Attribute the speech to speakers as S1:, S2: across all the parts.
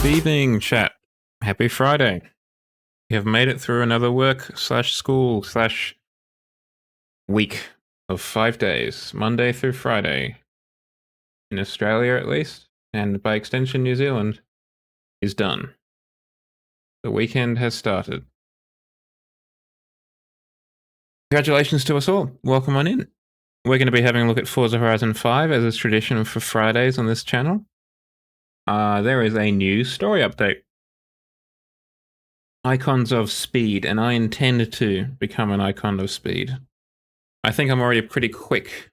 S1: Good evening, chat. Happy Friday. We have made it through another work/school/week of 5 days, Monday through Friday. In Australia, at least, and by extension, New Zealand, is done. The weekend has started. Congratulations to us all. Welcome on in. We're going to be having a look at Forza Horizon 5 as is tradition for Fridays on this channel. There is a new story update. Icons of speed, and I intend to become an icon of speed. I think I'm already pretty quick,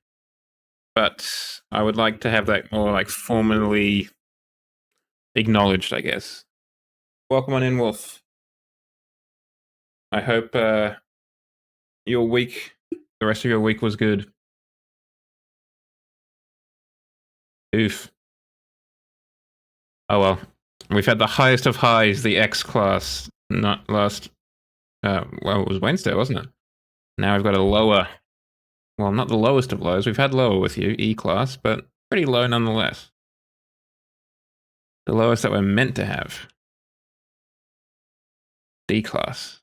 S1: but I would like to have that more like formally acknowledged, I guess. Welcome on in, Wolf. I hope your week, the rest of your week was good. Oof. Oh well. We've had the highest of highs, the X class, not last, well, it was Wednesday, wasn't it? Now we've got a lower, well, not the lowest of lows. We've had lower with you, E class, but pretty low nonetheless. The lowest that we're meant to have. D class.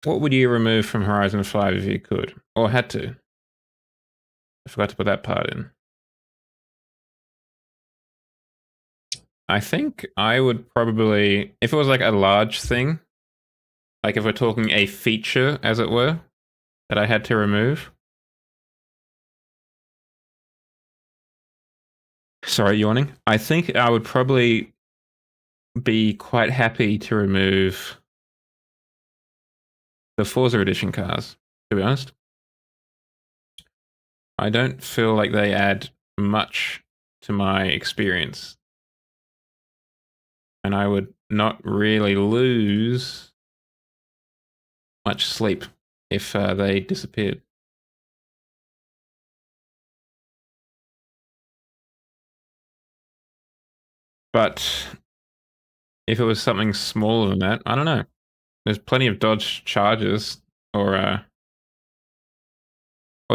S1: What would you remove from Horizon 5 if you could? Or had to? I forgot to put that part in. I think I would probably, if it was like a large thing, like if we're talking a feature, as it were, that I had to remove. Sorry, yawning. I think I would probably be quite happy to remove the Forza Edition cars, to be honest. I don't feel like they add much to my experience. And I would not really lose much sleep if they disappeared. But if it was something smaller than that, I don't know. There's plenty of Dodge Chargers, or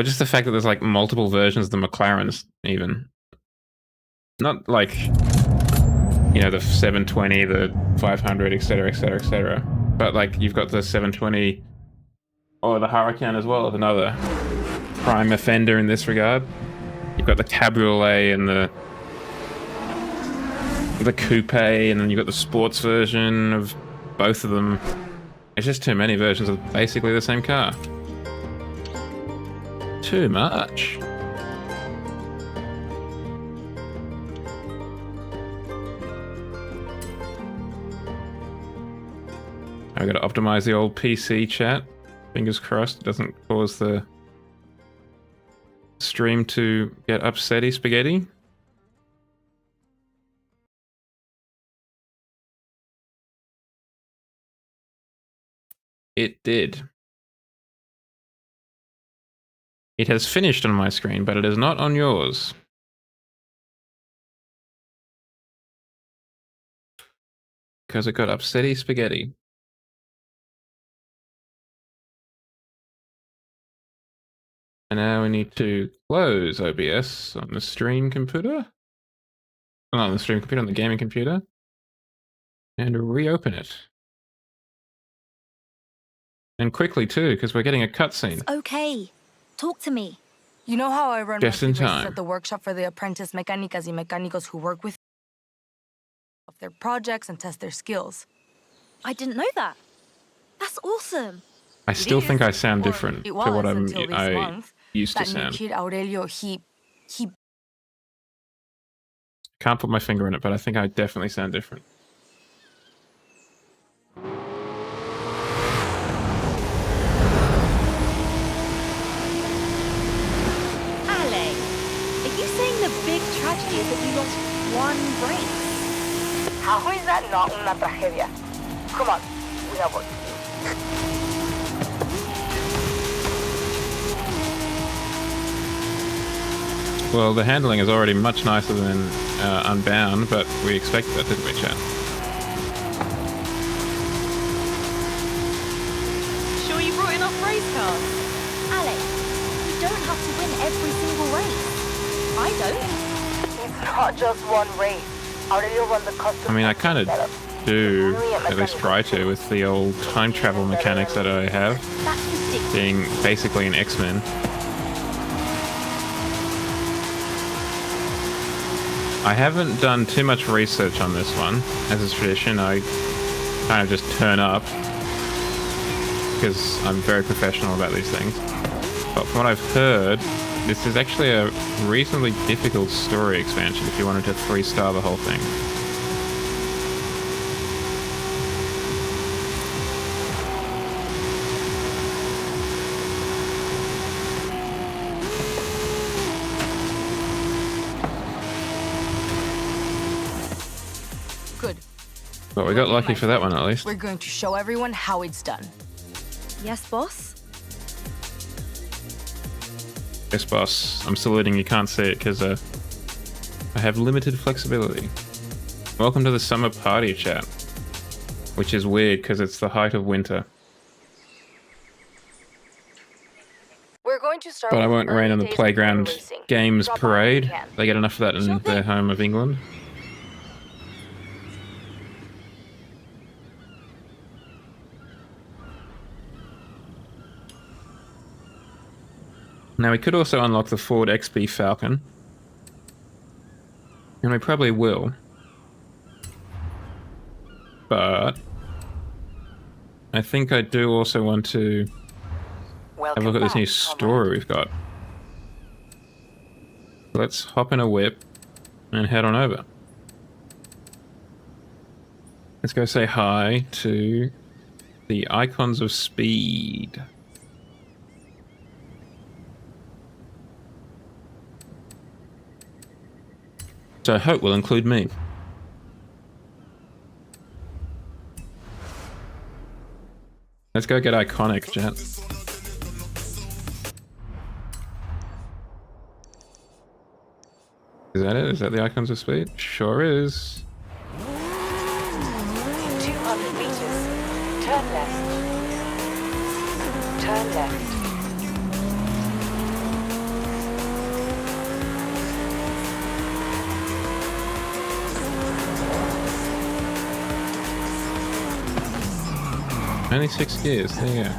S1: just the fact that there's like multiple versions of the McLarens, even. Not like, you know, the 720, the 500, etc., etc., etc. But like you've got the 720 or the Huracan as well as another prime offender in this regard. You've got the Cabriolet and the coupe, and then you've got the sports version of both of them. It's just too many versions of basically the same car. Too much. I've got to optimize the old PC chat. Fingers crossed it doesn't cause the stream to get upsetty spaghetti. It did. It has finished on my screen, but it is not on yours. Because it got upsetty spaghetti. And now we need to close OBS on the stream computer. Not on the stream computer, on the gaming computer. And reopen it. And quickly too, because we're getting a cutscene.
S2: It's okay. Talk to me.
S3: You know how I run
S1: Just in
S3: races
S1: time.
S3: at the workshop for the apprentice mecánicas y mecánicos who work with of their projects and test their skills?
S2: I didn't know that. That's awesome.
S1: I still think I sound different to what I used to
S3: that new
S1: sound.
S3: kid Aurelio, he
S1: Can't put my finger on it, but I think I definitely sound different.
S2: Ale, are you saying the big tragedy is that you lost one brain?
S4: How is that not una tragedia? Come on, we have work to do.
S1: Well, the handling is already much nicer than Unbound, but we expected that, didn't we, chat?
S5: Sure you brought enough race cars?
S2: Ale, you don't have to win every single race. I don't.
S4: Not just one race. Aurelio runs a custom.
S1: I mean, I kind of
S4: setup.
S1: do, at least try to, with the old time travel mechanics that I have,
S2: That's ridiculous.
S1: being basically an X-Men. I haven't done too much research on this one. As is tradition, I kind of just turn up because I'm very professional about these things. But from what I've heard, this is actually a reasonably difficult story expansion if you wanted to 3-star the whole thing.
S3: Good.
S1: But we got lucky for that one at least.
S3: We're going to show everyone how it's done.
S2: Yes, boss?
S1: Yes, boss. I'm saluting, you can't see it because I have limited flexibility. Welcome to the summer party chat. Which is weird because it's the height of winter.
S4: We're going to start.
S1: But I
S4: with
S1: won't
S4: early
S1: rain on the
S4: days of
S1: playground
S4: motor racing.
S1: games
S4: Drop by when you
S1: parade.
S4: can.
S1: They get enough of that in their home of England. Now we could also unlock the Ford XB Falcon. And we probably will. But I think I do also want to have a look at this new story we've got. Let's hop in a whip and head on over. Let's go say hi to the Icons of Speed. So I hope will include me. Let's go get iconic, chat. Is that it? Is that the Icons of Speed? Sure is.
S4: 200 meters. Turn left. Turn left.
S1: Only 6 gears, there you go.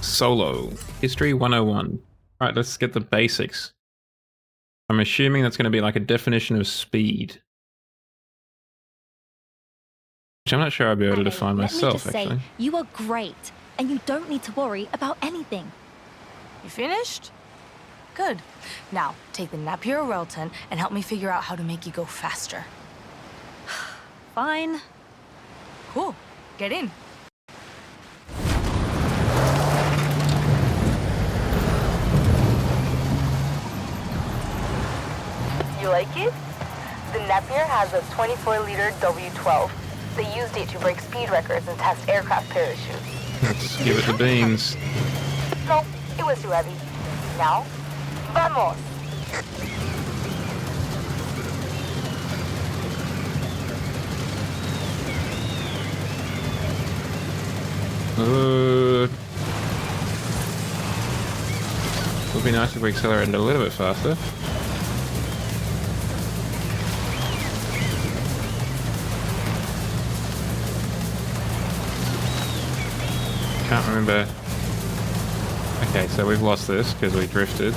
S1: Solo. History 101. Alright, let's get the basics. I'm assuming that's going to be like a definition of speed. Which I'm not sure I'll be able to define myself,
S2: Let me just
S1: actually.
S2: say, you are great, and you don't need to worry about anything.
S3: You finished? Good. Now, take the Napier Railton and help me figure out how to make you go faster.
S2: Fine.
S3: Cool. Get in.
S4: You like it? The Napier has a 24-liter W12. They used it to break speed records and test aircraft parachutes.
S1: Let's give it the beans.
S4: No, it was too heavy. Now, vamos!
S1: Would be nice if we accelerated a little bit faster. Can't remember. Okay, so we've lost this because we drifted.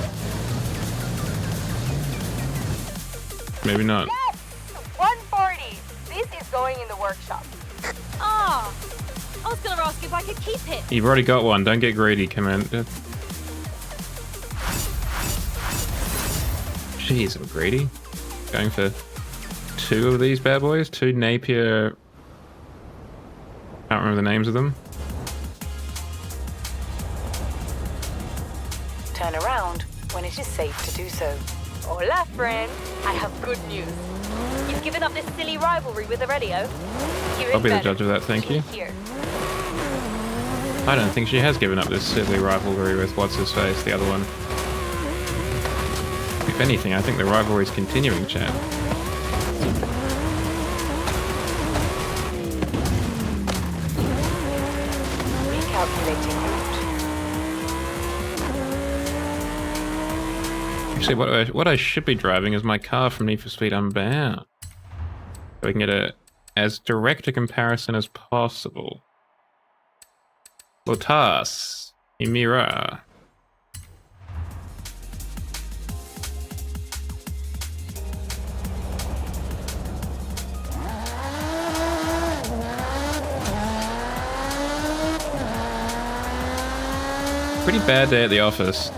S1: Maybe not.
S4: Yes! 140! This is going in the workshop.
S5: Ah! I was gonna ask if I could keep it.
S1: You've already got one. Don't get greedy, Commander. Jeez, I'm greedy. Going for 2 of these bad boys. 2 Napier. Can't remember the names of them.
S4: Turn around when it is safe to do so. Hola, friend. I have good news.
S5: You've given up this silly rivalry with Aurelio.
S4: You're
S1: I'll
S4: in
S1: be the
S4: better.
S1: judge of that, thank you.
S4: Here.
S1: I don't think she has given up this silly rivalry with what's-his-face, the other one. If anything, I think the rivalry is continuing, chat.
S4: Recalculating route.
S1: Actually, what I should be driving is my car from Need for Speed Unbound. So we can get as direct a comparison as possible. Lotas, Emira. Pretty bad day at the office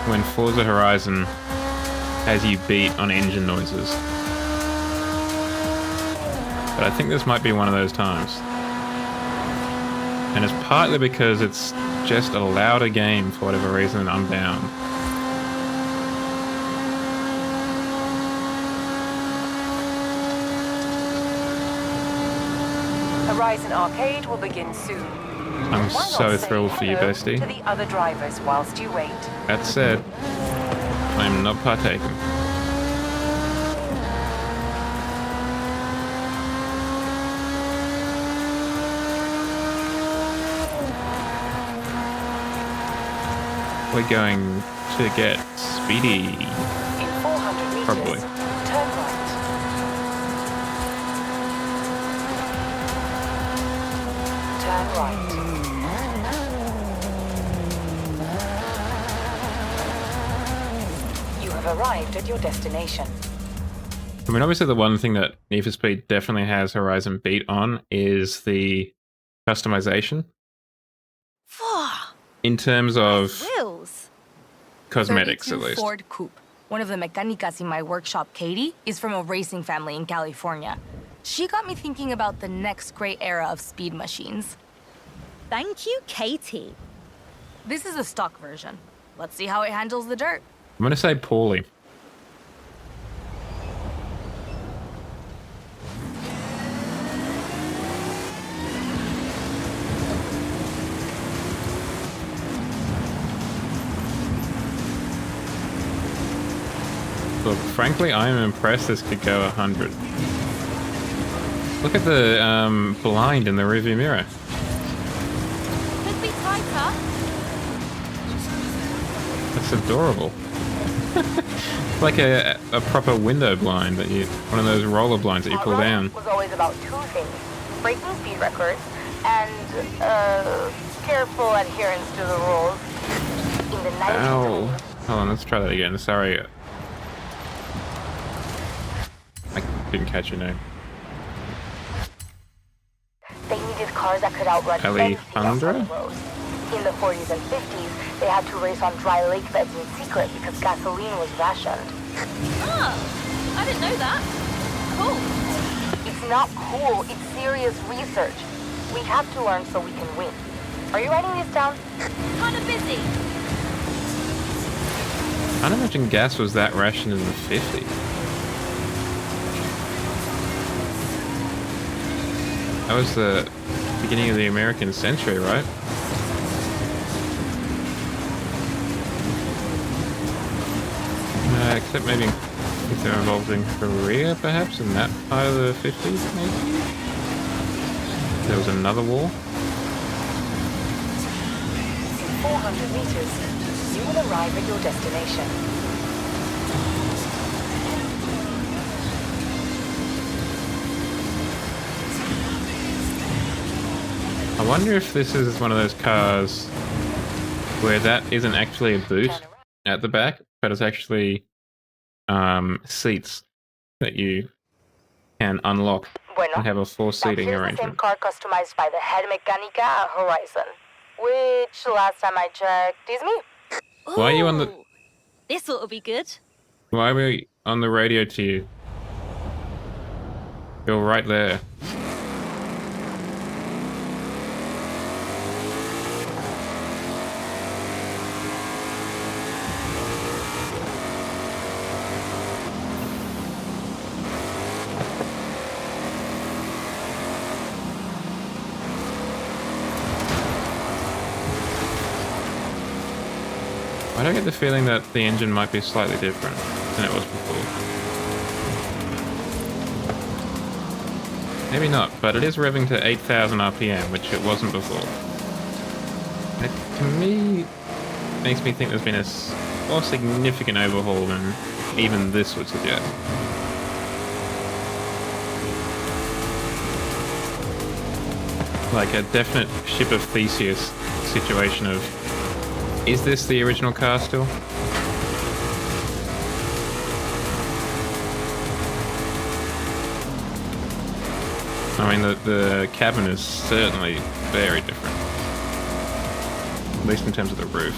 S1: when Forza Horizon has you beat on engine noises. But I think this might be one of those times. And it's partly because it's just a louder game for whatever reason than Unbound.
S6: Horizon Arcade will begin soon.
S1: I'm
S6: Why
S1: so
S6: not say
S1: thrilled for you,
S6: hello
S1: bestie.
S6: to the other drivers whilst you wait.
S1: That said, I'm not partaking. We're going to get speedy.
S6: In 400 meters,
S1: Probably.
S6: turn right. Turn right. You have arrived at your destination.
S1: I mean, obviously the one thing that Need for Speed definitely has Horizon beat on is the customization. In terms of
S2: Wheels.
S1: cosmetics, at
S3: 32
S1: least.
S3: Ford Coupe. One of the mechanicas in my workshop, Katie, is from a racing family in California. She got me thinking about the next great era of speed machines.
S2: Thank you, Katie.
S3: This is a stock version. Let's see how it handles the dirt.
S1: I'm going to say poorly. Look, frankly, I am impressed this could go 100. Look at the blind in the rearview mirror.
S5: Could be tighter.
S1: That's adorable. It's like a proper window blind that you, one of those roller blinds that you pull down.
S4: was always about two things: breaking speed records and careful adherence to the rules. In the 90s,
S1: Ow. Hold on, let's try that again. Sorry. I didn't catch your name.
S4: they needed cars that could outrun anything else on the
S1: Alejandra?
S4: road. In the 40s and 50s, they had to race on dry lake beds in secret because gasoline was rationed.
S5: Oh, I didn't know that. Cool.
S4: It's not cool, it's serious research. We have to learn so we can win. Are you writing this down?
S5: Kind of busy.
S1: I don't imagine gas was that rationed in the 50s. That was the beginning of the American century, right? Except maybe if they're involved in Korea, perhaps, in that part of the 50s, maybe? There was another war?
S6: 400 meters, you will arrive at your destination.
S1: I wonder if this is one of those cars where that isn't actually a boot at the back, but it's actually seats that you can unlock and have a
S4: Now,
S1: four-seating
S4: here's the same
S1: arrangement.
S4: car customized by the head mechanica at Horizon, which last time I checked is me.
S1: Why are you on the-
S5: Ooh, This ought to be good.
S1: Why were we on the radio to you? You're right there. I don't get the feeling that the engine might be slightly different than it was before. Maybe not, but it is revving to 8,000 RPM, which it wasn't before. It, to me, makes me think there's been a more significant overhaul than even this would suggest. Like a definite Ship of Theseus situation of, is this the original car still? I mean, the cabin is certainly very different. At least in terms of the roof.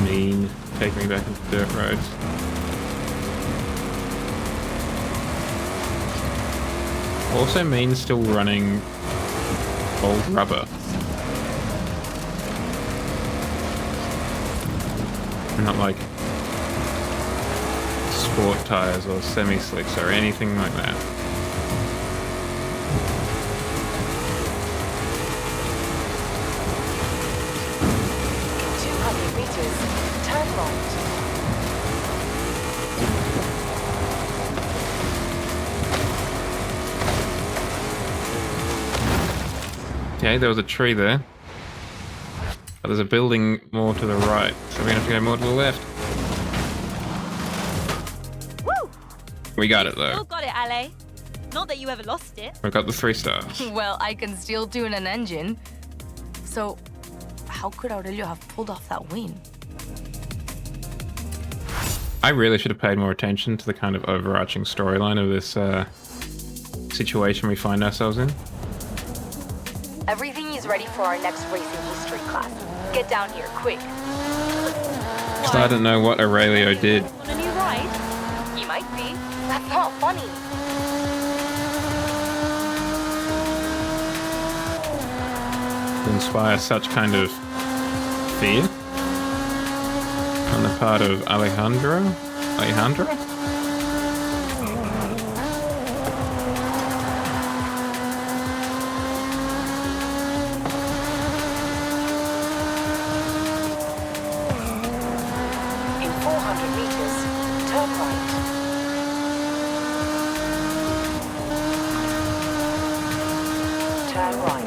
S1: Mean. Take me back into dirt roads. Also means still running old rubber. Not like sport tires or semi-slicks or anything like that.
S6: Turn right.
S1: Okay, there was a tree there. But there's a building more to the right, so we're gonna have to go more to the left.
S5: Woo!
S1: We got it
S5: Still
S1: though.
S5: got it, Ale. Not that you ever lost it.
S1: We got the 3 stars.
S3: Well, I can still tune an engine. So, how could Aurelio have pulled off that win?
S1: I really should have paid more attention to the kind of overarching storyline of this situation we find ourselves in.
S4: Everything is ready for our next racing history class. Get down here, quick.
S1: Because I don't know what Aurelio did.
S5: On a new ride?
S4: He might be. That's not funny.
S1: To inspire such kind of fear on the part of Alejandro?
S6: In 400 meters, turn right. Turn right.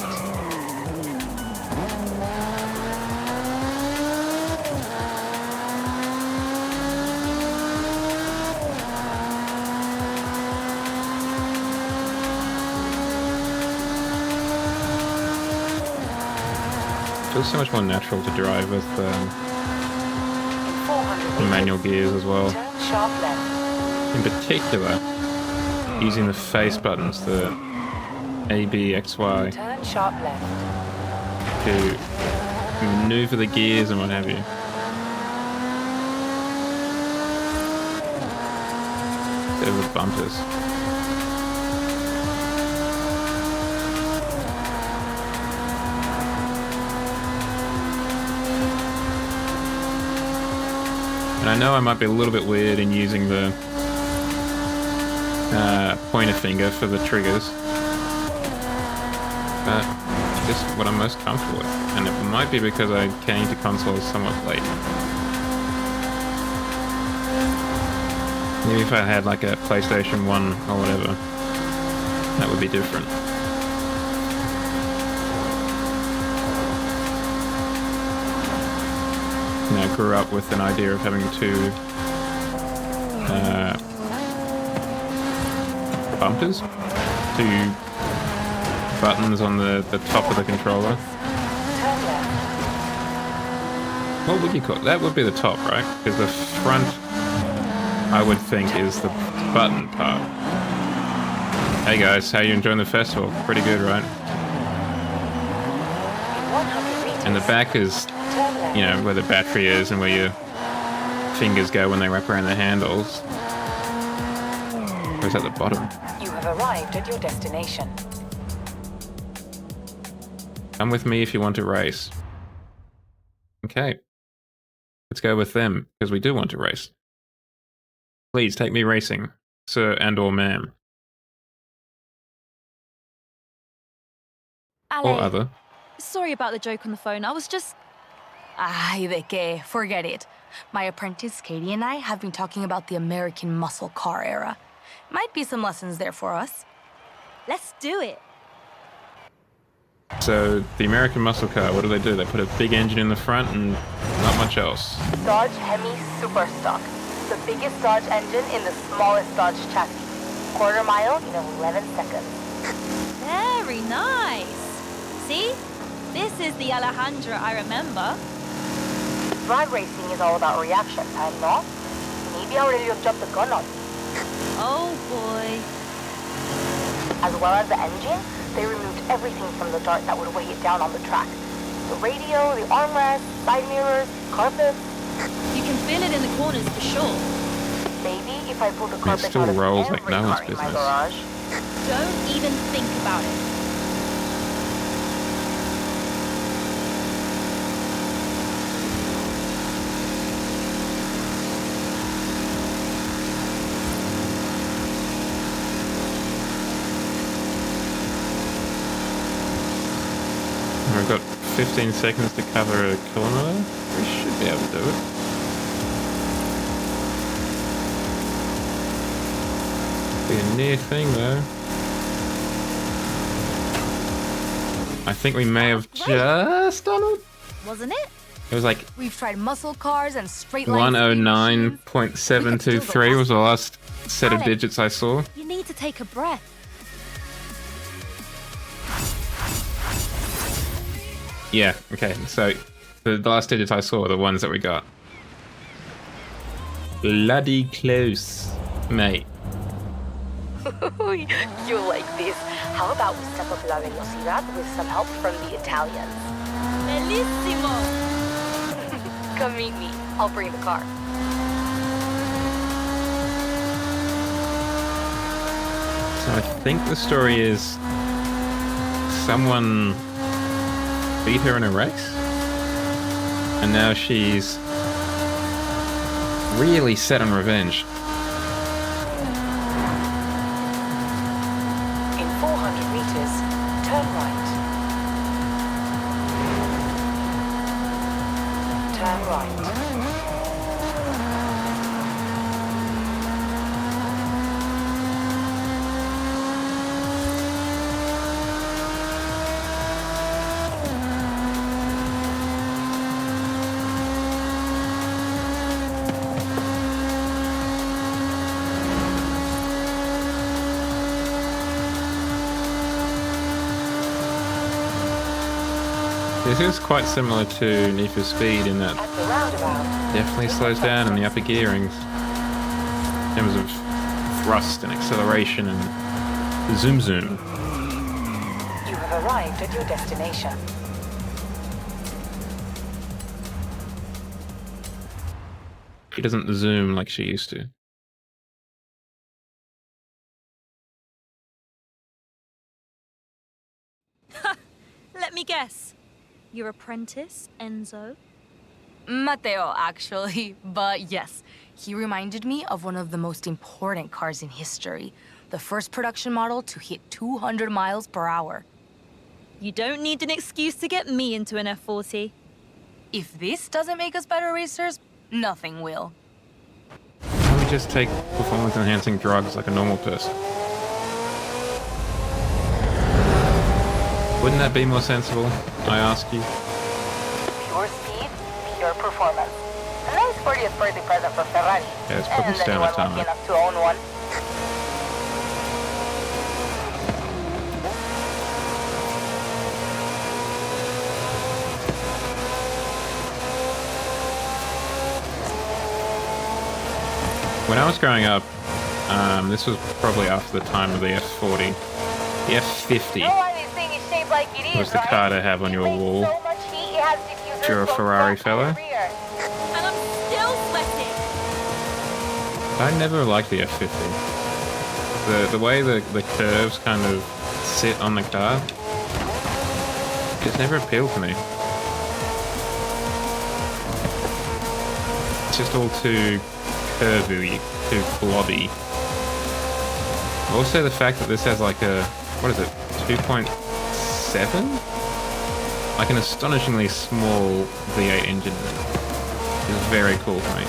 S1: Feels so much more natural to drive with
S6: In 400
S1: the
S6: meters,
S1: manual gears as well.
S6: turn sharp left.
S1: In particular, using the face buttons, the A, B, X, Y,
S6: Turn sharp left.
S1: to maneuver the gears and what have you. Instead of the bumpers. And I know I might be a little bit weird in using the pointer finger for the triggers, but it's just what I'm most comfortable with. And it might be because I came to consoles somewhat late. Maybe if I had like a PlayStation 1 or whatever, that would be different. You know, I grew up with an idea of having 2 bumpers, 2 buttons on the top of the controller.
S6: Turn left.
S1: What would you call it? That would be the top, right? Because the front, I would think, is the button part. Hey guys, how you enjoying the festival? Pretty good, right?
S6: In 100 meters,
S1: And the back is,
S6: turn left.
S1: you know, where the battery is and where your fingers go when they wrap around the handles. Or is that the bottom?
S6: You have arrived at your destination.
S1: Come with me if you want to race. Okay. Let's go with them, because we do want to race. Please take me racing, sir and or ma'am. or other.
S5: Sorry about the joke on the phone. I was just...
S3: Ay, de que. Forget it. My apprentice Katie and I have been talking about the American muscle car era. Might be some lessons there for us.
S5: Let's do it.
S1: So the American muscle car, what do? They put a big engine in the front and not much else.
S4: Dodge Hemi Superstock. The biggest Dodge engine in the smallest Dodge chassis. Quarter mile in 11 seconds.
S5: Very nice. See? This is the Alejandra I remember.
S4: Drag racing is all about reaction time, no? Maybe Aurelio jumped the gun on me.
S5: Oh boy.
S4: As well as the engine, they removed everything from the dart that would weigh it down on the track. The radio, the armrest, side mirrors, carpets.
S5: You can feel it in the corners for sure.
S4: Maybe if I pull the carpet
S1: still
S4: out of
S1: rolls
S4: every
S1: like no one's
S4: car in my
S1: business.
S4: garage.
S5: Don't even think about it.
S1: We've got 15 seconds to cover a kilometer. We should be able to do it. Be a near thing though. I think we may have just done it.
S5: Wasn't it?
S1: It was like
S3: We've tried muscle cars and straight line speed machines.
S1: 109.723 was the last set of
S5: Alex.
S1: digits I saw.
S5: You need to take a breath.
S1: Yeah, okay, so the last digits I saw are the ones that we got. Bloody close, mate.
S4: You like this. How about we step up la velocidad with some help from the Italians?
S5: Bellissimo.
S4: Come meet me. I'll bring the car.
S1: So I think the story is someone beat her in a race, and now she's really set on revenge.
S6: In 400 meters, turn right. Turn right.
S1: This is quite similar to Need for Speed in that
S6: At the roundabout,
S1: definitely slows down in the upper gearings in terms of thrust and acceleration and zoom zoom.
S6: you have arrived at your destination.
S1: She doesn't zoom like she used to.
S5: Let me guess. Your apprentice, Enzo?
S3: Mateo, actually. But yes, he reminded me of one of the most important cars in history. The first production model to hit 200 miles per hour.
S5: You don't need an excuse to get me into an F40.
S3: If this doesn't make us better racers, nothing will.
S1: Why don't we just take performance enhancing drugs like a normal person? Wouldn't that be more sensible, I ask you?
S4: Pure speed, pure performance. A nice 40th birthday present for Ferrari.
S1: Yeah, it's probably
S4: and
S1: staying
S4: anyone
S1: on time.
S4: lucky enough to own one.
S1: When I was growing up, this was probably after the time of the F40. The F50
S4: You know why this thing is shaped like it is,
S1: was the
S4: right?
S1: car to have on
S4: It
S1: your
S4: makes
S1: wall.
S4: so much heat, it has diffusers
S1: If you're a
S4: both
S1: Ferrari
S4: front and
S1: fella.
S4: rear.
S5: And I'm still sweating.
S1: I never liked the F50. The way the curves kind of sit on the car, it's never appealed to me. It's just all too curvy, too blobby. Also the fact that this has like a, what is it, 2.7 7? Like an astonishingly small V8 engine. It's very cool for me.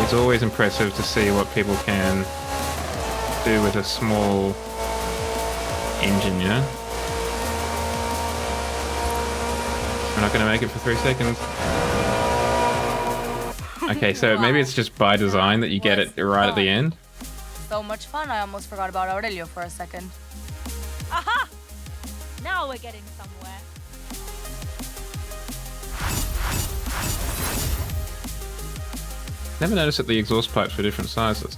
S1: It's always impressive to see what people can do with a small engine, you know? We're not going to make it for 3 seconds. Okay, so maybe it's just by design that you get it right at the end.
S3: So much fun, I almost forgot about Aurelio for a second.
S5: Aha! Now we're getting somewhere.
S1: Never noticed that the exhaust pipes were different sizes.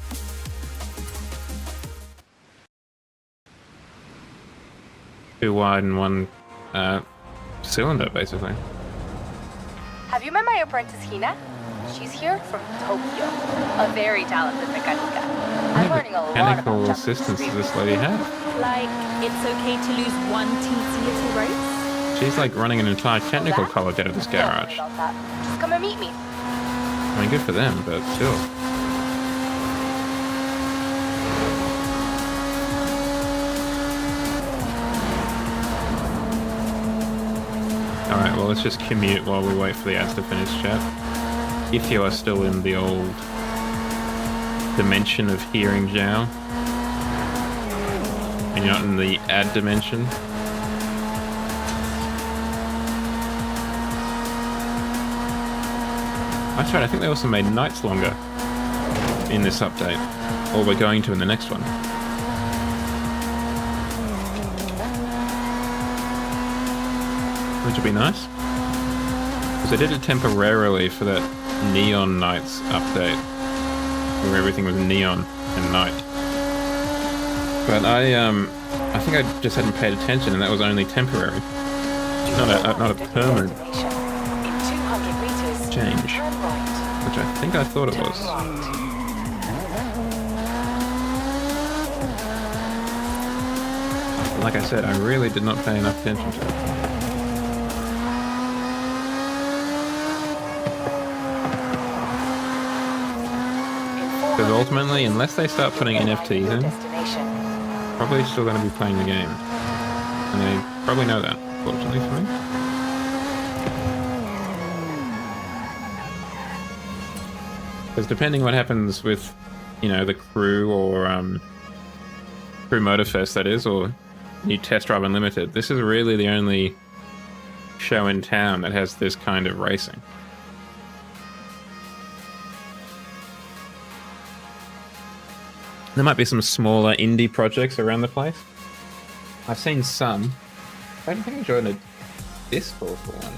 S1: Two wide and one cylinder, basically.
S4: Have you met my apprentice Hina? She's here from Tokyo. A very talented mechanica. I'm learning a lot about
S1: Mechanical
S4: Japanese
S1: assistance does
S4: street
S1: this lady have?
S5: Like, it's okay to lose one teensy little race?
S1: She's like running an entire technical college out of this
S4: Don't worry
S1: garage.
S4: about that. Just come and meet me.
S1: I mean, good for them, but still. Alright, well, let's just commute while we wait for the ads to finish, chat. If you are still in the old dimension of hearing Zhao, and you're not in the ad dimension. That's right, I think they also made nights longer in this update. Or we're going to in the next one. Which would be nice. Because they did it temporarily for that Neon Nights update. Where everything was neon and night. But I think I just hadn't paid attention and that was only temporary. Not a permanent change. Which I think I thought it was. Like I said, I really did not pay enough attention to it. Because ultimately, unless they start putting NFTs in, probably still going to be playing the game. And they probably know that, fortunately for me. Because depending what happens with, you know, the crew or Crew Motorfest, that is, or New Test Drive Unlimited, this is really the only show in town that has this kind of racing. There might be some smaller indie projects around the place. I've seen some. I don't think I joined a Discord for one.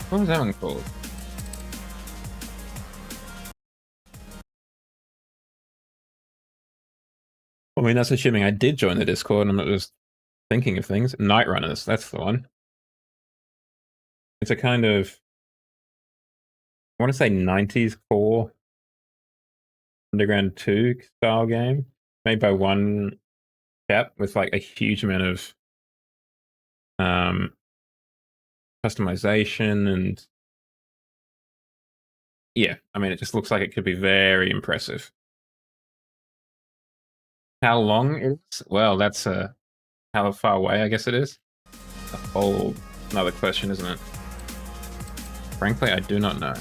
S1: What was that one called? I mean, that's assuming I did join the Discord and I'm not just thinking of things. Night Runners, that's the one. It's a kind of, I want to say 90s core Underground 2 style game made by one chap with like a huge amount of customization and yeah, I mean, it just looks like it could be very impressive. How long it is? Well, that's how far away I guess it is. A whole another question, isn't it? Frankly, I do not know.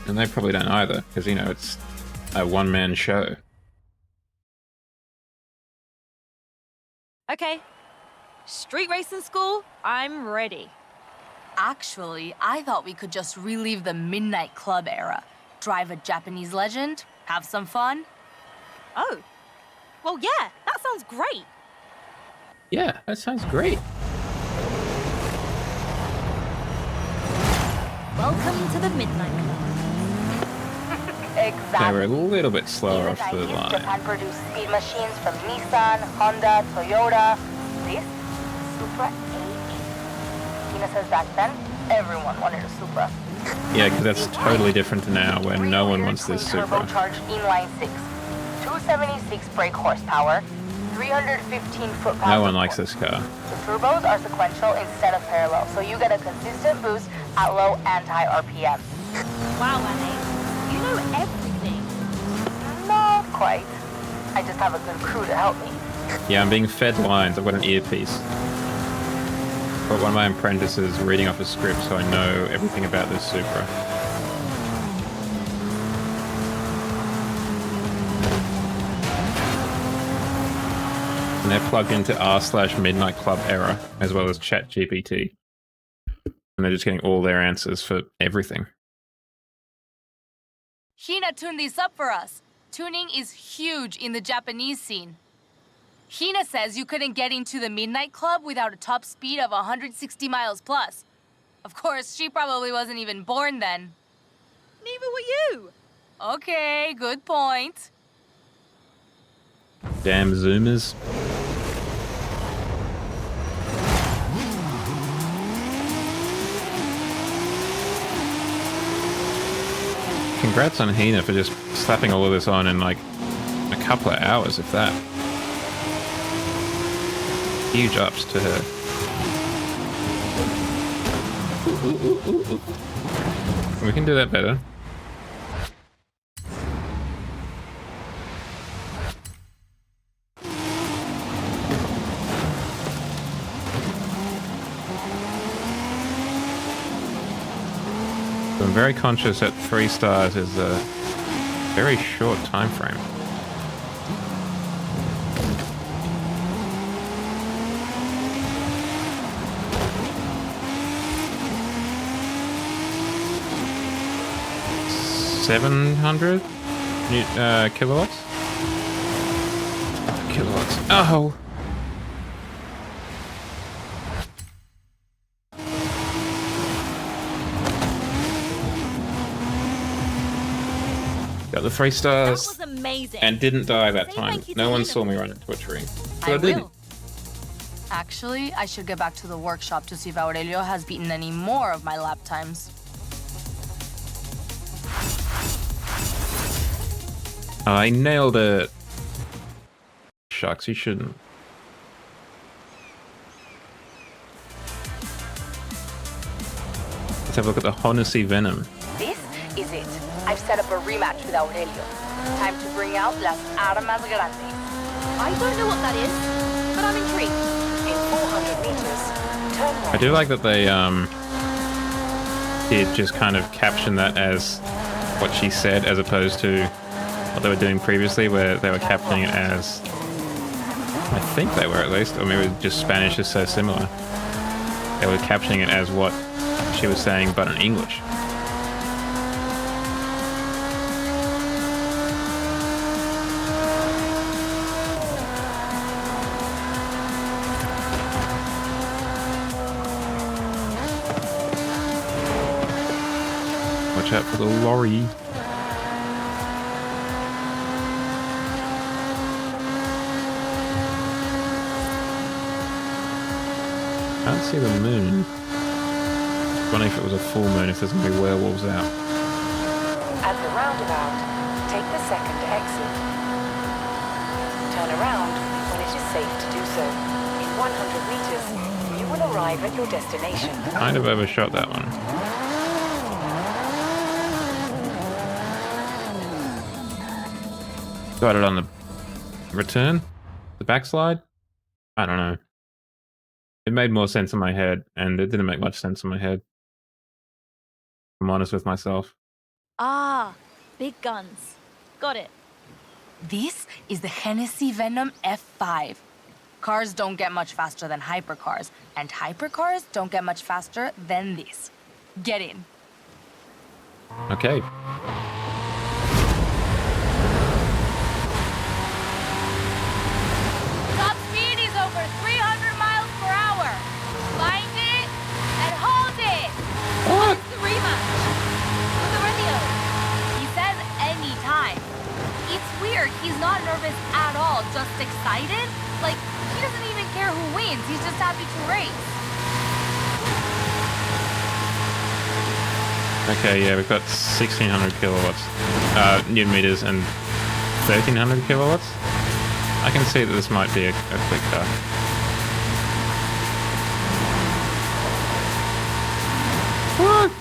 S1: And they probably don't either, because, you know, it's a one-man show.
S5: Okay. Street racing school, I'm ready.
S3: Actually, I thought we could just relive the Midnight Club era. Drive a Japanese legend, have some fun.
S5: Oh. Well, yeah, that sounds great.
S1: Yeah, that sounds great.
S5: Welcome to the Midnight Club.
S4: Exactly.
S1: They were a little bit slower
S4: In the
S1: off the
S4: 90s,
S1: line.
S4: Japan produced speed machines from Nissan, Honda, Toyota. This Supra 88. Tina says back then, everyone wanted a Supra.
S1: Yeah, because that's totally different to now, where no one wants this Supra.
S4: Turbocharged inline 6, 276 brake horsepower, 315 foot-pounds.
S1: No one likes this car.
S4: The turbos are sequential instead of parallel, so you get a consistent boost at low and high RPM.
S5: Wow, Annie. You know everything.
S4: Not quite. I just have a good crew to help me.
S1: Yeah, I'm being fed lines. I've got an earpiece. But one of my apprentices reading off a script, so I know everything about this Supra. And they're plugged into r/Midnight Club Era, as well as ChatGPT. And they're just getting all their answers for everything.
S3: Hina tuned these up for us. Tuning is huge in the Japanese scene. Hina says you couldn't get into the Midnight Club without a top speed of 160 miles plus. Of course, she probably wasn't even born then.
S5: Neither were you.
S3: Okay, good point.
S1: Damn Zoomers. Congrats on Hina for just slapping all of this on in like a couple of hours, if that. Huge ups to her. We can do that better. I'm very conscious that 3 stars is a very short time frame. $700 kilowatts? Kilowatts. Oh! Got the 3
S5: That
S1: stars
S5: was amazing.
S1: and didn't die that
S5: Say
S1: time.
S5: thank you
S1: No
S5: to
S1: one
S5: Hina
S1: saw me
S5: for
S1: run
S5: this.
S1: into a tree.
S3: I
S1: But I didn't.
S3: will. Actually, I should get back to the workshop to see if Aurelio has beaten any more of my lap times.
S1: I nailed it. Shucks, you shouldn't. Let's have a look at the Honesty Venom.
S4: This is it. I've set up a rematch with Aurelio. Time to bring out las armas grandes.
S5: I don't know what that is, but I'm intrigued.
S6: In 400 meters, turn
S1: I
S6: right.
S1: do like that they did just kind of caption that as what she said, as opposed to what they were doing previously, where they were captioning it as, I think they were at least, or maybe just Spanish is so similar. They were captioning it as what she was saying, but in English. Watch out for the lorry. Can't see the moon. Wondering if it was a full moon, if there's gonna be werewolves out.
S6: At the roundabout, take the second exit. Turn around when it is safe to do so. In 100 meters, you will arrive at your destination.
S1: Kind of overshot that one. Got it on the return? The backslide? I don't know. It made more sense in my head, and it didn't make much sense in my head. I'm honest with myself.
S5: Ah, big guns. Got it.
S3: This is the Hennessy Venom F5. Cars don't get much faster than hypercars, and hypercars don't get much faster than this. Get in.
S1: Okay.
S3: Top speed is over 300 miles per hour. Find it and hold it.
S1: What?
S5: The rematch. With the radio.
S3: He says anytime. It's weird. He's not nervous at all, just excited. Like, he doesn't even care who wins. He's just happy to race.
S1: Okay, yeah, we've got 1600 kilowatts, newton meters, and 1300 kilowatts. I can see that this might be a quick car. What?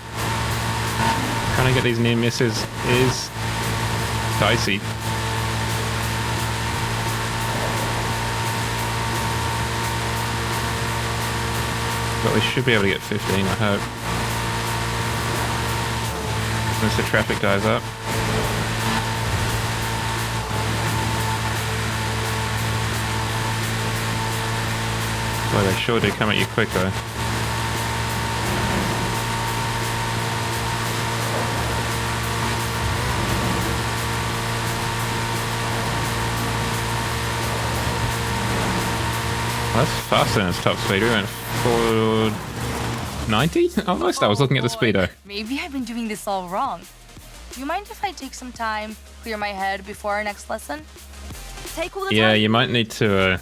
S1: Trying to get these near misses is dicey. But we should be able to get 15, I hope. Once the traffic dies up. Boy, they sure do come at you quick though. Well, that's faster than its top speed. We went 490? Almost. I was looking at the speedo.
S3: Maybe I've been doing this all wrong. Do you mind if I take some time, clear my head before our next lesson?
S5: Take all the
S1: Yeah,
S5: time.
S1: you might need to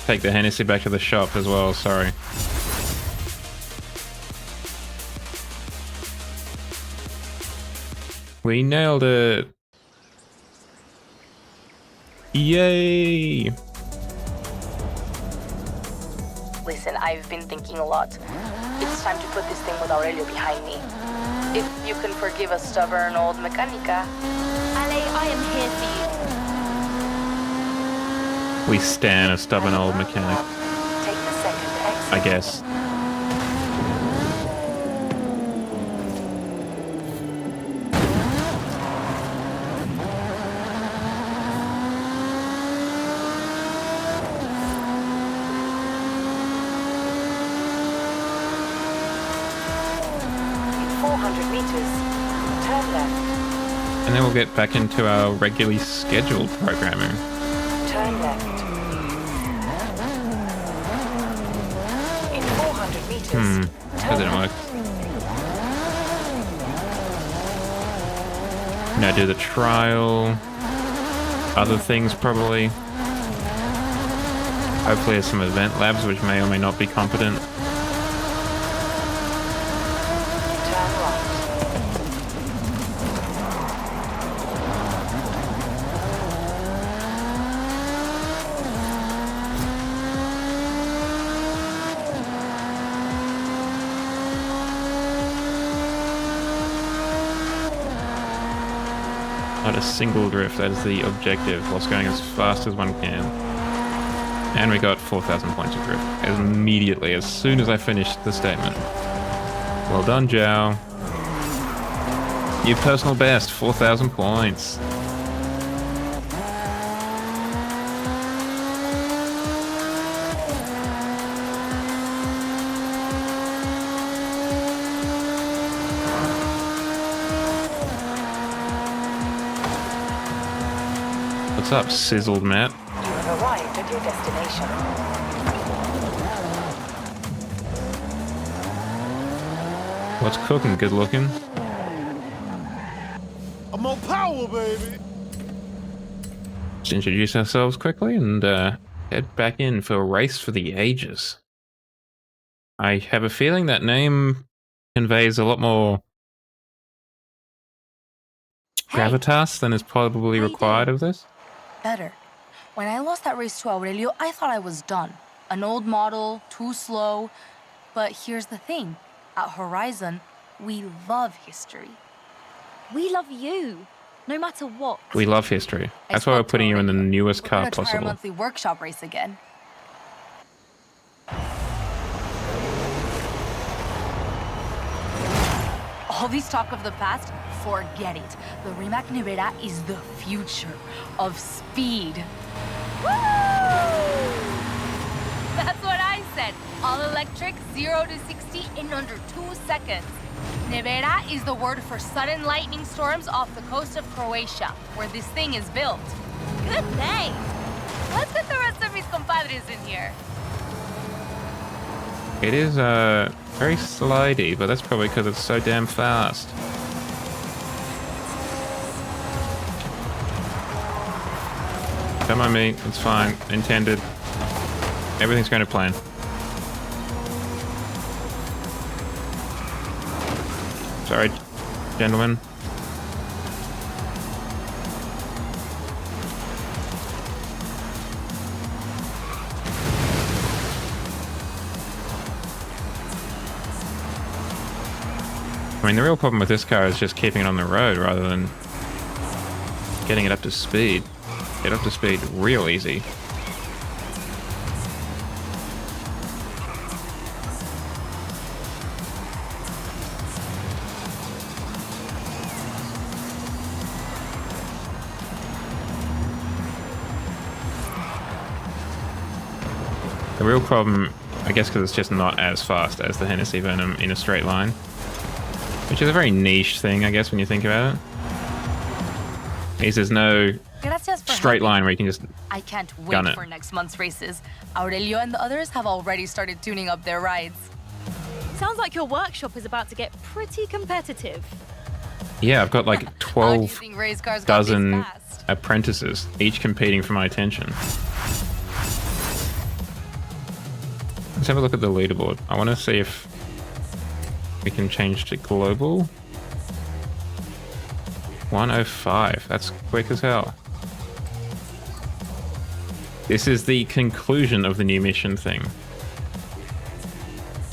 S1: take the Hennessy back to the shop as well. Sorry. We nailed it. Yay!
S3: Listen, I've been thinking a lot. It's time to put this thing with Aurelio behind me. If you can forgive a stubborn old mechanica.
S5: Ale, I am here for
S1: We stan a stubborn old mechanic,
S6: Take the second exit.
S1: I guess.
S6: In 400 meters, turn left.
S1: And then we'll get back into our regularly scheduled programming.
S6: Turn left. In 400 meters,
S1: That
S6: turn
S1: didn't work.
S6: left.
S1: Now do the trial. Other things probably. Hopefully there's some event labs which may or may not be competent.
S6: Turn right.
S1: Not a single drift, that is the objective, whilst going as fast as one can. And we got 4,000 points of drift immediately, as soon as I finished the statement. Well done, Zhao. Your personal best, 4,000 points. What's up, sizzled Matt?
S6: You have arrived at your destination.
S1: What's cooking? Good looking.
S7: I'm on power, baby.
S1: Let's introduce ourselves quickly and head back in for a race for the ages. I have a feeling that name conveys a lot more gravitas than is probably
S3: How you
S1: required
S3: doing?
S1: of this.
S3: Better. When I lost that race to Aurelio, I thought I was done. An old model, too slow. But here's the thing. At Horizon, we love history.
S5: We love you, no matter what.
S1: We love history.
S3: I
S1: That's why we're
S3: spoke to
S1: putting you in the
S3: Aurelio.
S1: newest
S3: We're
S1: car
S3: gonna try our
S1: possible.
S3: monthly workshop race again. All this talk of the past, forget it. The Rimac Nevera is the future of speed. Woo! That's what I said. All electric, 0 to 60 in under 2 seconds. Nevera is the word for sudden lightning storms off the coast of Croatia, where this thing is built.
S5: Good name.
S3: Let's get the rest of mis compadres in here.
S1: It is very slidey, but that's probably because it's so damn fast. Don't mind me, it's fine. Intended. Everything's going to plan. Sorry, gentlemen. I mean, the real problem with this car is just keeping it on the road rather than getting it up to speed. Get up to speed real easy. The real problem, I guess because it's just not as fast as the Hennessy Venom in a straight line. Which is a very niche thing, I guess, when you think about it. Is there's no
S3: Gracias for
S1: straight
S3: helping.
S1: line where you can just
S3: I can't
S1: gun
S3: wait
S1: it.
S3: for next month's races. Aurelio and the others have already started tuning up their rides.
S5: Sounds like your workshop is about to get pretty competitive.
S1: Yeah, I've got like
S3: How do you
S1: 12
S3: think race cars got this
S1: dozen
S3: fast?
S1: apprentices, each competing for my attention. Let's have a look at the leaderboard. I want to see if we can change to global. 105. That's quick as hell. This is the conclusion of the new mission thing.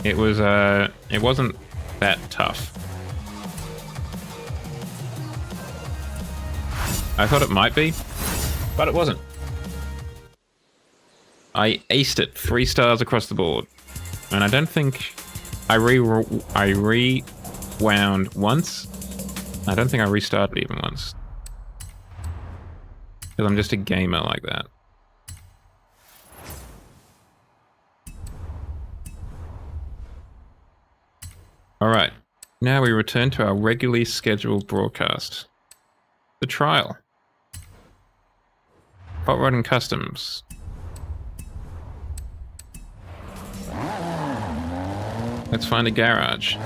S1: It wasn't that tough. I thought it might be, but it wasn't. I aced it 3 stars across the board. And I don't think I rewound once. I don't think I restarted even once. Because I'm just a gamer like that. Alright, now we return to our regularly scheduled broadcast. The trial. Hot Rod and Customs. Let's find a garage.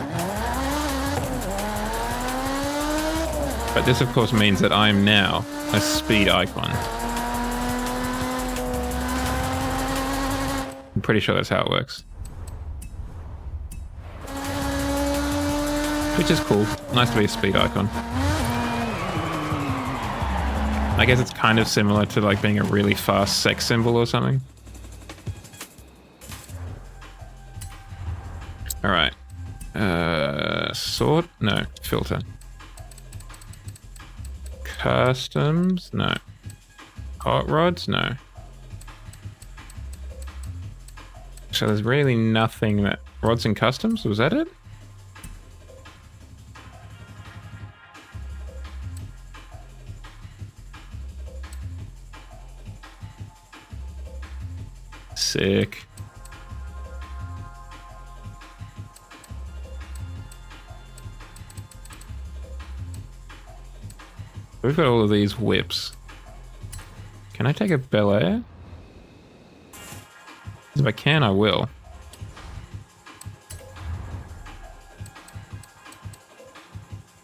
S1: But this of course means that I am now a speed icon. I'm pretty sure that's how it works. Which is cool. Nice to be a speed icon. I guess it's kind of similar to like being a really fast sex symbol or something. Alright. Sort? No. Filter. Customs? No. Hot rods? No. So there's really nothing that... Rods and customs? Was that it? Sick. We've got all of these whips. Can I take a Bel Air? If I can, I will.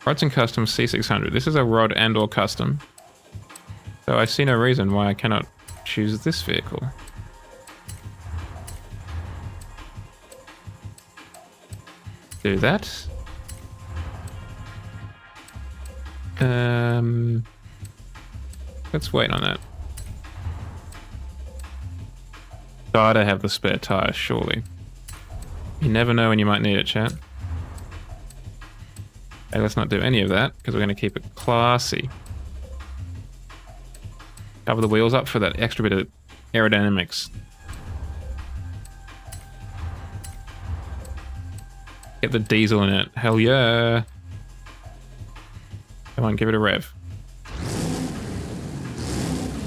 S1: Rods and Custom C600. This is a rod and or custom. So I see no reason why I cannot choose this vehicle. Do that. Let's wait on that. Gotta have the spare tire, surely. You never know when you might need it, chat. Hey, let's not do any of that, because we're going to keep it classy. Cover the wheels up for that extra bit of aerodynamics. Get the diesel in it. Hell yeah. Come on, give it a rev.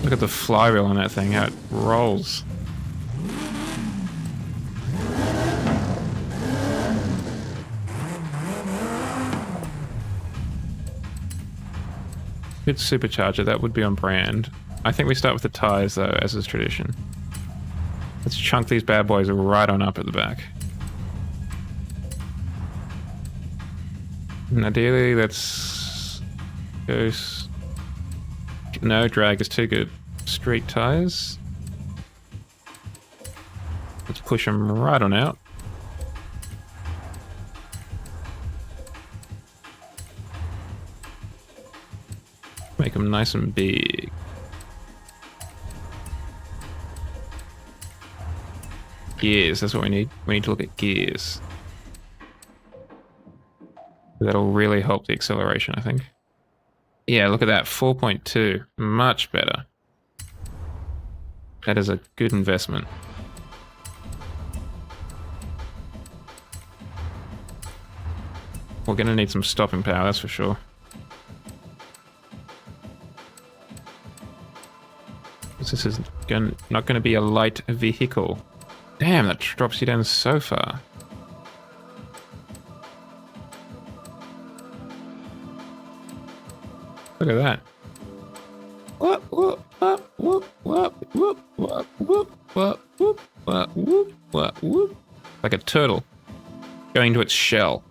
S1: Look at the flywheel on that thing, how it rolls. Good supercharger, that would be on brand. I think we start with the tires though, as is tradition. Let's chunk these bad boys right on up at the back. And ideally, let's go... No, drag is too good. Street tires. Let's push them right on out. Make them nice and big. Gears, that's what we need. We need to look at gears. That'll really help the acceleration, I think. Yeah, look at that, 4.2, much better. That is a good investment. We're gonna need some stopping power, that's for sure. This is not gonna be a light vehicle. Damn, that drops you down so far. Look at that. Whoop, whoop, whoop, whoop, whoop, whoop, whoop, whoop, whoop, whoop, whoop, whoop, whoop, whoop. Like a turtle going to its shell.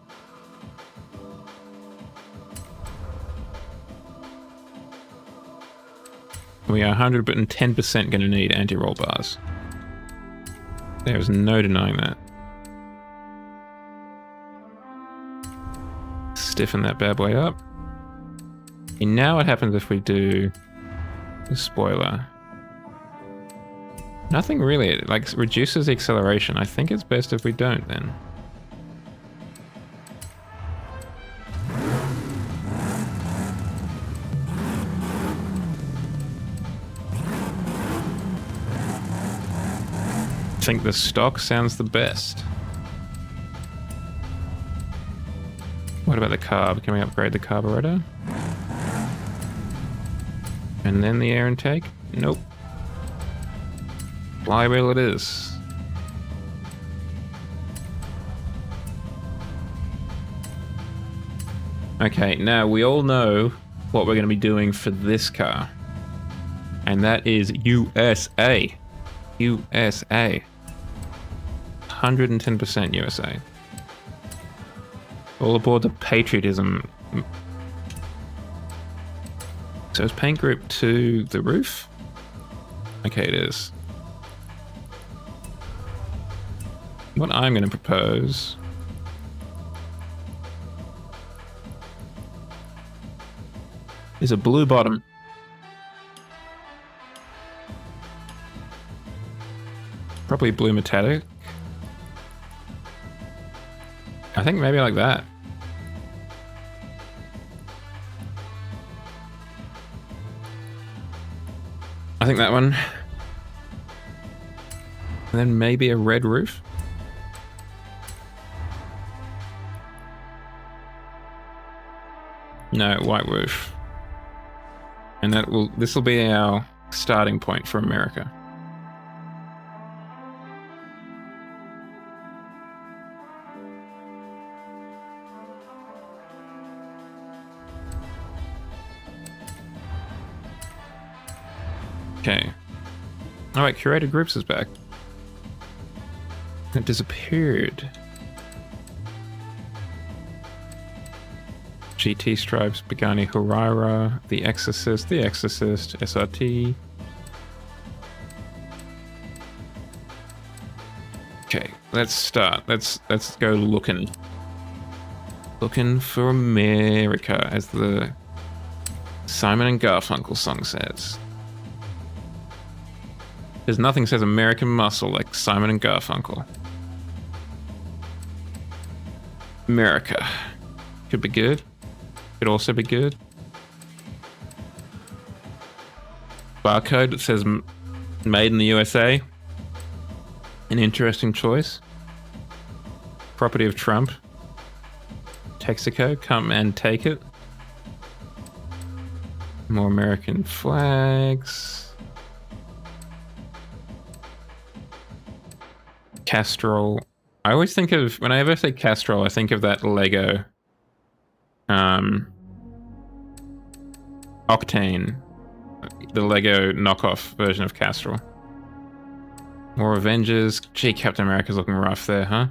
S1: We are 110% going to need anti-roll bars. There's no denying that. Stiffen that bad boy up. And now what happens if we do the spoiler? Nothing really. It like reduces the acceleration. I think it's best if we don't then. I think the stock sounds the best. What about the carb? Can we upgrade the carburetor? And then the air intake? Nope. Flywheel it is. Okay, now we all know what we're going to be doing for this car. And that is USA. USA. 110% USA. All aboard the patriotism. So is paint group to the roof? Okay, it is. What I'm going to propose is a blue bottom. Probably blue metallic. I think maybe like that. I think that one. And then maybe a red roof. No, white roof. And this will be our starting point for America. Okay. Alright, curated groups is back. It disappeared. GT Stripes, Pagani Huayra, The Exorcist, SRT. Okay, let's start. Let's go looking. Looking for America, as the Simon and Garfunkel song says. There's nothing says American muscle like Simon and Garfunkel. America. Could be good. Could also be good. Barcode that says made in the USA. An interesting choice. Property of Trump. Texaco, come and take it. More American flags. Castrol. I always think of, whenever I say Castrol, I think of that Lego Octane, the Lego knockoff version of Castrol. More Avengers. Gee, Captain America's looking rough there, huh?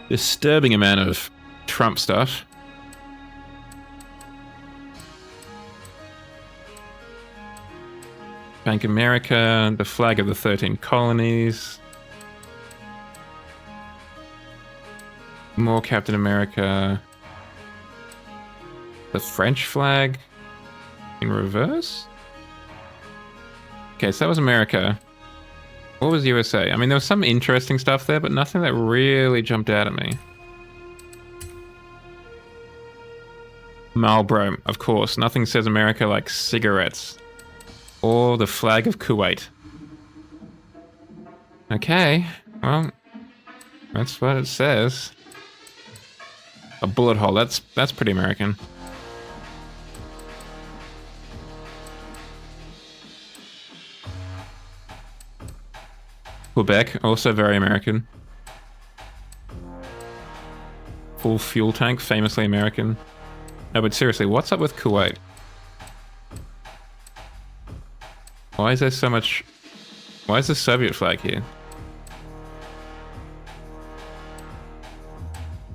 S1: Disturbing amount of Trump stuff. Bank America, the flag of the 13 colonies. More Captain America. The French flag in reverse? Okay, so that was America. What was USA? I mean, there was some interesting stuff there, but nothing that really jumped out at me. Marlboro, of course. Nothing says America like cigarettes. Or the flag of Kuwait. Okay, well, that's what it says. A bullet hole, that's pretty American. Quebec, also very American. Full fuel tank, famously American. No, but seriously, what's up with Kuwait? Why is there so much... Why is the Soviet flag here?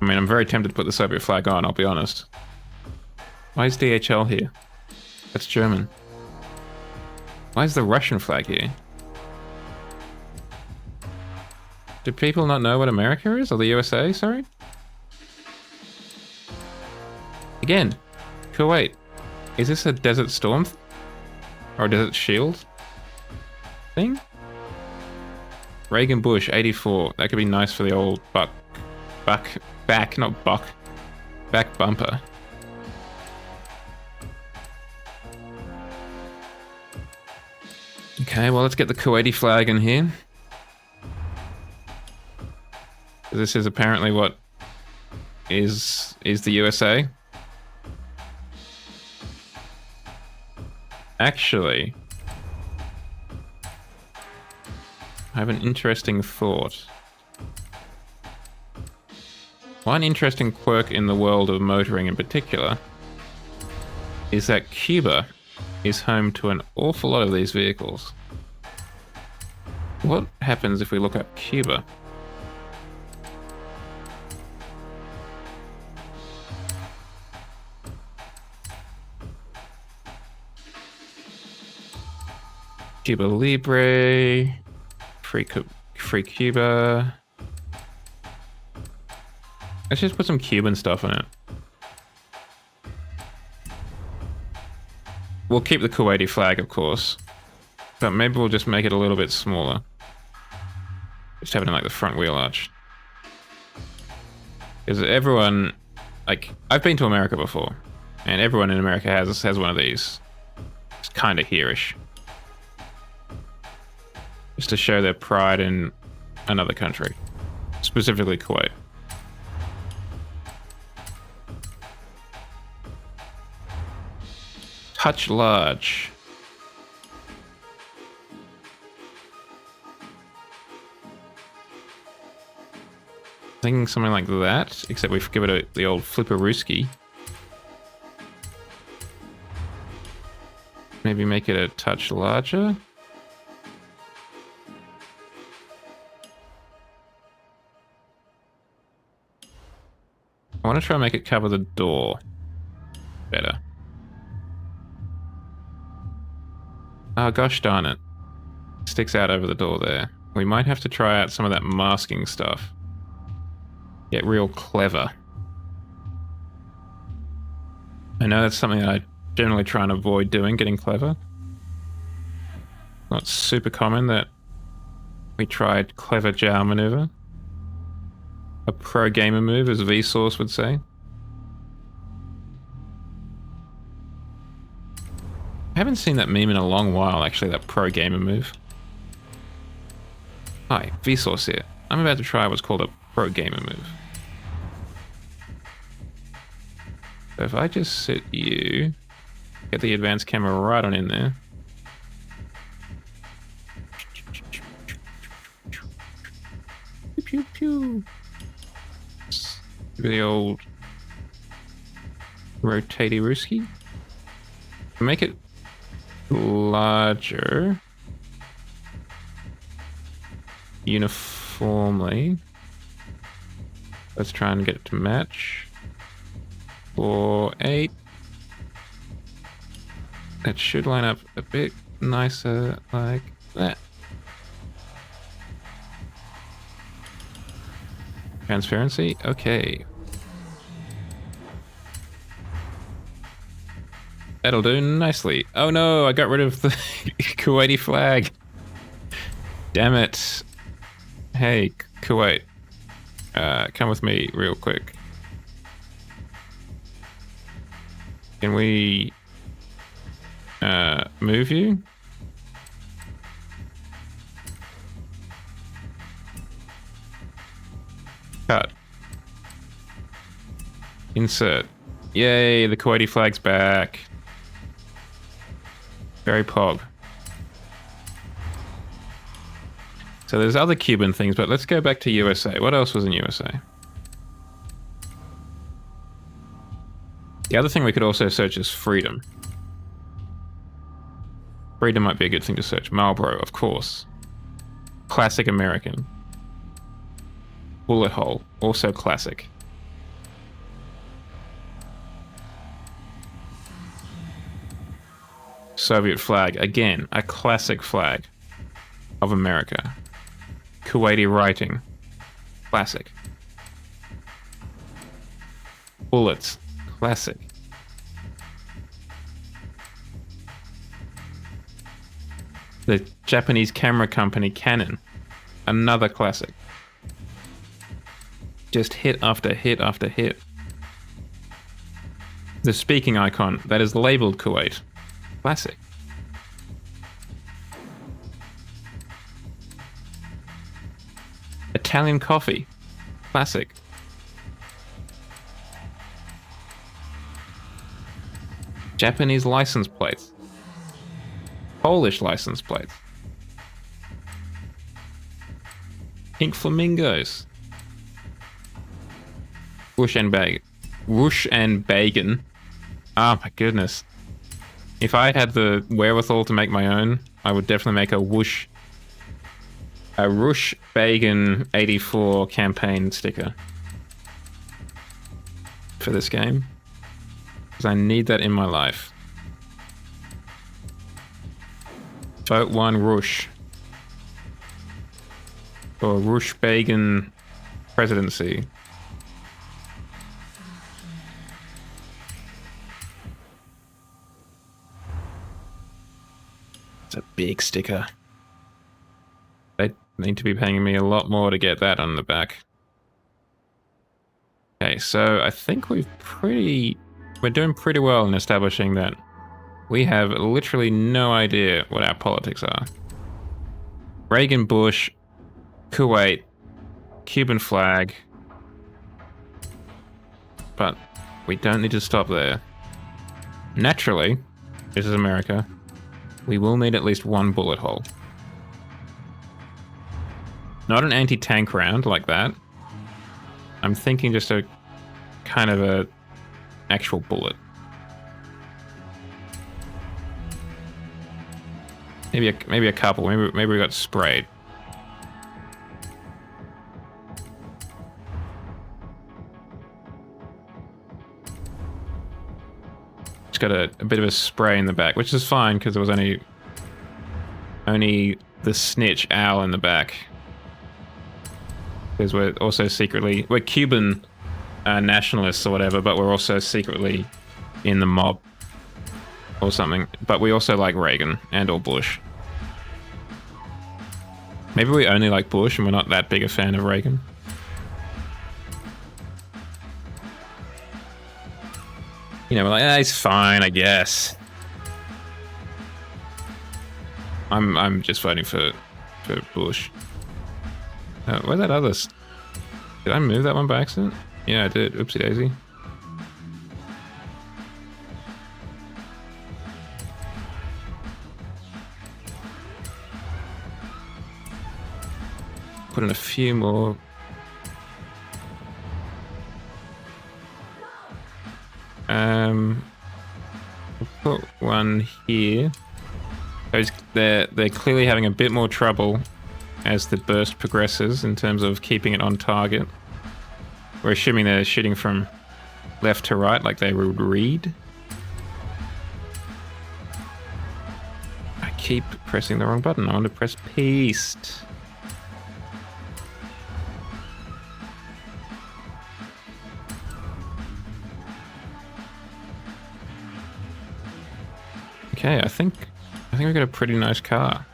S1: I mean, I'm very tempted to put the Soviet flag on, I'll be honest. Why is DHL here? That's German. Why is the Russian flag here? Do people not know what America is? Or the USA, sorry? Again, Kuwait. Is this a Desert Storm? Or a Desert Shield thing? Reagan Bush, 84. That could be nice for the old back bumper. Okay, well, let's get the Kuwaiti flag in here. This is apparently what is the USA. Actually, I have an interesting thought. One interesting quirk in the world of motoring in particular is that Cuba is home to an awful lot of these vehicles. What happens if we look up Cuba? Cuba Libre, free Cuba. Let's just put some Cuban stuff in it. We'll keep the Kuwaiti flag, of course, but maybe we'll just make it a little bit smaller. Just have it in like the front wheel arch. Because everyone, like, I've been to America before, and everyone in America has one of these. It's kind of here-ish. Just to show their pride in another country, specifically Kuwait. Touch large. Thinking something like that, except we give it the old flipperooski. Maybe make it a touch larger. I want to try and make it cover the door better. Oh, gosh darn it. Sticks out over the door there. We might have to try out some of that masking stuff. Get real clever. I know that's something that I generally try and avoid doing, getting clever. Not super common that we tried clever jar maneuver. A pro gamer move, as Vsauce would say. I haven't seen that meme in a long while, actually, that pro gamer move. Hi, Vsauce here. I'm about to try what's called a pro gamer move. So if I just sit you, get the advanced camera right on in there. Pew pew pew. Give it the old rotatey rooski. Make it larger uniformly. Let's try and get it to match. 4, 8. That should line up a bit nicer like that. Transparency, okay. That'll do nicely. Oh no, I got rid of the Kuwaiti flag. Damn it. Hey, Kuwait. Come with me real quick. Can we move you? Cut. Insert. Yay, the Kuwaiti flag's back. Very pog. So there's other Cuban things, but let's go back to USA. What else was in USA? The other thing we could also search is freedom. Freedom might be a good thing to search. Marlboro, of course. Classic American. Bullet hole, also classic. Soviet flag, again, a classic flag of America. Kuwaiti writing, classic. Bullets, classic. The Japanese camera company Canon, another classic. Just hit after hit after hit. The speaking icon that is labeled Kuwait, classic. Italian coffee, classic. Japanese license plates. Polish license plates. Pink flamingos. Whoosh and bacon. Oh my goodness. If I had the wherewithal to make my own, I would definitely make a Rush Bacon 84 campaign sticker for this game. Because I need that in my life. Vote 1 Rush. For Rush Bacon presidency. It's a big sticker. They need to be paying me a lot more to get that on the back. Okay, so I think we're doing pretty well in establishing that we have literally no idea what our politics are. Reagan, Bush, Kuwait, Cuban flag. But we don't need to stop there. Naturally, this is America. We will need at least one bullet hole. Not an anti-tank round like that. I'm thinking just a kind of a actual bullet. Maybe a couple. Maybe we got sprayed. It's got a bit of a spray in the back, which is fine because there was only the snitch owl in the back. Because we're also we're Cuban nationalists or whatever, but we're also secretly in the mob or something. But we also like Reagan and or Bush. Maybe we only like Bush and we're not that big a fan of Reagan. You know, we're like, he's fine, I guess. I'm just voting for Bush. Where's that others? Did I move that one by accident? Yeah, I did. Oopsie daisy. Put in a few more. We'll put one here. They're clearly having a bit more trouble as the burst progresses in terms of keeping it on target. We're assuming they're shooting from left to right like they would read. I keep pressing the wrong button. I want to press paste. Okay, I think we got a pretty nice car.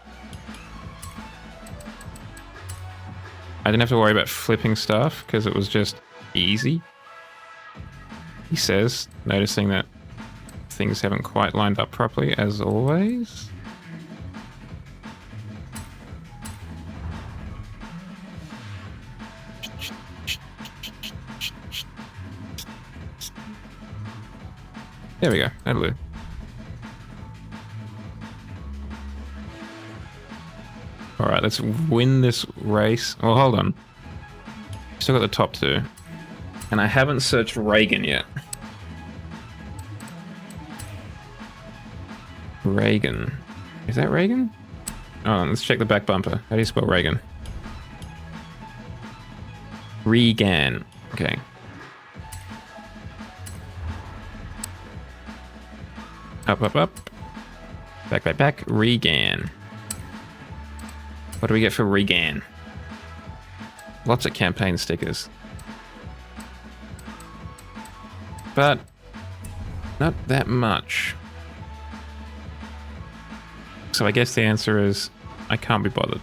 S1: I didn't have to worry about flipping stuff because it was just easy. He says, noticing that things haven't quite lined up properly as always. There we go. That'll do. Alright, let's win this race. Oh, hold on. Still got the top two. And I haven't searched Reagan yet. Reagan. Is that Reagan? Oh, let's check the back bumper. How do you spell Reagan? Regan. Okay. Up, up, up. Back, back, back. Regan. What do we get for Regan? Lots of campaign stickers. But not that much. So I guess the answer is I can't be bothered.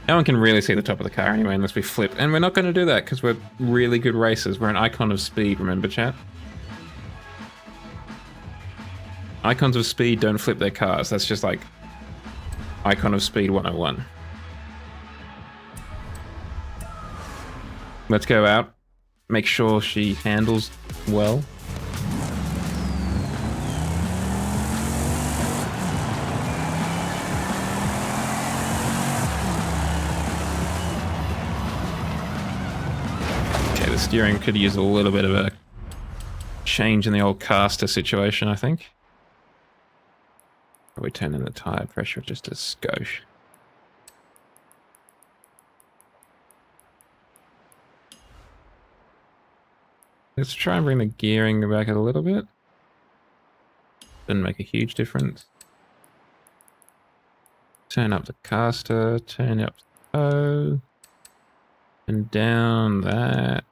S1: No one can really see the top of the car anyway unless we flip. And we're not going to do that because we're really good racers. We're an icon of speed, remember, chat? Icons of speed don't flip their cars. That's just like icon of speed 101. Let's go out. Make sure she handles well. Okay, the steering could use a little bit of a change in the old caster situation, I think. We turn in the tire pressure just a skosh. Let's try and bring the gearing back a little bit. Didn't make a huge difference. Turn up the caster, turn up the toe, and down that.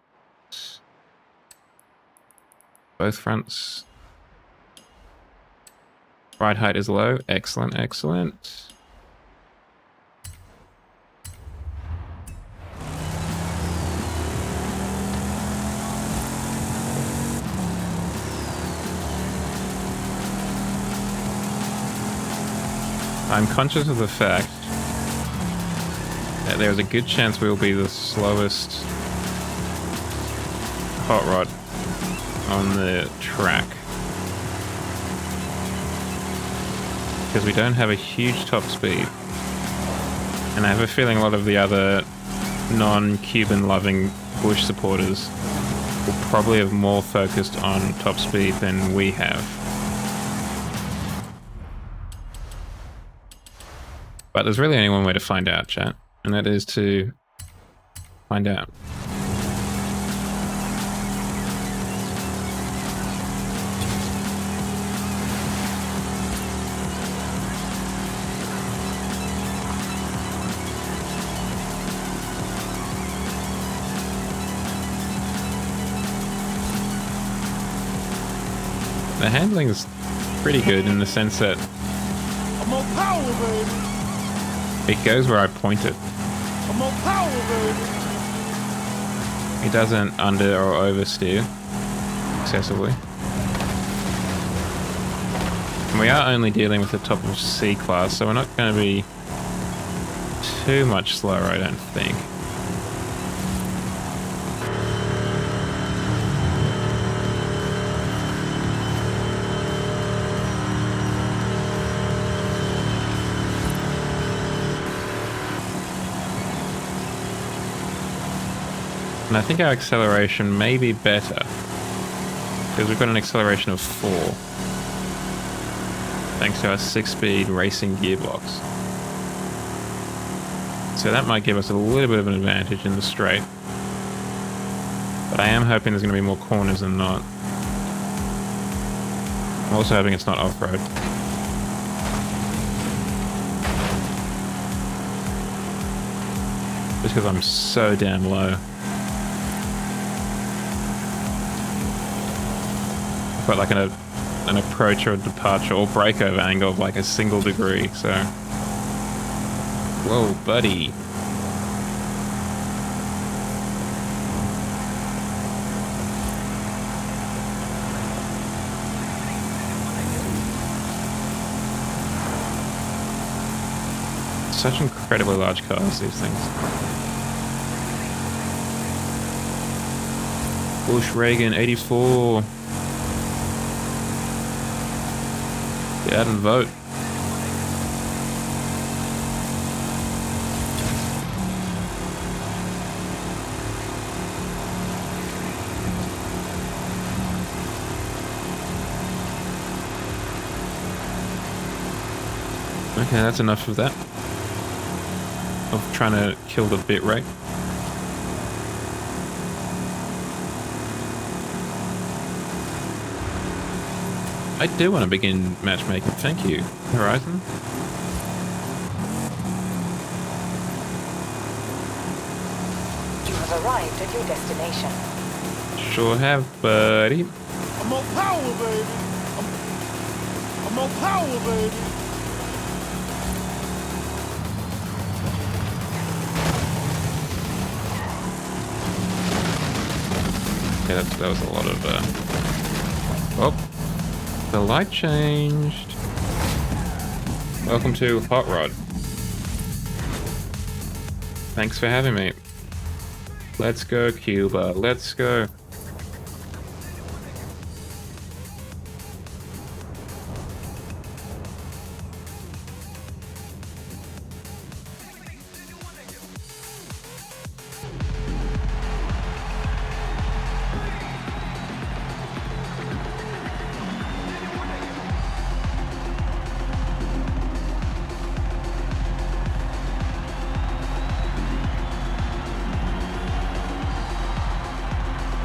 S1: Both fronts. Ride height is low. Excellent, excellent. I'm conscious of the fact that there's a good chance we will be the slowest hot rod on the track. Because we don't have a huge top speed. And I have a feeling a lot of the other non-Cuban loving Bush supporters will probably have more focused on top speed than we have. But there's really only one way to find out, chat, and that is to find out. The handling is pretty good in the sense that
S7: I'm on power, baby.
S1: it goes where I point it.
S7: I'm on power, baby.
S1: It doesn't under or oversteer excessively. And we are only dealing with the top of C class, so we're not going to be too much slower, I don't think. And I think our acceleration may be better, because we've got an acceleration of 4, thanks to our 6-speed racing gearbox. So that might give us a little bit of an advantage in the straight. But I am hoping there's going to be more corners than not. I'm also hoping it's not off-road. Just because I'm so damn low. Got like an approach or a departure or breakover angle of like a single degree, so whoa buddy. Such incredibly large cars, these things. Bush Reagan 84. Get out and vote. Okay, that's enough of that. Of trying to kill the bit rate. I do want to begin matchmaking. Thank you, Horizon.
S6: You have arrived at your destination.
S1: Sure have, buddy.
S7: I'm on power, baby. I'm on power, baby.
S1: Yeah, that was a lot of, oh, the light changed. Welcome to Hot Rod. Thanks for having me. Let's go, Cuba. Let's go.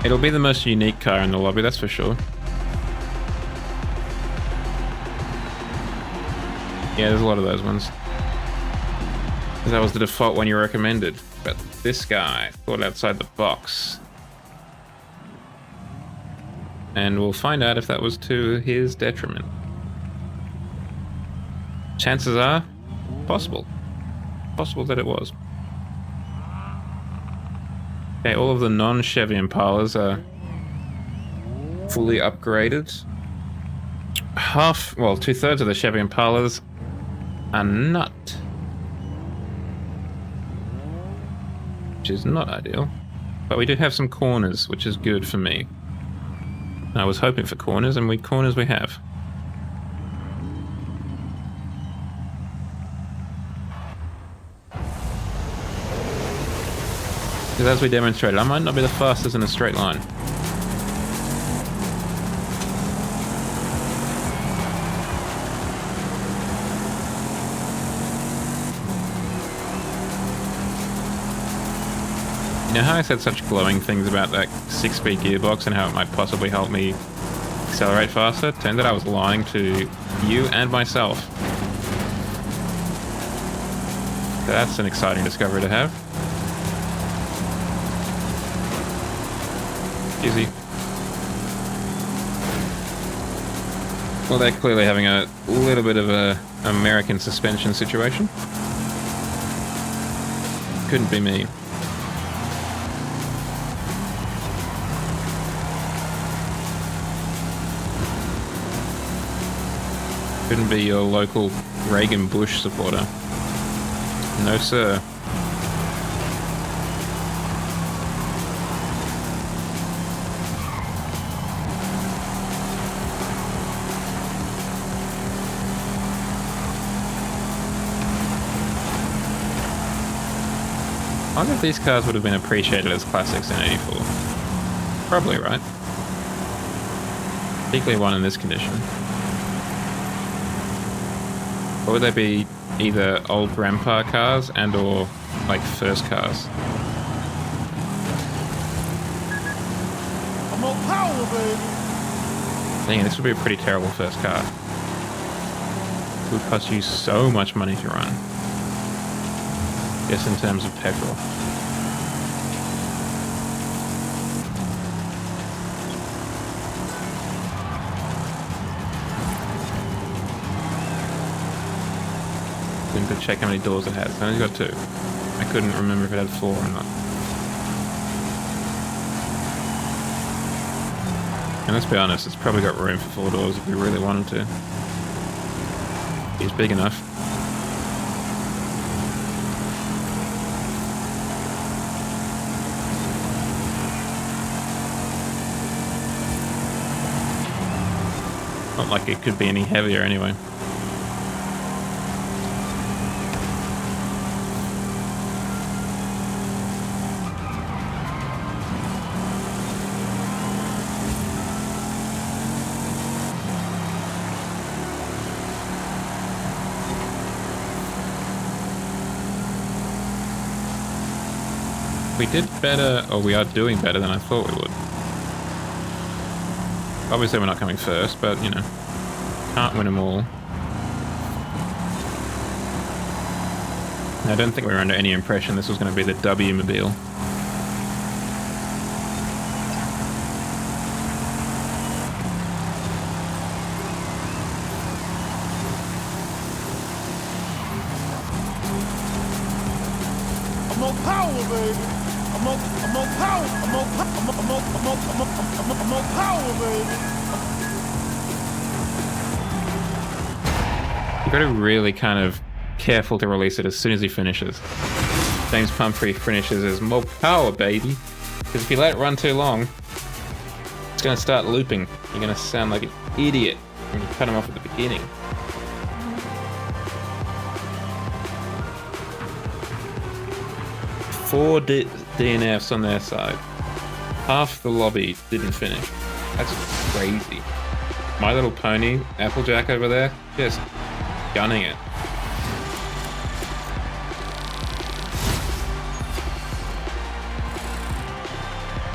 S1: It'll be the most unique car in the lobby, that's for sure. Yeah, there's a lot of those ones. That was the default one you recommended. But this guy thought outside the box. And we'll find out if that was to his detriment. Chances are, possible. Possible that it was. Okay, all of the non-Chevy Impalas are fully upgraded. Well, 2/3 of the Chevy Impalas are not. Which is not ideal. But we do have some corners, which is good for me. I was hoping for corners, and corners we have. Because as we demonstrated, I might not be the fastest in a straight line. You know how I said such glowing things about that 6-speed gearbox and how it might possibly help me accelerate faster? Turned out I was lying to you and myself. So that's an exciting discovery to have. Easy. Well, they're clearly having a little bit of a American suspension situation. Couldn't be me. Couldn't be your local Reagan Bush supporter. No, sir. I wonder if these cars would have been appreciated as classics in '84. Probably, right? Particularly one in this condition. Or would they be either old grandpa cars and or like first cars?
S7: I'm on power, baby.
S1: Dang, this would be a pretty terrible first car. It would cost you so much money to run. Just in terms of petrol. Didn't go check how many doors it has. It's only got 2. I couldn't remember if it had 4 or not. And let's be honest, it's probably got room for 4 doors if we really wanted to. He's big enough. Not like it could be any heavier anyway. We did better, or we are doing better than I thought we would. Obviously we're not coming first, but, you know, can't win them all. I don't think we were under any impression this was going to be the W-mobile.
S7: I'm on power, baby. I'm on power. I'm on power, baby.
S1: You've got to really kind of careful to release it as soon as he finishes. James Pumphrey finishes as more power, baby. Because if you let it run too long, it's going to start looping. You're going to sound like an idiot when you cut him off at the beginning. Four DNFs on their side. Half the lobby didn't finish. That's crazy. My Little Pony, Applejack over there, just gunning it.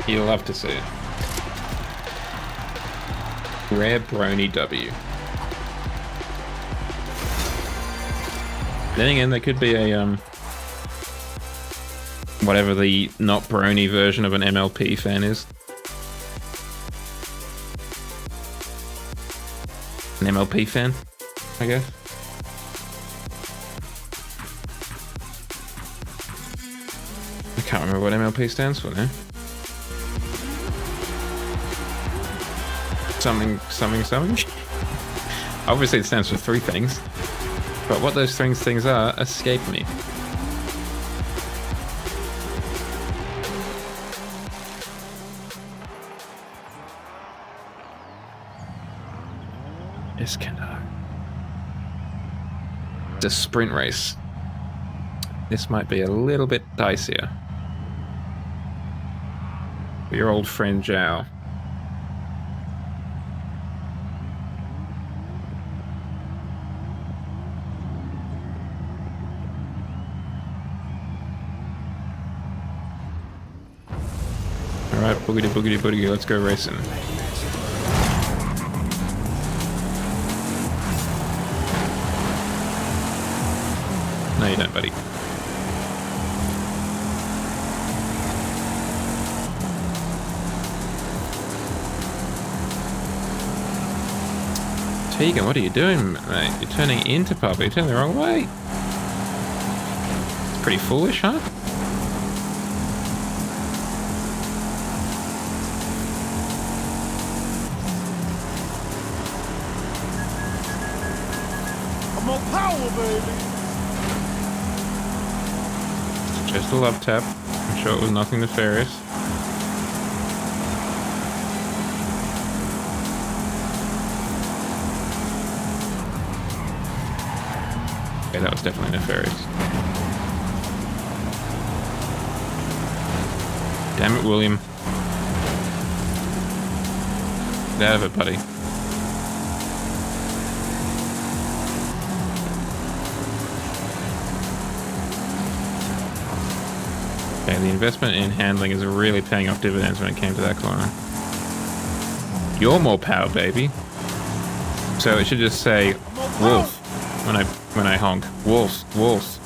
S1: You'll love to see it. Rare Brony W. Then again, there could be a whatever the not brony version of an MLP fan is. An MLP fan, I guess. I can't remember what MLP stands for now. Something. Obviously it stands for three things, but what those things are escape me. Iskandar. It's a sprint race. This might be a little bit dicier. For your old friend Zhao. Alright, boogity boogity boogity, let's go racing. No, you don't, buddy. Tegan, what are you doing, mate? You're turning into Papa. You're turning the wrong way. It's pretty foolish, huh?
S7: I'm on power, baby.
S1: Just a love tap. I'm sure it was nothing nefarious. Okay, that was definitely nefarious. Damn it, William. Get out of it, buddy. Okay, the investment in handling is really paying off dividends when it came to that corner. You're more power, baby. So it should just say wolf when I honk. Wolf, wolf.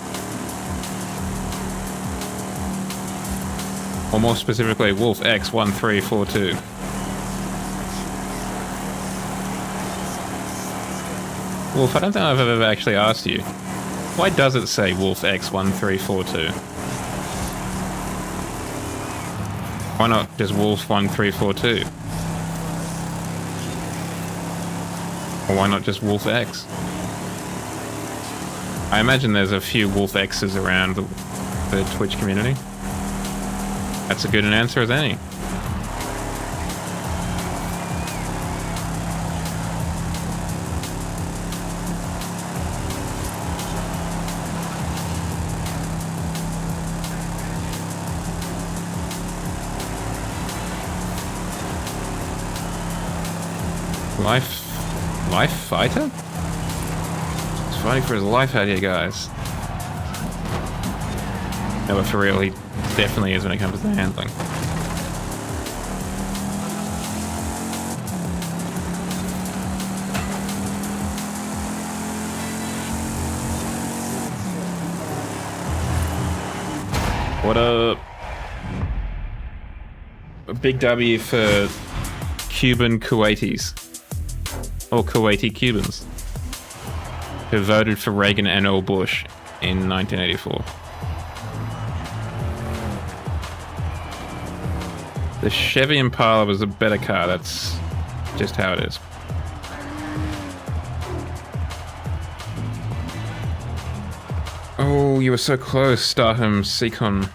S1: Or more specifically, Wolf X1342. Wolf, I don't think I've ever actually asked you. Why does it say Wolf X1342? Why not just Wolf 1342? Or why not just Wolf X? I imagine there's a few Wolf X's around the Twitch community. That's as good an answer as any. Life fighter? He's fighting for his life out here, guys. No, but for real, he definitely is when it comes to handling. What a big W for Cuban Kuwaitis. Or Kuwaiti Cubans. Who voted for Reagan and or Bush in 1984. The Chevy Impala was a better car, that's just how it is. Oh, you were so close, Starham Seacon.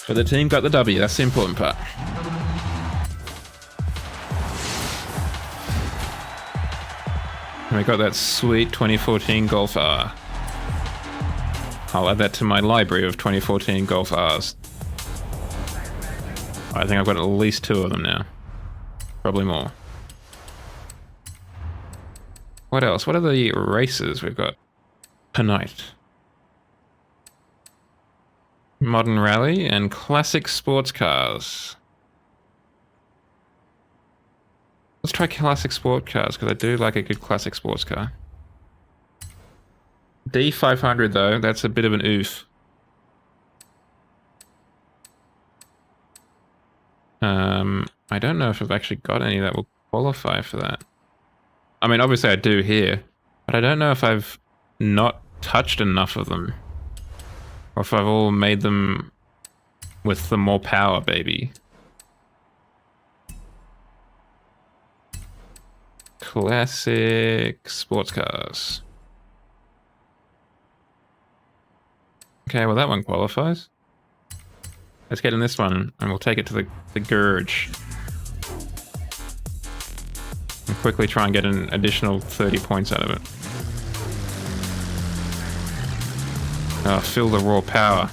S1: But the team got the W, that's the important part. And we got that sweet 2014 Golf R. I'll add that to my library of 2014 Golf Rs. I think I've got at least 2 of them now. Probably more. What else? What are the races we've got tonight? Modern Rally and Classic Sports Cars. Let's try Classic Sports Cars, because I do like a good Classic Sports Car. D500 though, that's a bit of an oof. I don't know if I've actually got any that will qualify for that. I mean, obviously I do here, but I don't know if I've not touched enough of them. Or if I've all made them with the more power, baby. Classic sports cars. Okay, well that one qualifies. Let's get in this one, and we'll take it to the Gurge. And quickly try and get an additional 30 points out of it. Oh, feel the raw power.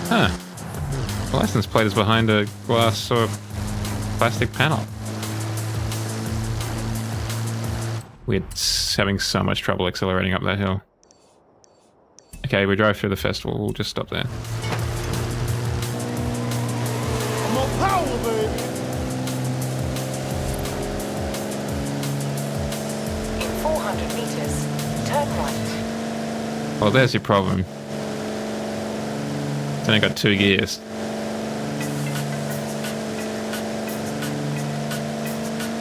S1: Huh. The license plate is behind a glass or plastic panel. We're having so much trouble accelerating up that hill. Okay, we drive through the festival. We'll just stop there.
S7: I'm on power, baby.
S6: In 400 meters, turn right.
S1: Well, there's your problem. It's only got 2 gears.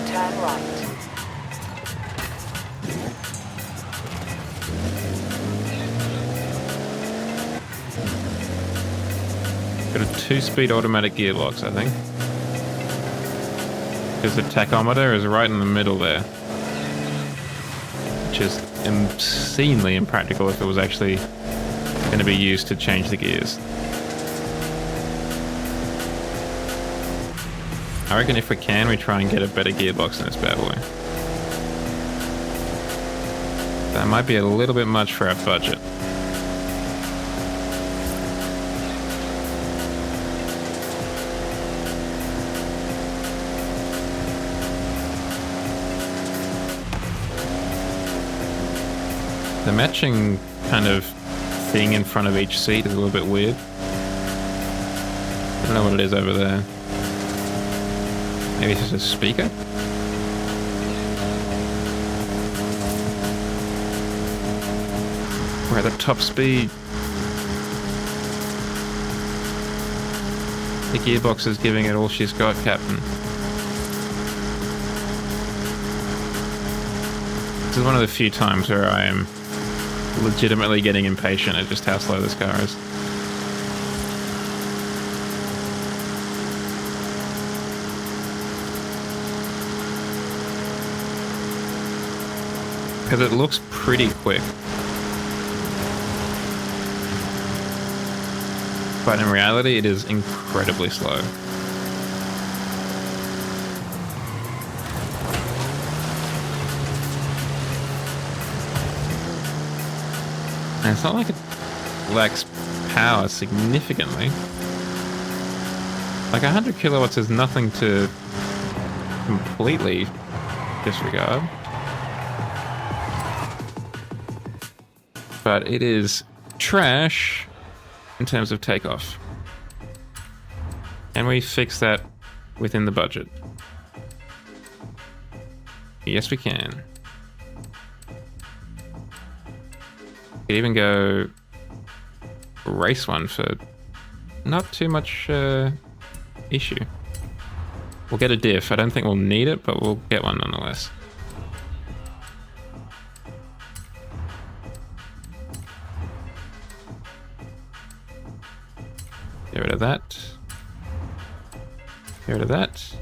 S6: Turn right.
S1: Got a 2-speed automatic gearbox, I think. Because the tachometer is right in the middle there. Which is obscenely impractical if it was actually going to be used to change the gears. I reckon if we can, we try and get a better gearbox in this bad boy. That might be a little bit much for our budget. The matching kind of thing in front of each seat is a little bit weird. I don't know what it is over there. Maybe it's just a speaker? We're at the top speed. The gearbox is giving it all she's got, Captain. This is one of the few times where I am legitimately getting impatient at just how slow this car is. Because it looks pretty quick. But in reality, it is incredibly slow. And it's not like it lacks power significantly. Like 100 kilowatts is nothing to completely disregard. But it is trash in terms of takeoff. Can we fix that within the budget? Yes, we can. Could even go race one for not too much issue. We'll get a diff. I don't think we'll need it, but we'll get one nonetheless. Get rid of that. Get rid of that.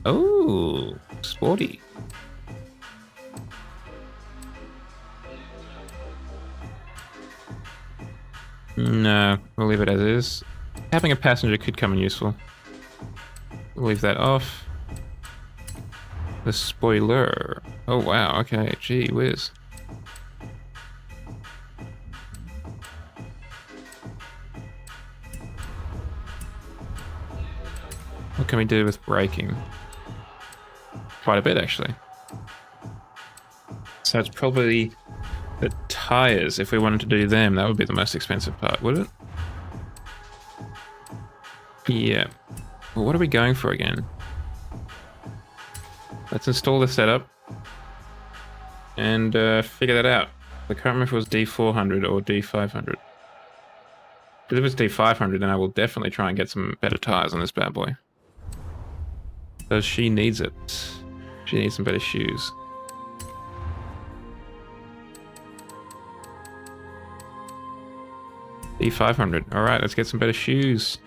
S1: Oh, sporty. No, we'll leave it as is. Having a passenger could come in useful. We'll leave that off. The spoiler. Oh wow, okay, gee whiz. What can we do with braking? Quite a bit, actually. So it's probably the tires. If we wanted to do them, that would be the most expensive part, would it? Yeah. Well, what are we going for again? Let's install the setup and figure that out. I can't remember if it was D400 or D500. If it was D500, then I will definitely try and get some better tires on this bad boy. Because she needs it. She needs some better shoes. D500. Alright, let's get some better shoes.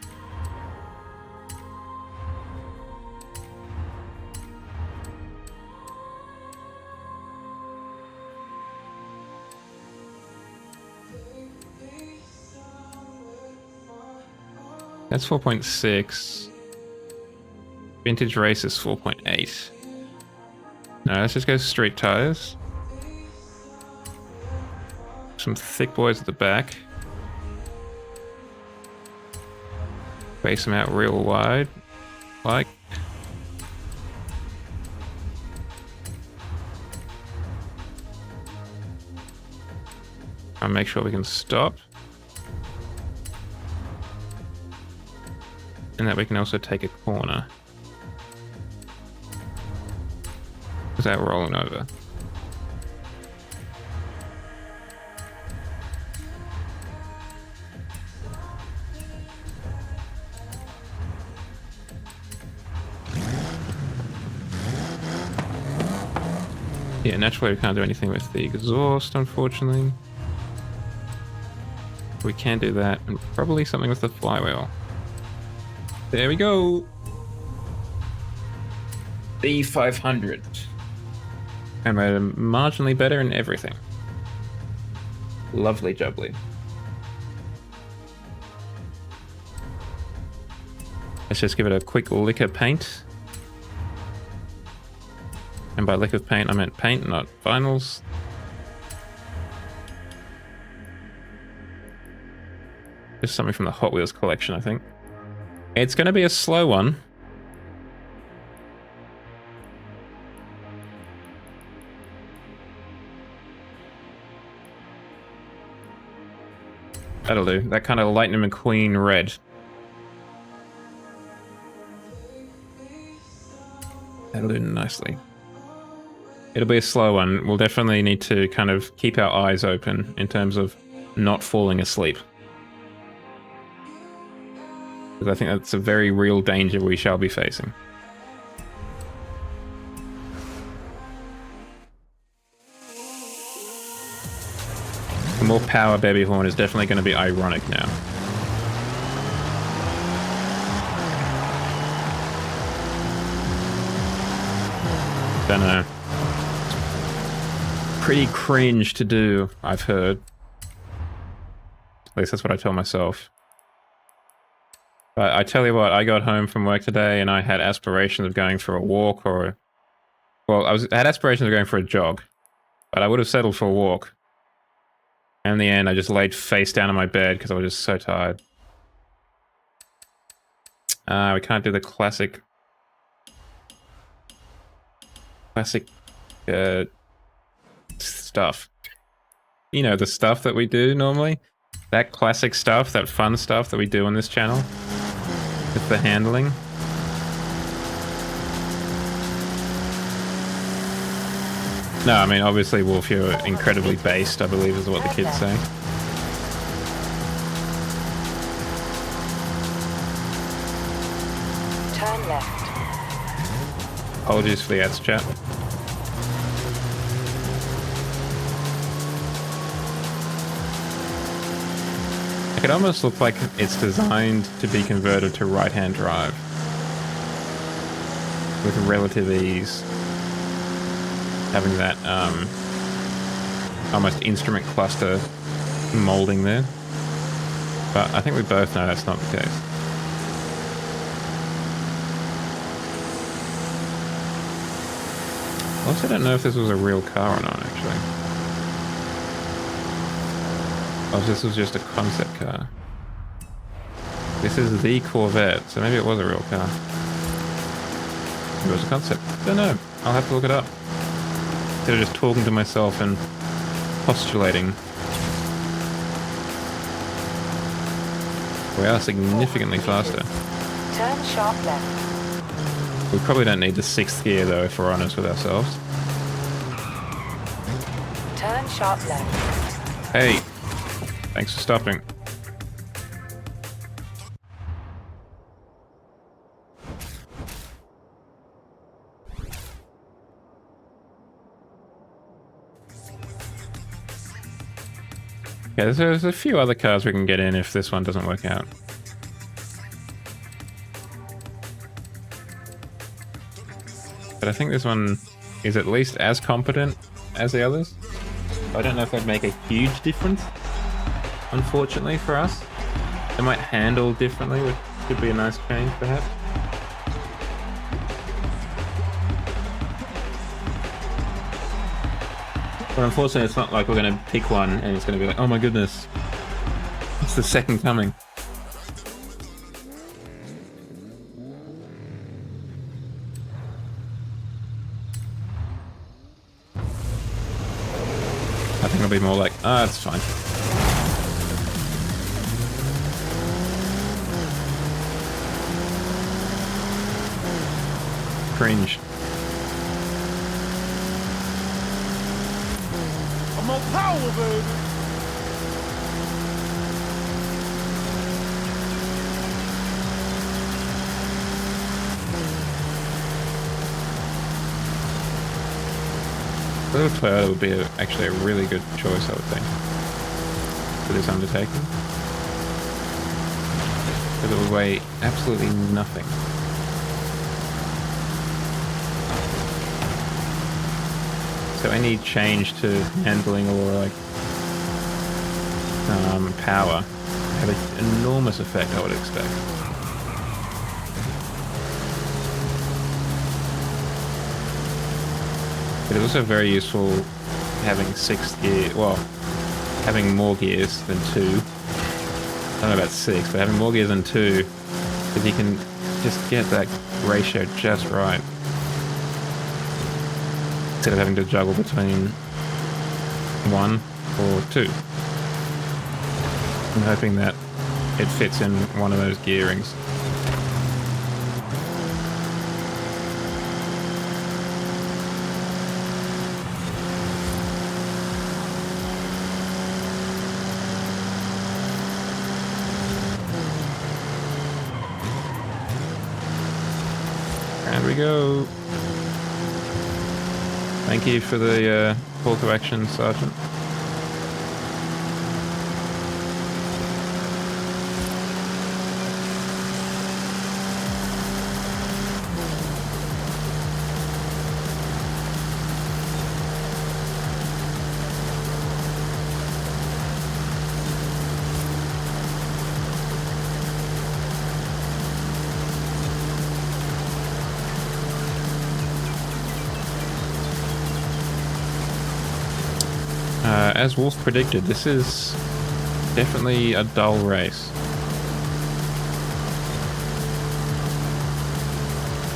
S1: That's 4.6. Vintage race is 4.8. No, let's just go street tires. Some thick boys at the back. Base them out real wide. Like. And make sure we can stop. And that we can also take a corner. Without rolling over. Yeah, naturally we can't do anything with the exhaust, unfortunately. We can do that, and probably something with the flywheel. There we go! D500. And we're marginally better in everything. Lovely jubbly. Let's just give it a quick lick of paint. And by lick of paint, I meant paint, not vinyls. Just something from the Hot Wheels collection, I think. It's going to be a slow one. That'll do. That kind of Lightning McQueen red. That'll do nicely. It'll be a slow one. We'll definitely need to kind of keep our eyes open in terms of not falling asleep. Because I think that's a very real danger we shall be facing. The more power baby horn is definitely going to be ironic now. Don't know. Pretty cringe to do, I've heard. At least that's what I tell myself. But I tell you what, I got home from work today and I had aspirations of going for a walk or... Well, I had aspirations of going for a jog. But I would have settled for a walk. And in the end, I just laid face down on my bed because I was just so tired. We can't do the classic stuff. You know, the stuff that we do normally. That classic stuff, that fun stuff that we do on this channel. With the handling. No, I mean, obviously, Wolf, you're incredibly based, I believe is what the kids say.
S6: Turn left.
S1: Apologies for the ads chat. It could almost look like it's designed to be converted to right-hand drive. With relative ease. Having that almost instrument cluster molding there. But I think we both know that's not the case. I also don't know if this was a real car or not, actually. Or if this was just a concept car. This is the Corvette, so maybe it was a real car. Maybe it was a concept. Don't know. I'll have to look it up. Instead of just talking to myself and postulating. We are significantly faster.
S6: Turn sharp left.
S1: We probably don't need the 6th gear though, if we're honest with ourselves.
S6: Turn sharp left.
S1: Hey, thanks for stopping. Okay, there's a few other cars we can get in if this one doesn't work out. But I think this one is at least as competent as the others. I don't know if that'd make a huge difference, unfortunately for us. They might handle differently, which could be a nice change perhaps. But unfortunately it's not like we're going to pick one and it's going to be like, oh my goodness, it's the second coming. I think it'll be more like, ah, it's fine. Cringe.
S7: I'm on power, baby.
S1: Little Toyota would be actually a really good choice, I would think, for this undertaking. Because it would weigh absolutely nothing. So any change to handling or like power have an enormous effect, I would expect. It is also very useful having 6th gear, well, having more gears than 2. I don't know about 6, but having more gears than 2, because you can just get that ratio just right. Instead of having to juggle between 1 or 2. I'm hoping that it fits in one of those gearings. There we go. Thank you for the call to action, Sergeant. as Wolf predicted, this is definitely a dull race.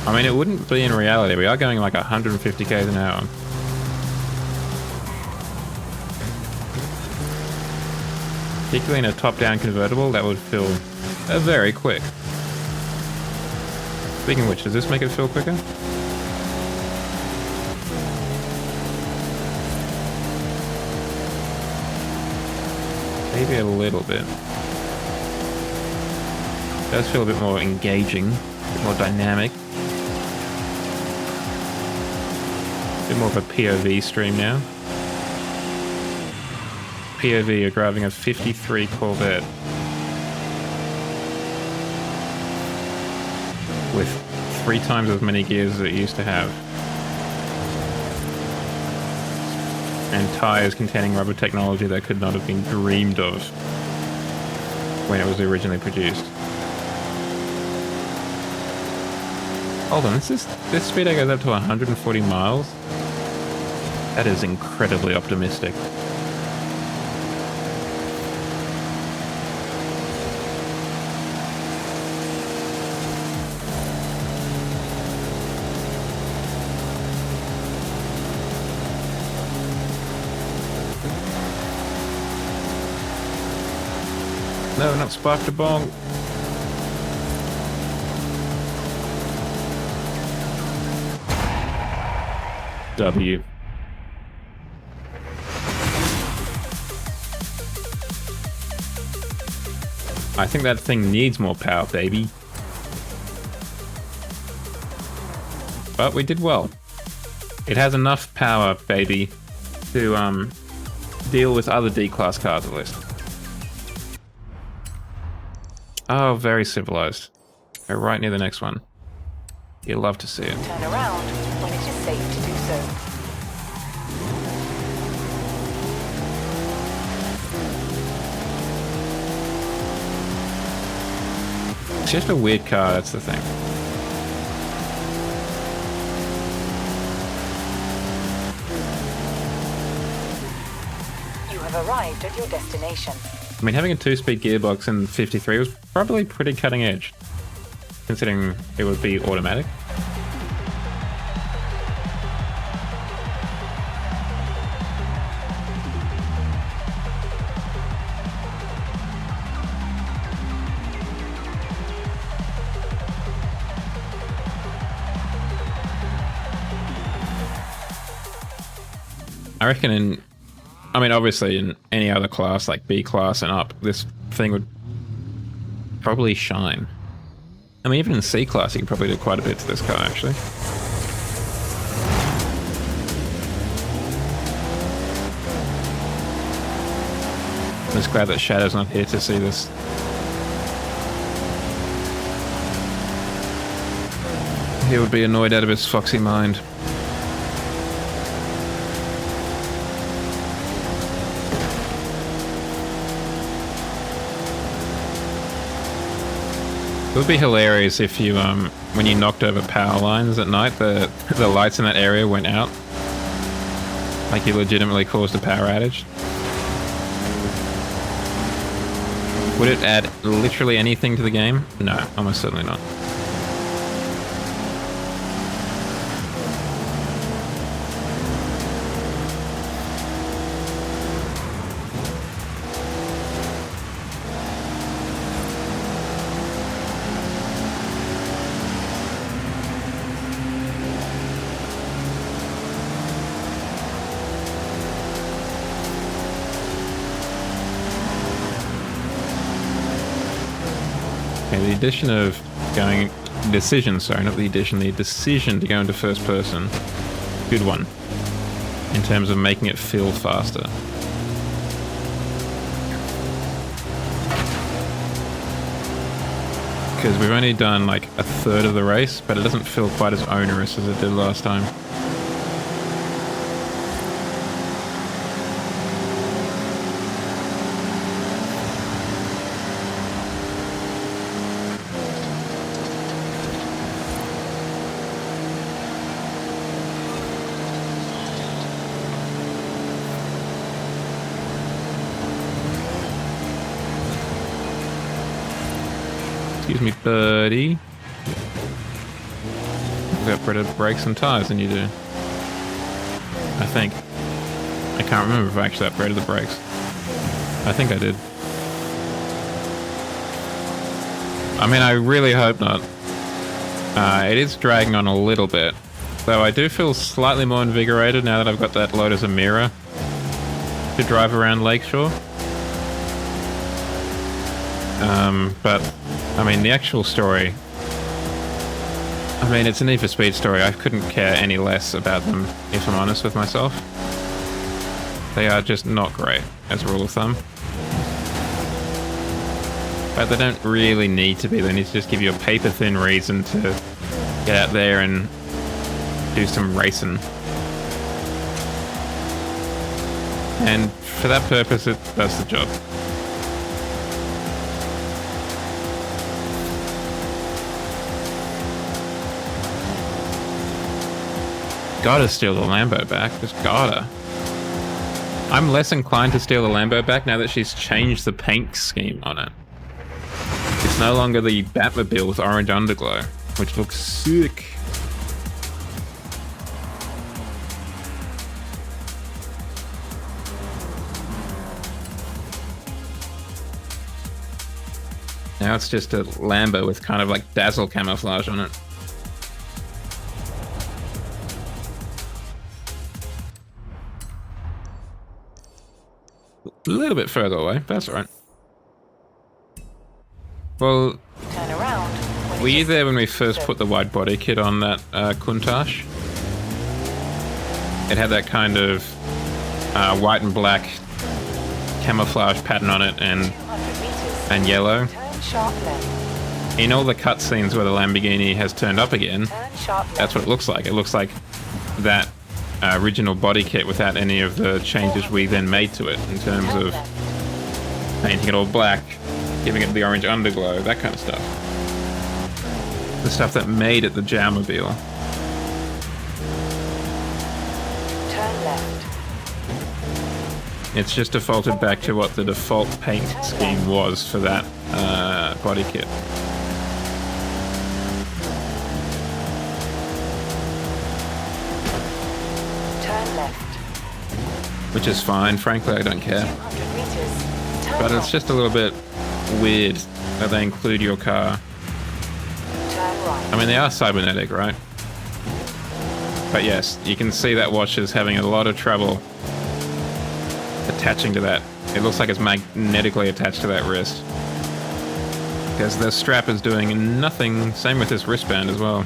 S1: I mean, it wouldn't be in reality. We are going like 150 k's an hour. Particularly in a top-down convertible, that would feel very quick. Speaking of which, does this make it feel quicker? Maybe a little bit. It does feel a bit more engaging, a bit more dynamic. A bit more of a POV stream now. POV, you're driving a 53 Corvette with 3 times as many gears as it used to have. And tires containing rubber technology that could not have been dreamed of when it was originally produced. Hold on, this speedo goes up to 140 miles? That is incredibly optimistic. No, not Spark the Bong. W. I think that thing needs more power, baby. But we did well. It has enough power, baby, to deal with other D-class cars at least. Oh, very civilized. We're right near the next one. You'll love to see it.
S6: Turn around when it is safe to do so.
S1: It's just a weird car, that's the thing.
S6: You have arrived at your destination.
S1: I mean, having a 2-speed gearbox in 53 was probably pretty cutting edge, considering it would be automatic. I reckon obviously in any other class, like B class and up, this thing would probably shine. I mean, even in C class, you could probably do quite a bit to this car, actually. I'm just glad that Shadow's not here to see this. He would be annoyed out of his foxy mind. It would be hilarious if you, when you knocked over power lines at night, the lights in that area went out. Like you legitimately caused a power outage. Would it add literally anything to the game? No, almost certainly not. The decision to go into first person, good one, in terms of making it feel faster. Because we've only done like a third of the race, but it doesn't feel quite as onerous as it did last time. Excuse me, birdie. You've got better brakes and tires than you do. I think. I can't remember if I actually upgraded the brakes. I think I did. I mean, I really hope not. It is dragging on a little bit. Though I do feel slightly more invigorated now that I've got that Lotus Emira to drive around Lakeshore. But, I mean, the actual story... I mean, it's a Need for Speed story. I couldn't care any less about them, if I'm honest with myself. They are just not great, as a rule of thumb. But they don't really need to be. They need to just give you a paper-thin reason to get out there and do some racing. And for that purpose, it does the job. Gotta steal the Lambo back. Just gotta. I'm less inclined to steal the Lambo back now that she's changed the paint scheme on it. It's no longer the Batmobile with orange underglow, which looks sick. Now it's just a Lambo with kind of like dazzle camouflage on it. A little bit further away, that's alright. Well,
S6: Turn around.
S1: were you there when we first put the wide body kit on that Countach? It had that kind of white and black camouflage pattern on it and yellow.
S6: Turn sharp left.
S1: In all the cutscenes where the Lamborghini has turned up again,
S6: Turn sharp left.
S1: that's what it looks like. It looks like that original body kit without any of the changes we then made to it in terms
S6: Turn
S1: of
S6: left.
S1: painting it all black, giving it the orange underglow, that kind of stuff. The stuff that made it the Jowmobile.
S6: Turn left.
S1: It's just defaulted back to what the default paint scheme was for that body kit.
S6: Turn left.
S1: Which is fine, frankly, I don't care.
S6: 200 meters. Turn
S1: But
S6: right.
S1: it's just a little bit weird that they include your car.
S6: Turn right.
S1: I mean, they are cybernetic, right? But yes, you can see that watch is having a lot of trouble attaching to that. It looks like it's magnetically attached to that wrist. Because the strap is doing nothing. Same with this wristband as well.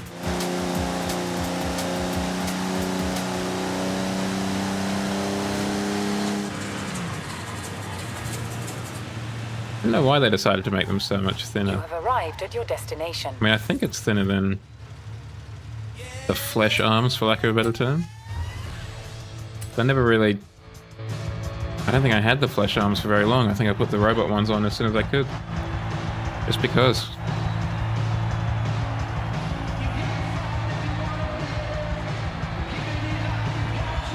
S1: I don't know why they decided to make them so much
S6: You
S1: thinner.
S6: have arrived at your destination.
S1: I mean, I think it's thinner than the flesh arms, for lack of a better term. I never really... I don't think I had the flesh arms for very long. I think I put the robot ones on as soon as I could. Just because.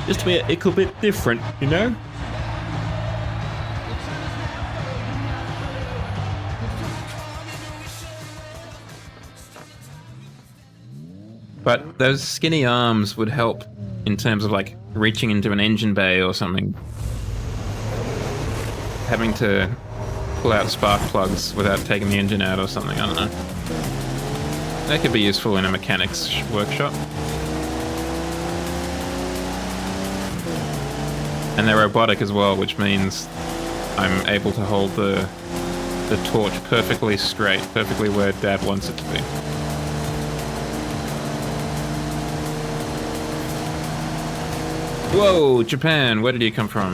S1: Just to be a little bit different, you know? But those skinny arms would help in terms of like reaching into an engine bay or something. Having to pull out spark plugs without taking the engine out or something, I don't know. That could be useful in a mechanics workshop. And they're robotic as well, which means I'm able to hold the torch perfectly straight, perfectly where Dad wants it to be. Whoa, Japan, where did you come from?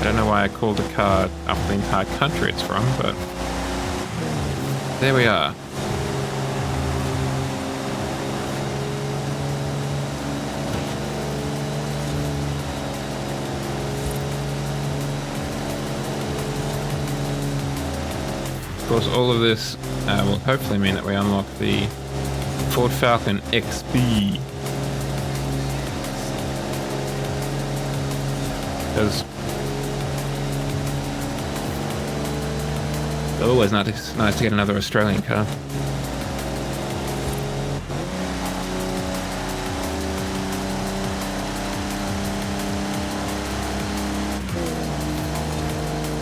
S1: I don't know why I called the car up the entire country it's from, but there we are. Of course, all of this will hopefully mean that we unlock the Ford Falcon XB. Because Always nice to get another Australian car.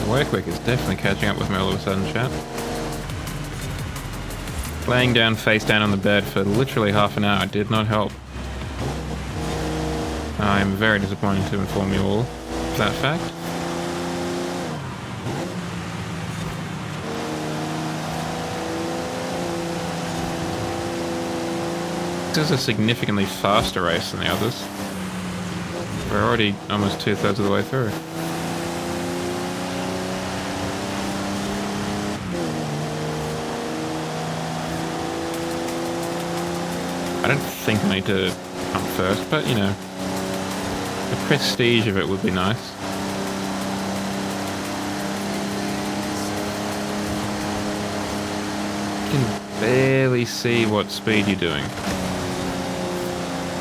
S1: The work week is definitely catching up with me all of a sudden, chat. Laying down face down on the bed for literally half an hour did not help. I am very disappointed to inform you all of that fact. This is a significantly faster race than the others. We're already almost 2/3 of the way through. I don't think I need to come first, but you know, the prestige of it would be nice. You can barely see what speed you're doing.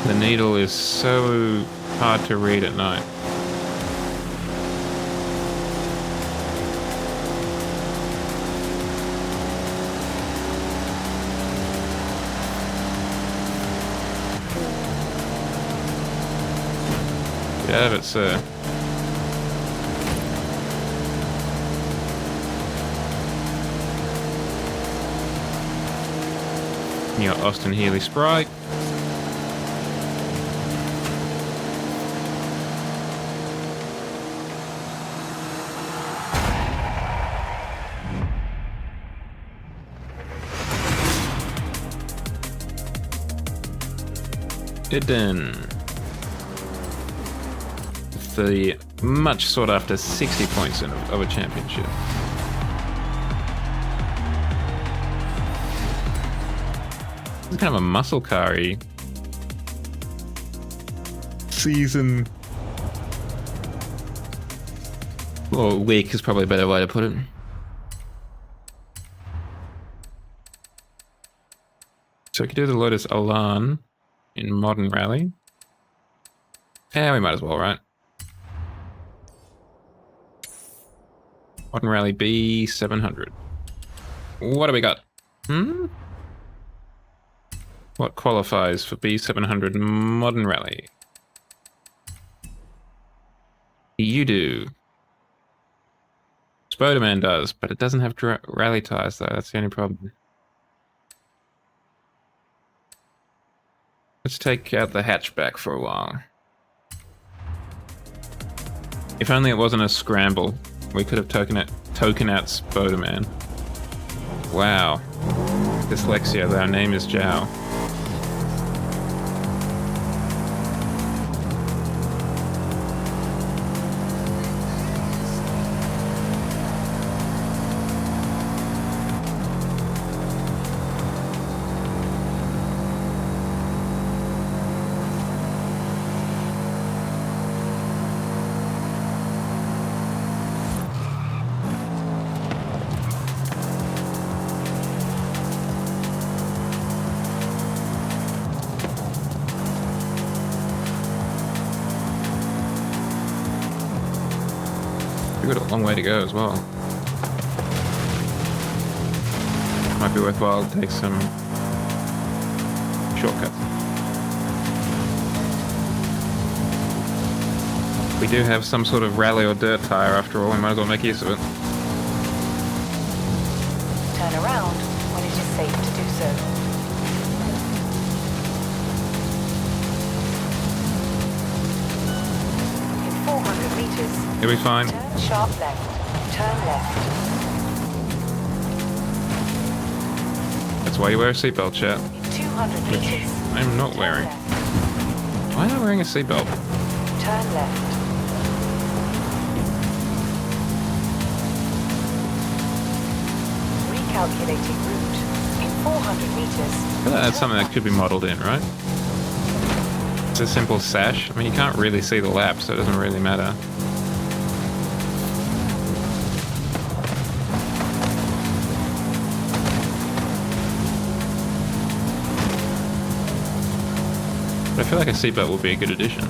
S1: The needle is so hard to read at night. Get out of it, sir. Your Austin Healey Sprite. It done. The much sought after 60 points of a championship. It's kind of a muscle car-y season. Or week is probably a better way to put it. So we could do the Lotus Elan in Modern Rally. Yeah, we might as well, right? Modern Rally B700. What do we got? What qualifies for B700 Modern Rally? You do. Vod-mander does, but it doesn't have rally tires though. That's the only problem. Let's take out the hatchback for a while. If only it wasn't a scramble, we could have token out Vod-mander. Wow. Dyslexia, our name is Zhao. We've got a long way to go as well. Might be worthwhile to take some shortcuts. We do have some sort of rally or dirt tire after all, we might as well make use of it.
S6: Turn around when it is safe to do so. In 400 meters,
S1: It'll be fine.
S6: turn sharp left. Turn left.
S1: That's why you wear a seatbelt, chat.
S6: In 200 meters,
S1: I'm not
S6: turn
S1: wearing.
S6: left.
S1: Why am I wearing a seatbelt?
S6: Turn left. Recalculating route. In 400 meters.
S1: I feel like that's something that could be modeled in, right? It's a simple sash. I mean, you can't really see the lap, so it doesn't really matter. But I feel like a seatbelt would be a good addition.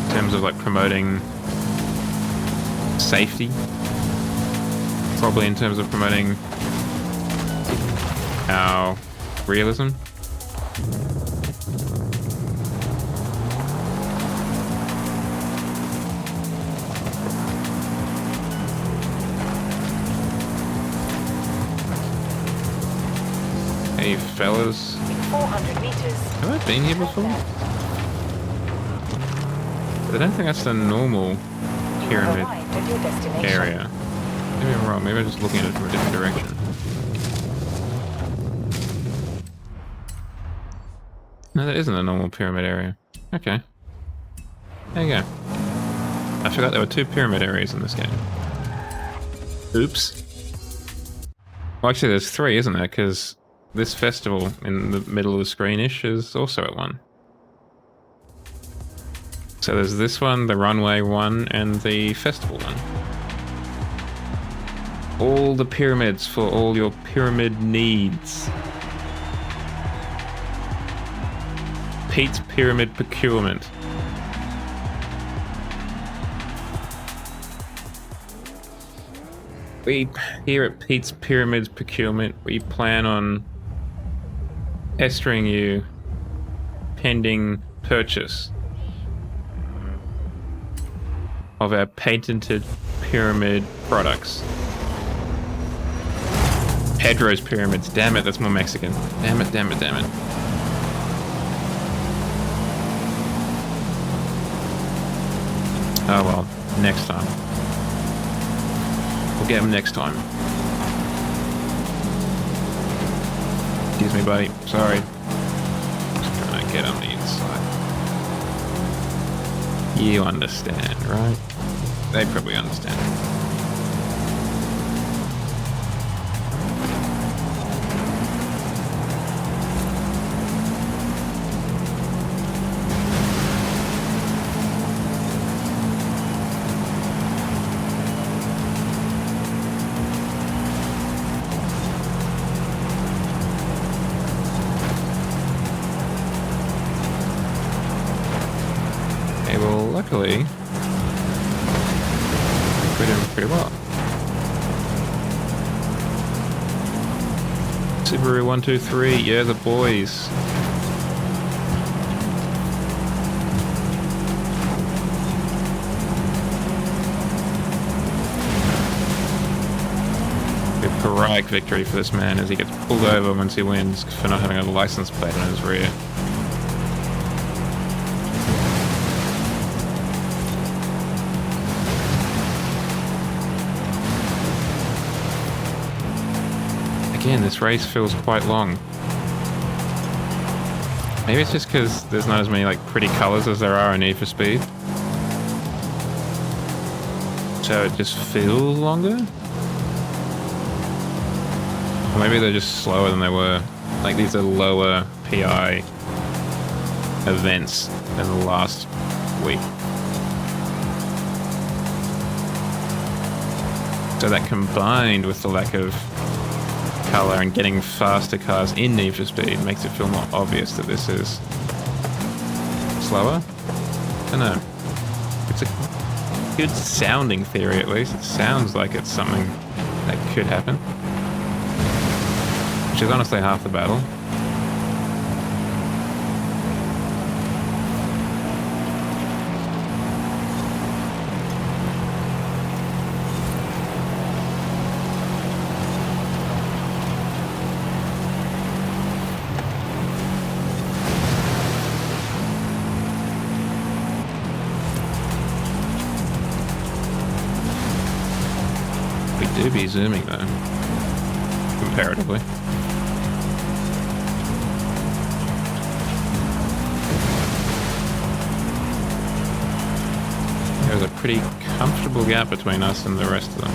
S1: In terms of like promoting safety. Probably in terms of promoting our realism. Hey fellas.
S6: In 400 meters.
S1: Have I been here before? I don't think that's the normal pyramid
S6: Arrived at your destination.
S1: area. Maybe I'm wrong. Maybe I'm just looking at it from a different direction. No, that isn't a normal pyramid area. Okay. There you go. I forgot there were 2 pyramid areas in this game. Oops. Well, actually, there's 3, isn't there? Because this festival in the middle of the screen-ish is also at 1. So there's this one, the runway one, and the festival one. All the pyramids for all your pyramid needs. Pete's Pyramid Procurement. We, here at Pete's Pyramids Procurement, we plan on pestering you pending purchase of our patented pyramid products. Pedro's Pyramids. Damn it, that's more Mexican. Damn it, damn it, damn it. Oh well, next time. We'll get him next time. Excuse me, buddy. Sorry. Just trying to get on the inside. You understand, right? They probably understand. Luckily, we're doing pretty well. Subaru 123, yeah, the boys. A heroic victory for this man as he gets pulled over once he wins for not having a license plate on his rear. Again, this race feels quite long. Maybe it's just because there's not as many like pretty colors as there are in Need for Speed. So it just feels longer? Or maybe they're just slower than they were. Like these are lower PI events than the last week. So that combined with the lack of color and getting faster cars in Need for Speed makes it feel more obvious that this is slower. I don't know. It's a good sounding theory at least. It sounds like it's something that could happen. Which is honestly half the battle. Do be zooming though, comparatively. There's a pretty comfortable gap between us and the rest of them.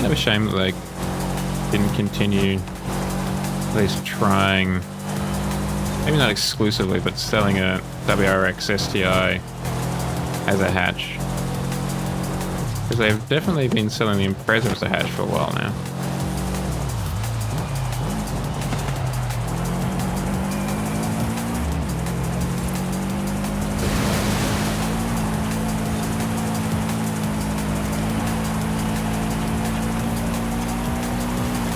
S1: kind of a shame that they didn't continue at least trying, maybe not exclusively, but selling a WRX STI as a hatch. Because they've definitely been selling the Impreza as a hatch for a while now.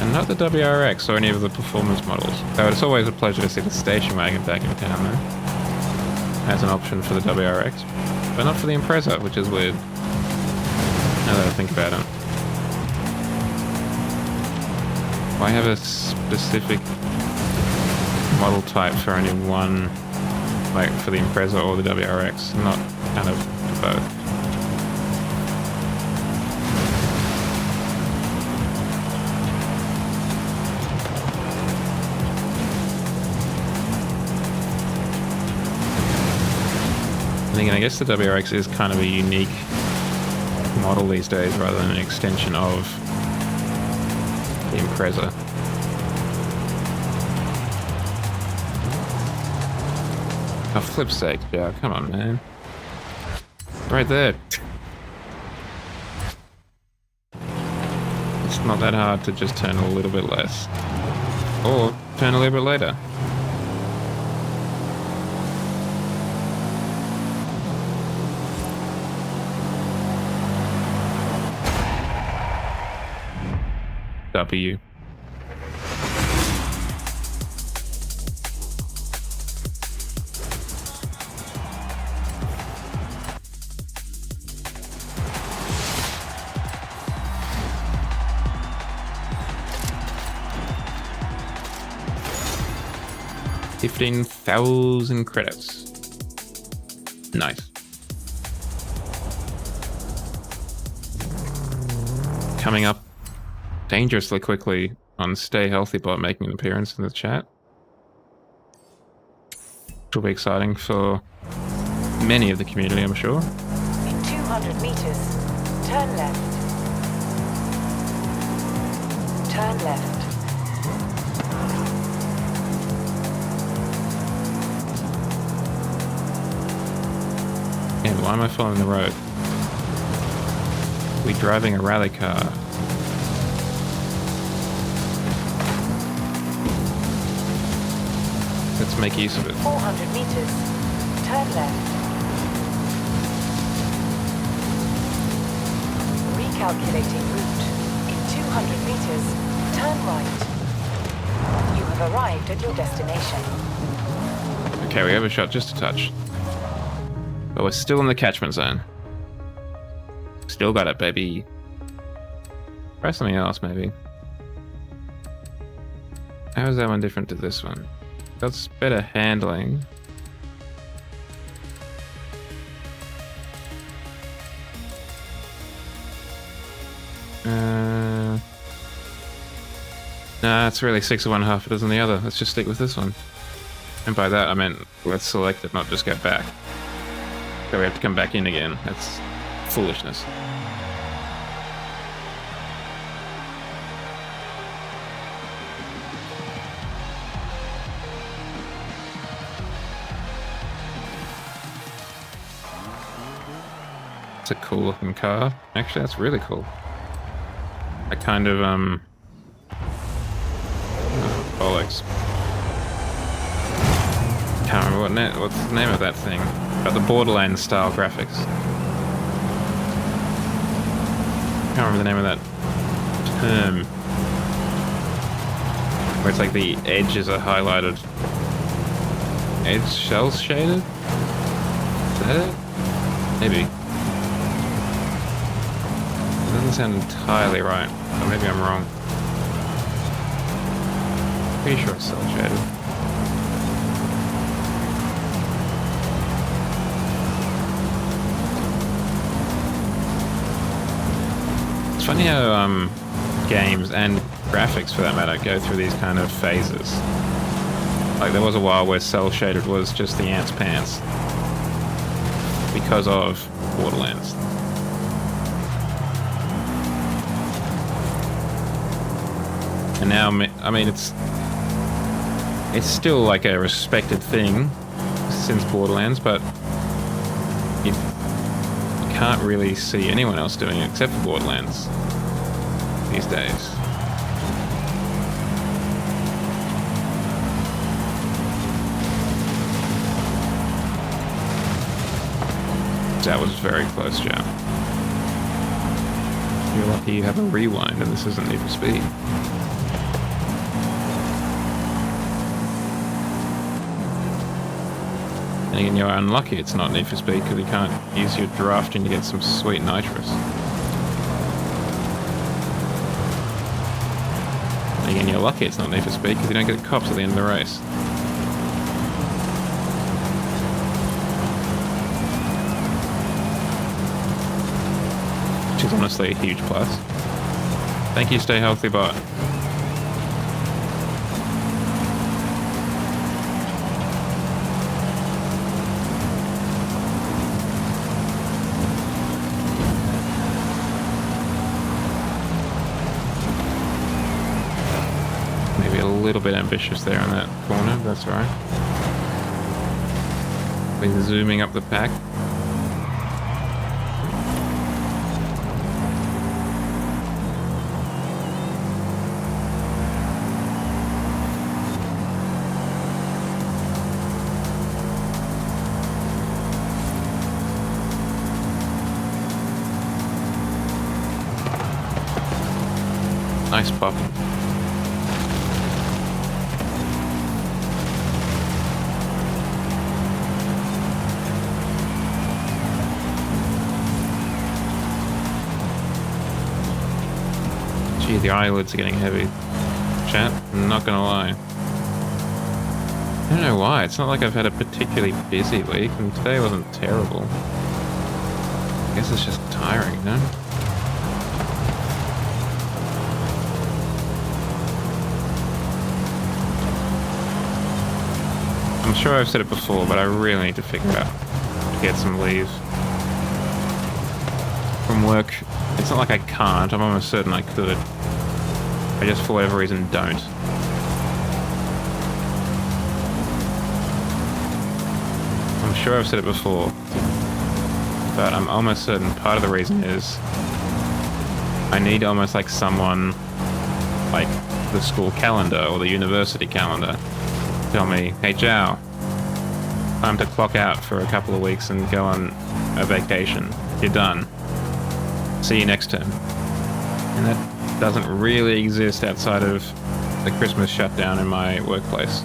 S1: And not the WRX or any of the performance models. Though it's always a pleasure to see the station wagon back in town though. As an option for the WRX. But not for the Impreza, which is weird. Now that I think about it. Why have a specific model type for only one, like for the Impreza or the WRX, not kind of both? I guess the WRX is kind of a unique model these days rather than an extension of the Impreza. Oh, flip's sake, yeah, come on, man. Right there. It's not that hard to just turn a little bit less. Or turn a little bit later. W. $15,000 credits. Nice. Coming up dangerously quickly on Stay Healthy Bot making an appearance in the chat. Which will be exciting for many of the community, I'm sure.
S6: In 200 meters, turn left. Turn left.
S1: And why am I following the road? We're driving a rally car. Let's make use of it.
S6: 400 meters, turn left. Recalculating route. In 200 meters, turn right. You have arrived at your destination.
S1: Okay, we overshot just a touch. But we're still in the catchment zone. Still got it, baby. Try something else, maybe. How is that one different to this one? That's better handling. Nah, it's really 6 of one, half a dozen the other. Let's just stick with this one. And by that I meant let's select it, not just get back. So we have to come back in again. That's foolishness. It's a cool looking car. Actually, that's really cool. I kind of, bollocks. Can't remember what's the name of that thing. But the Borderlands style graphics. Can't remember the name of that term. Where it's like the edges are highlighted. Edge shell shaded? Is that it? Maybe. It doesn't sound entirely right. Or maybe I'm wrong. Pretty sure it's cell shaded. It's funny how games and graphics for that matter go through these kind of phases. Like there was a while where cell shaded was just the ants pants because of Borderlands. And now, I mean, it's still like a respected thing since Borderlands, but you can't really see anyone else doing it except for Borderlands these days. That was very close, Joe. You're lucky you have a rewind and this isn't Need for Speed. And again, you're unlucky it's not Need for Speed because you can't use your draft and you get some sweet nitrous. And again, you're lucky it's not Need for Speed because you don't get cops at the end of the race. Which is honestly a huge plus. Thank you, Stay Healthy Bot. Maybe a little bit ambitious there on that corner, but that's alright. We're zooming up the pack. Nice pop. Gee, the eyelids are getting heavy. Chat, I'm not gonna lie. I don't know why, it's not like I've had a particularly busy week, and today wasn't terrible. I guess it's just tiring, you know? I'm sure I've said it before, but I really need to figure out to get some leave from work. It's not like I can't, I'm almost certain I could. I just, for whatever reason, don't. I'm sure I've said it before, but I'm almost certain part of the reason is I need almost like someone like the school calendar or the university calendar tell me, hey Zhao, time to clock out for a couple of weeks and go on a vacation. You're done. See you next term. And that doesn't really exist outside of the Christmas shutdown in my workplace.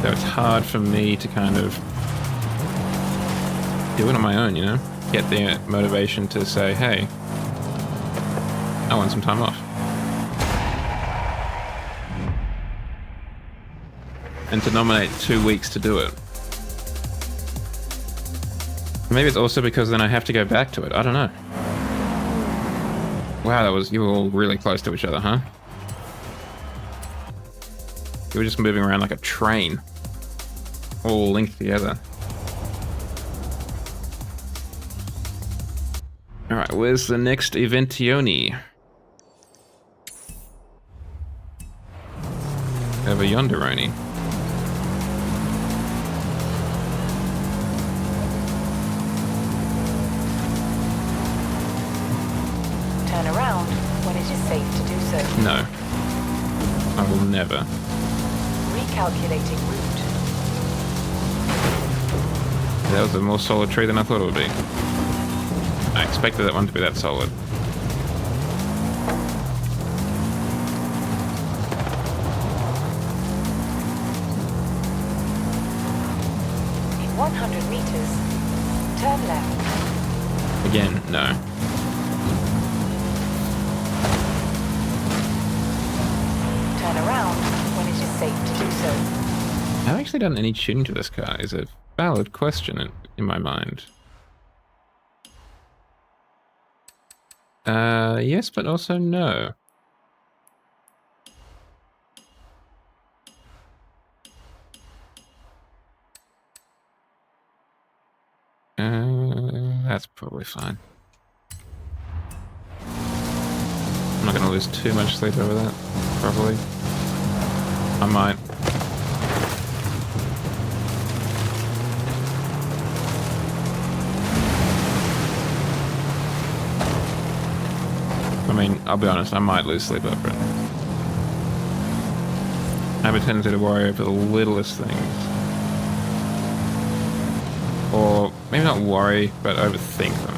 S1: So it's hard for me to kind of do it on my own, you know? Get the motivation to say, hey, I want some time off. And to nominate 2 weeks to do it. Maybe it's also because then I have to go back to it. I don't know. Wow, you were all really close to each other, huh? You were just moving around like a train. All linked together. Alright, where's the next Eventioni? Over yonderoni.
S6: Turn around when it is safe to do so.
S1: No. I will never.
S6: Recalculating route.
S1: That was a more solid tree than I thought it would be. I expected that one to be that solid.
S6: In 100 meters, turn left.
S1: Again, no.
S6: Turn around when it is safe to do so.
S1: I haven't actually done any tuning to this car, is a valid question in my mind. Yes, but also no. That's probably fine. I'm not gonna lose too much sleep over that, probably. I might. I mean, I'll be honest, I might lose sleep over it. I have a tendency to worry over the littlest things. Or maybe not worry, but overthink them.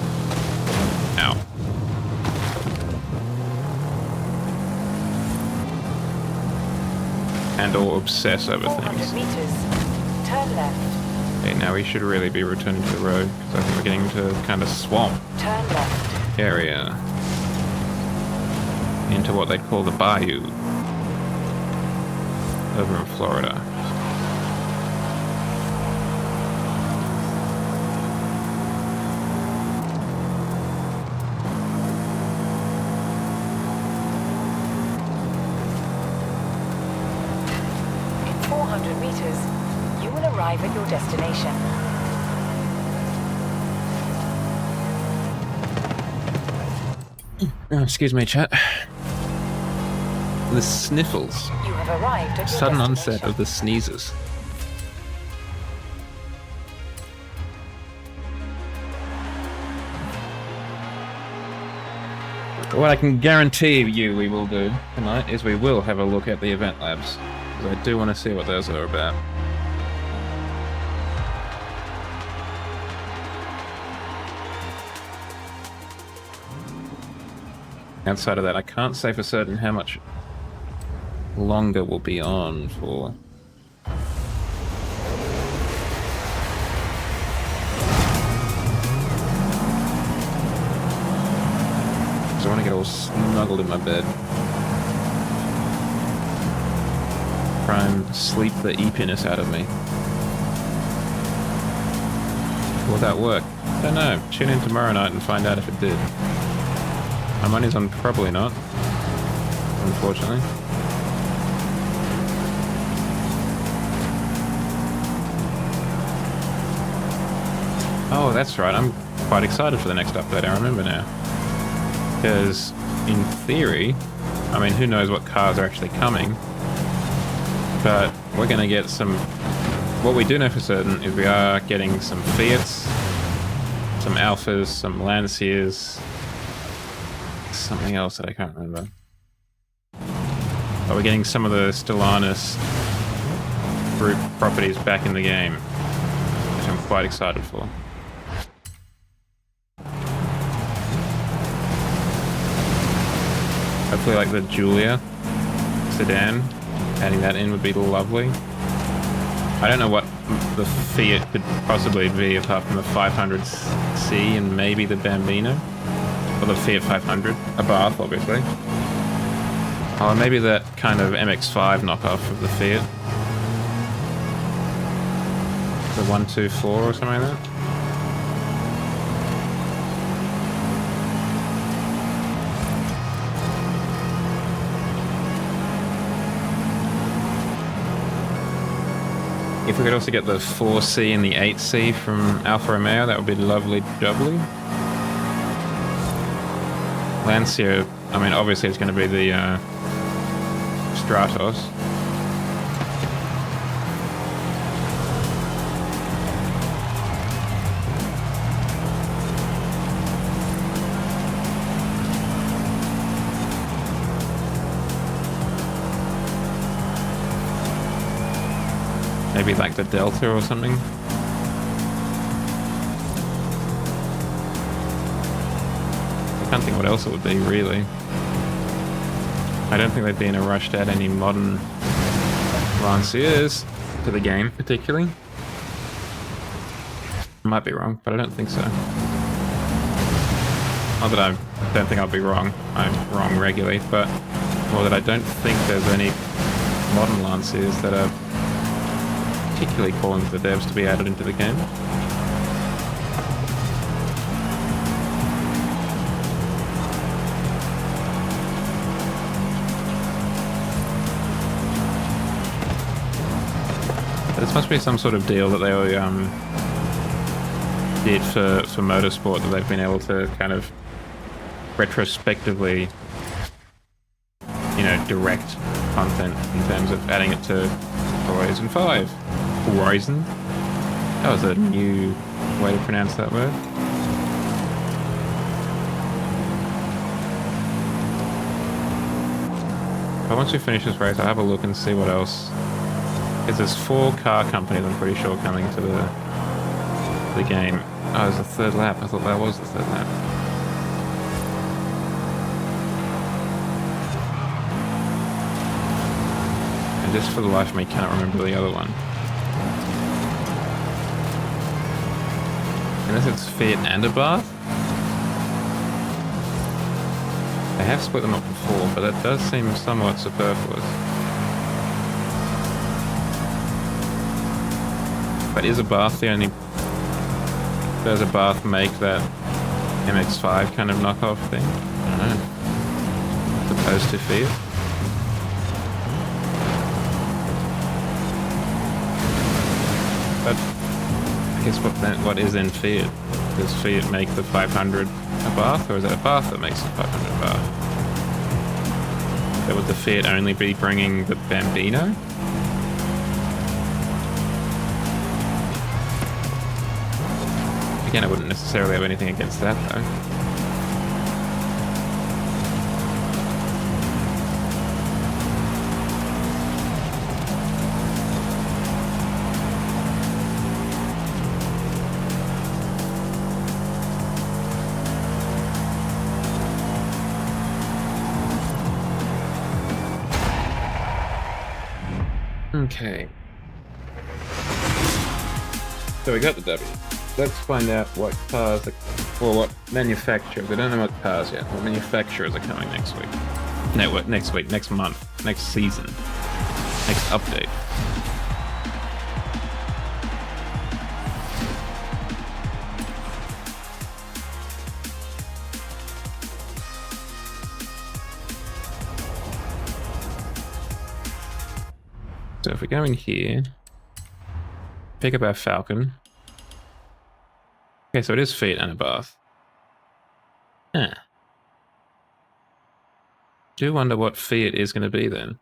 S1: Ow. And or obsess over
S6: 400
S1: things.
S6: meters. Turn left.
S1: Okay, now we should really be returning to the road, because I think we're getting into kind of swamp
S6: Turn left.
S1: area. Into what they call the bayou. Over in Florida.
S6: In 400 meters, you will arrive at your destination.
S1: Oh, excuse me, chat. The sniffles.
S6: You have arrived at your
S1: Sudden
S6: destination.
S1: onset of the sneezes. What I can guarantee you we will do tonight is we will have a look at the event labs. Because I do want to see what those are about. Outside of that, I can't say for certain how much longer we'll be on for. So I want to get all snuggled in my bed. Try and sleep the eepiness out of me. Will that work? Don't know. Tune in tomorrow night and find out if it did. My money's on probably not, unfortunately. Oh, that's right. I'm quite excited for the next update. I remember now. Because, in theory, I mean, who knows what cars are actually coming, but we're going to get some... What we do know for certain is we are getting some Fiats, some Alphas, some Lanciers, something else that I can't remember. But we're getting some of the Stellantis group properties back in the game, which I'm quite excited for. Hopefully like the Giulia sedan, adding that in would be lovely. I don't know what the Fiat could possibly be apart from the 500C and maybe the Bambino. Or the Fiat 500. A Bath, obviously. Or maybe that kind of MX-5 knockoff of the Fiat. The 124 or something like that. If we could also get the 4C and the 8C from Alfa Romeo, that would be lovely jubbly. Lancia, I mean, obviously it's going to be the Stratos. Maybe like the Delta or something. I can't think what else it would be, really. I don't think they'd be in a rush to add any modern Lanciers to the game, particularly. Might be wrong, but I don't think so. Not that I don't think I'll be wrong. I'm wrong regularly, but more that I don't think there's any modern Lanciers that are particularly calling for the devs to be added into the game. Must be some sort of deal that they did for motorsport that they've been able to kind of retrospectively, you know, direct content in terms of adding it to Horizon 5. Horizon? That was a new way to pronounce that word. But once we finish this race, I'll have a look and see what else. Because there's 4 car companies, I'm pretty sure, coming to the game. Oh, it's the 3rd lap. I thought that was the 3rd lap. And just for the life of me, can't remember the other one. Unless it's Fiat and Abarth? They have split them up before, but that does seem somewhat superfluous. But is Abarth the only... Does Abarth make that MX-5 kind of knockoff thing? I don't know. As opposed to Fiat? But I guess what is in Fiat? Does Fiat make the 500 Abarth, or is it Abarth that makes the 500 Abarth? So would the Fiat only be bringing the Bambino? Again, I wouldn't necessarily have anything against that, though. Okay. So we got the W. Let's find out what cars are, or what manufacturers. We don't know what cars yet. What manufacturers are coming next week? No, what next week? Next month? Next season? Next update? So if we go in here, pick up our Falcon. Okay, so it is Fiat and Abarth. Huh. Do wonder what Fiat is going to be then.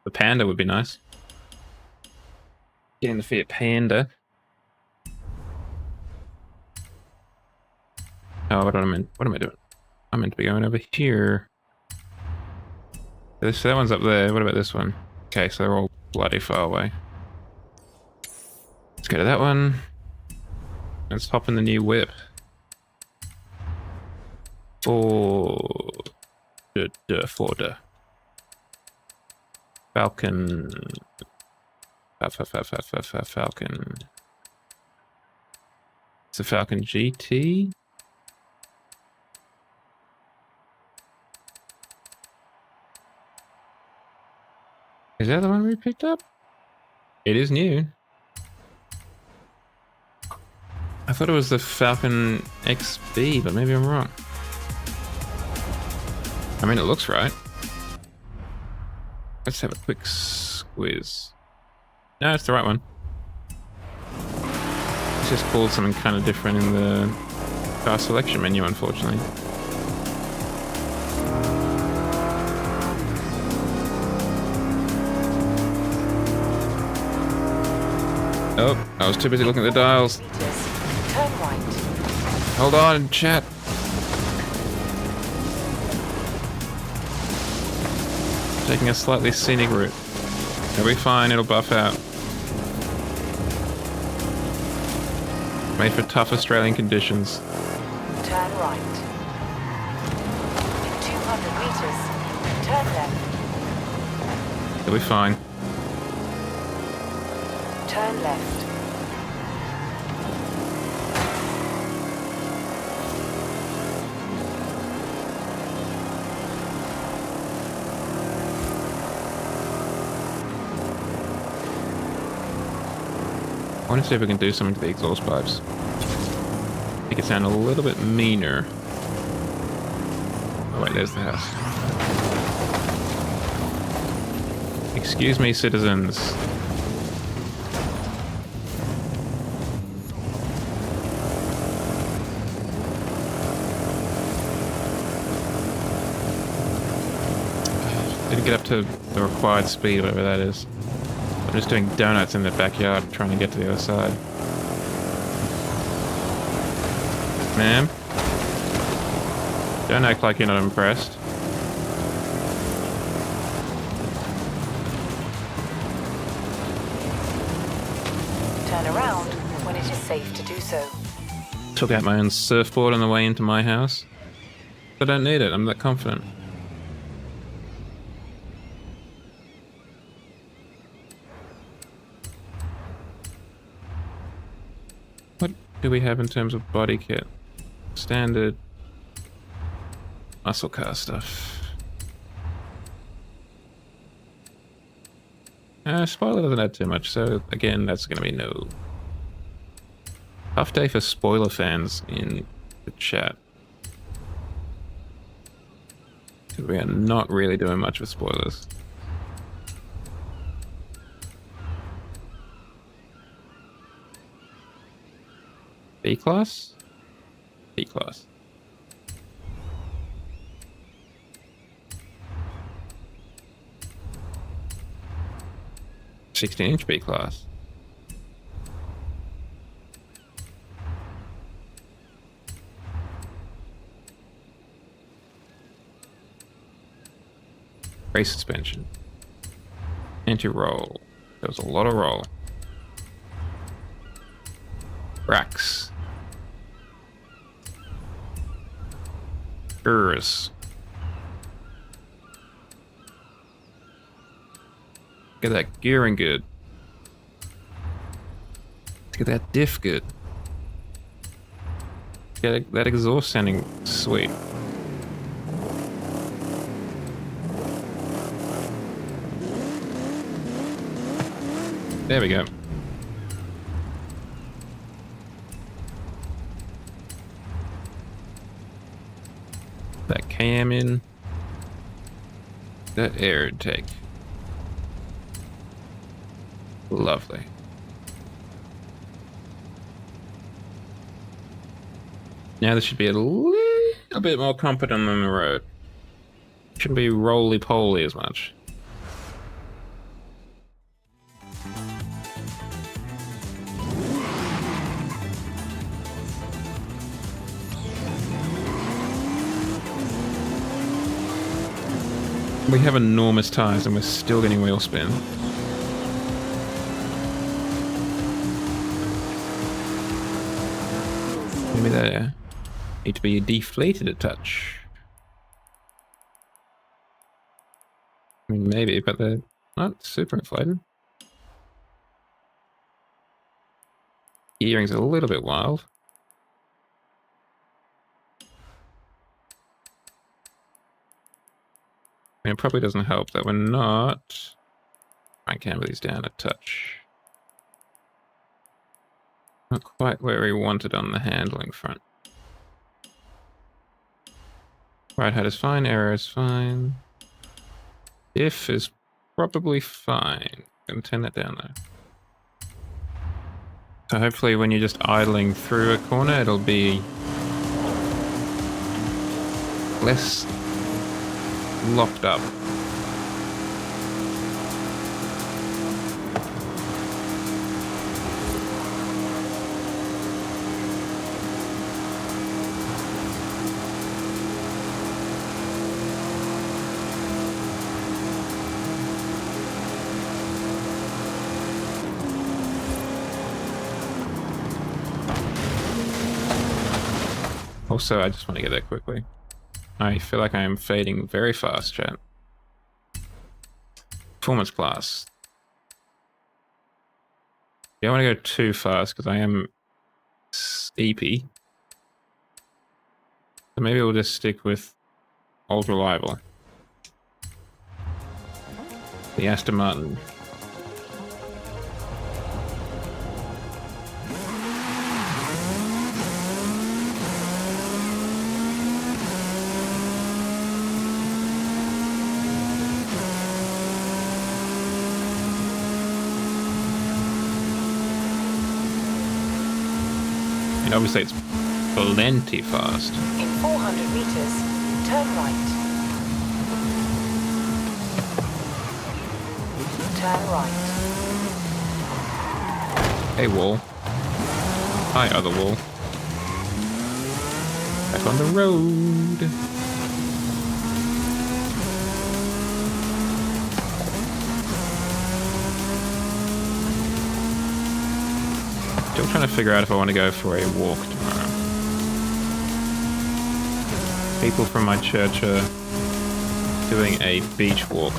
S1: The Panda would be nice. Getting the Fiat Panda. Oh, what am I doing? I'm meant to be going over here. So that one's up there. What about this one? Okay, so they're all bloody far away. Let's go to that one. Let's hop in the new whip. Forza. Falcon. Falcon. It's a Falcon GT. Is that the one we picked up? It is new. I thought it was the Falcon XB, but maybe I'm wrong. I mean, it looks right. Let's have a quick squiz. No, it's the right one. It's just called something kind of different in the car selection menu, unfortunately. Oh, I was too busy looking at the dials.
S6: Turn right.
S1: Hold on, chat. Taking a slightly scenic route. It'll be fine, it'll buff out. Made for tough Australian conditions.
S6: Turn right. In 200 meters, turn left.
S1: It'll be fine.
S6: Turn left.
S1: I want to see if we can do something to the exhaust pipes. Make it sound a little bit meaner. Oh wait, there's the house. Excuse me, citizens. Didn't get up to the required speed, whatever that is. I'm just doing donuts in the backyard, trying to get to the other side. Ma'am? Don't act like you're not impressed.
S6: Turn around when it is safe to do so.
S1: Took out my own surfboard on the way into my house. I don't need it, I'm that confident. What do we have in terms of body kit? Standard muscle car stuff. Spoiler doesn't add too much, so again, that's going to be no. Tough day for spoiler fans in the chat. Because we are not really doing much with spoilers. B class? B class. (16-inch) B class. Race suspension. Anti-roll. There was a lot of roll. Racks. Look at that gearing good. Look at that diff good. Look at that exhaust sounding sweet. There we go. That cam in. That air intake. Lovely. Now this should be a little bit more competent on the road. Shouldn't be roly-poly as much. We have enormous tires and we're still getting wheel spin. Maybe they need to be deflated a touch. I mean, maybe, but they're not super inflated. Gearing's a little bit wild. I mean, it probably doesn't help that we're not... Try and camber these down a touch. Not quite where we wanted on the handling front. Right height is fine, error is fine. Diff is probably fine. Gonna turn that down though. So hopefully when you're just idling through a corner, it'll be less locked up. Also, I just want to get there quickly. I feel like I am fading very fast, chat. Performance class. You don't want to go too fast because I am steepy. So maybe we'll just stick with old reliable. The Aston Martin. Obviously, it's plenty fast.
S6: In 400 meters, turn right. Turn right.
S1: Hey, wall. Hi, other wall. Back on the road. Still trying to figure out if I want to go for a walk tomorrow. People from my church are doing a beach walk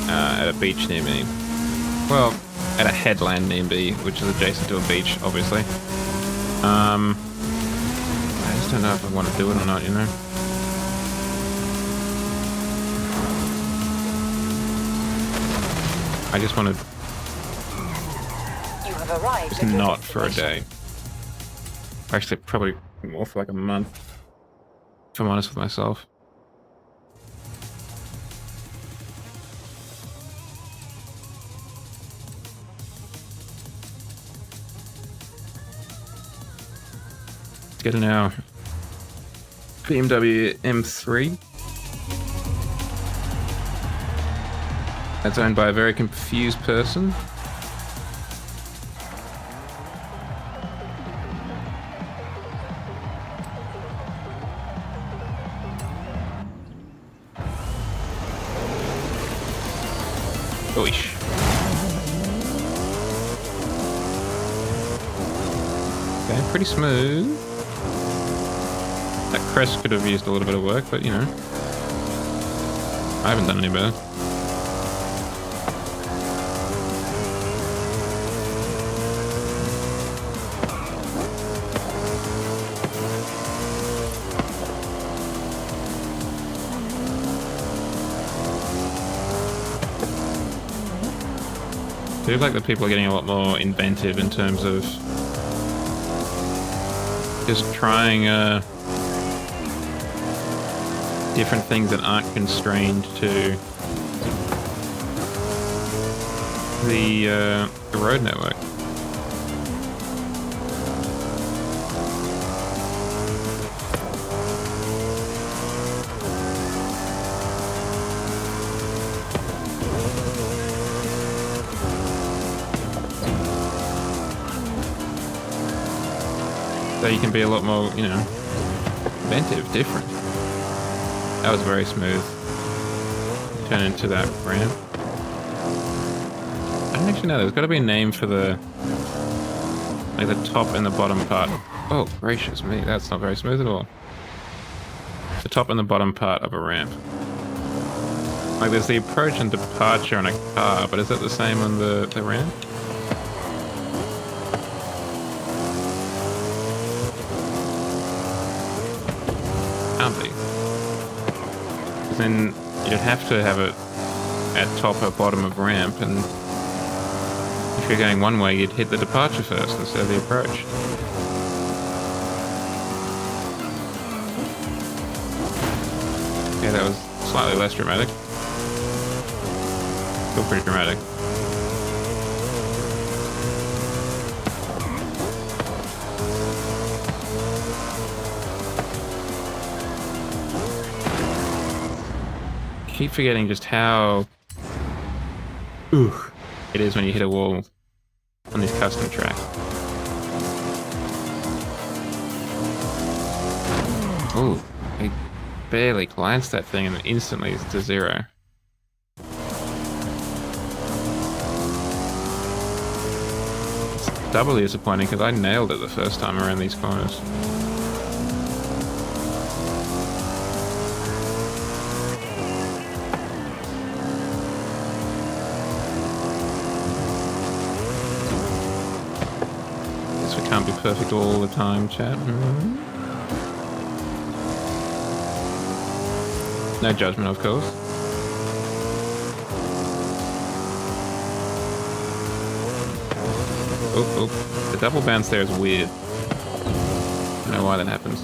S1: at a beach near me. Well, at a headland near me, which is adjacent to a beach, obviously. I just don't know if I want to do it or not, you know? I just want to...
S6: You have arrived
S1: It's
S6: at your
S1: not for a
S6: destination.
S1: day. Actually, probably more for like a month. If I'm honest with myself. Let's get an hour. BMW M3. That's owned by a very confused person. Oish. Okay, pretty smooth. That crest could have used a little bit of work, but you know. I haven't done any better. I feel like the people are getting a lot more inventive in terms of just trying different things that aren't constrained to the road network. So you can be a lot more, you know, inventive, different. That was very smooth. Turn into that ramp. I don't actually know. There's got to be a name for the, like the top and the bottom part. Oh, gracious me, that's not very smooth at all. The top and the bottom part of a ramp. Like there's the approach and departure on a car, but is that the same on the ramp? Can't be. Then you'd have to have it at top or bottom of ramp, and if you're going one way, you'd hit the departure first instead of the approach. Yeah, that was slightly less dramatic. Still pretty dramatic. Keep forgetting just how it is when you hit a wall on these custom tracks. Oh, I barely glanced that thing and instantly it's to zero. It's doubly disappointing because I nailed it the first time around these corners. Can't be perfect all the time, chat. No judgment, of course. Oh, the double bounce there is weird. I don't know why that happens.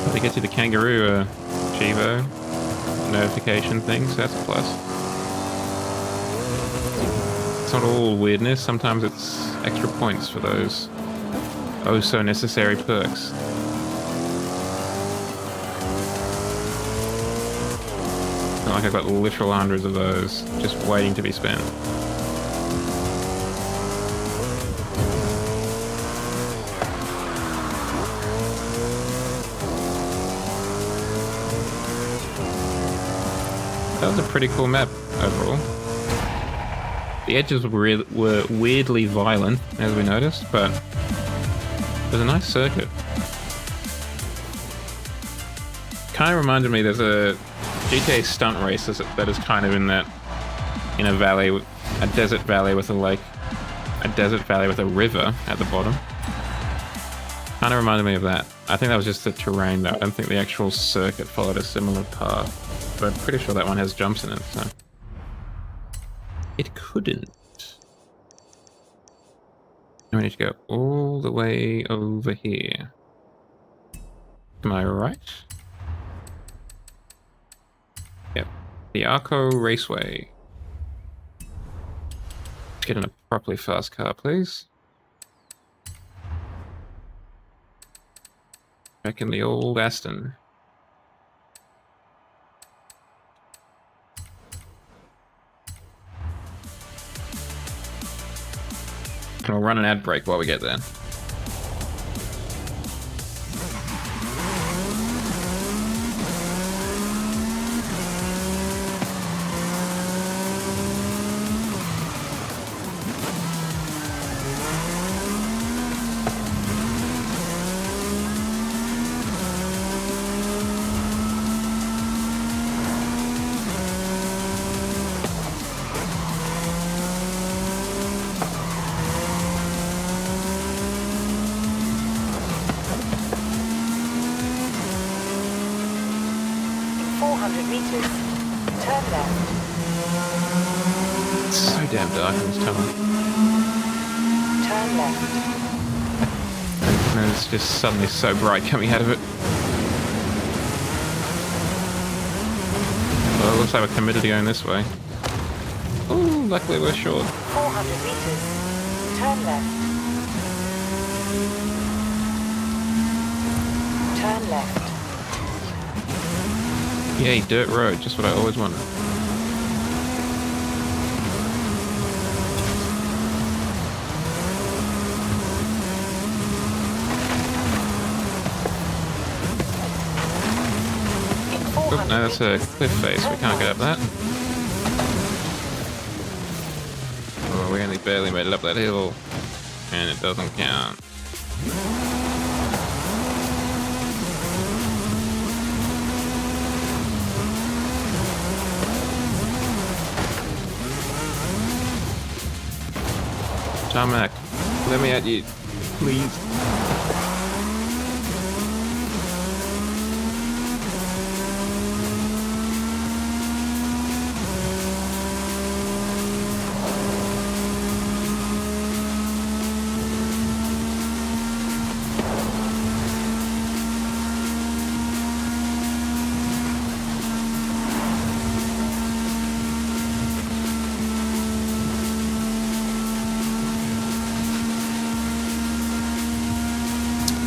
S1: But it gets you the kangaroo Chivo notification thing, so that's a plus. It's not all weirdness. Sometimes it's extra points for those oh so necessary perks. Not like I've got literal hundreds of those just waiting to be spent. That was a pretty cool map overall. The edges were weirdly violent, as we noticed, but it was a nice circuit. Kind of reminded me, there's a GTA stunt race that is kind of in a valley, a desert valley with a lake, a desert valley with a river at the bottom. Kind of reminded me of that. I think that was just the terrain though. I don't think the actual circuit followed a similar path. But I'm pretty sure that one has jumps in it, so... It couldn't. Now we need to go all the way over here. Am I right? Yep. The Arco Raceway. Let's get in a properly fast car, please. Back in the old Aston. And we'll run an ad break while we get there. Damn dark in this tunnel.
S6: Turn left.
S1: And it's just suddenly so bright coming out of it. Well, it looks like we're committed to going this way. Oh, luckily we're short.
S6: 400 meters. Turn left. Turn left.
S1: Yay, dirt road, just what I always wanted. Oh, no, that's a cliff face. We can't get up that. Oh, we only barely made it up that hill. And it doesn't count. Tarmac, let me at you, please.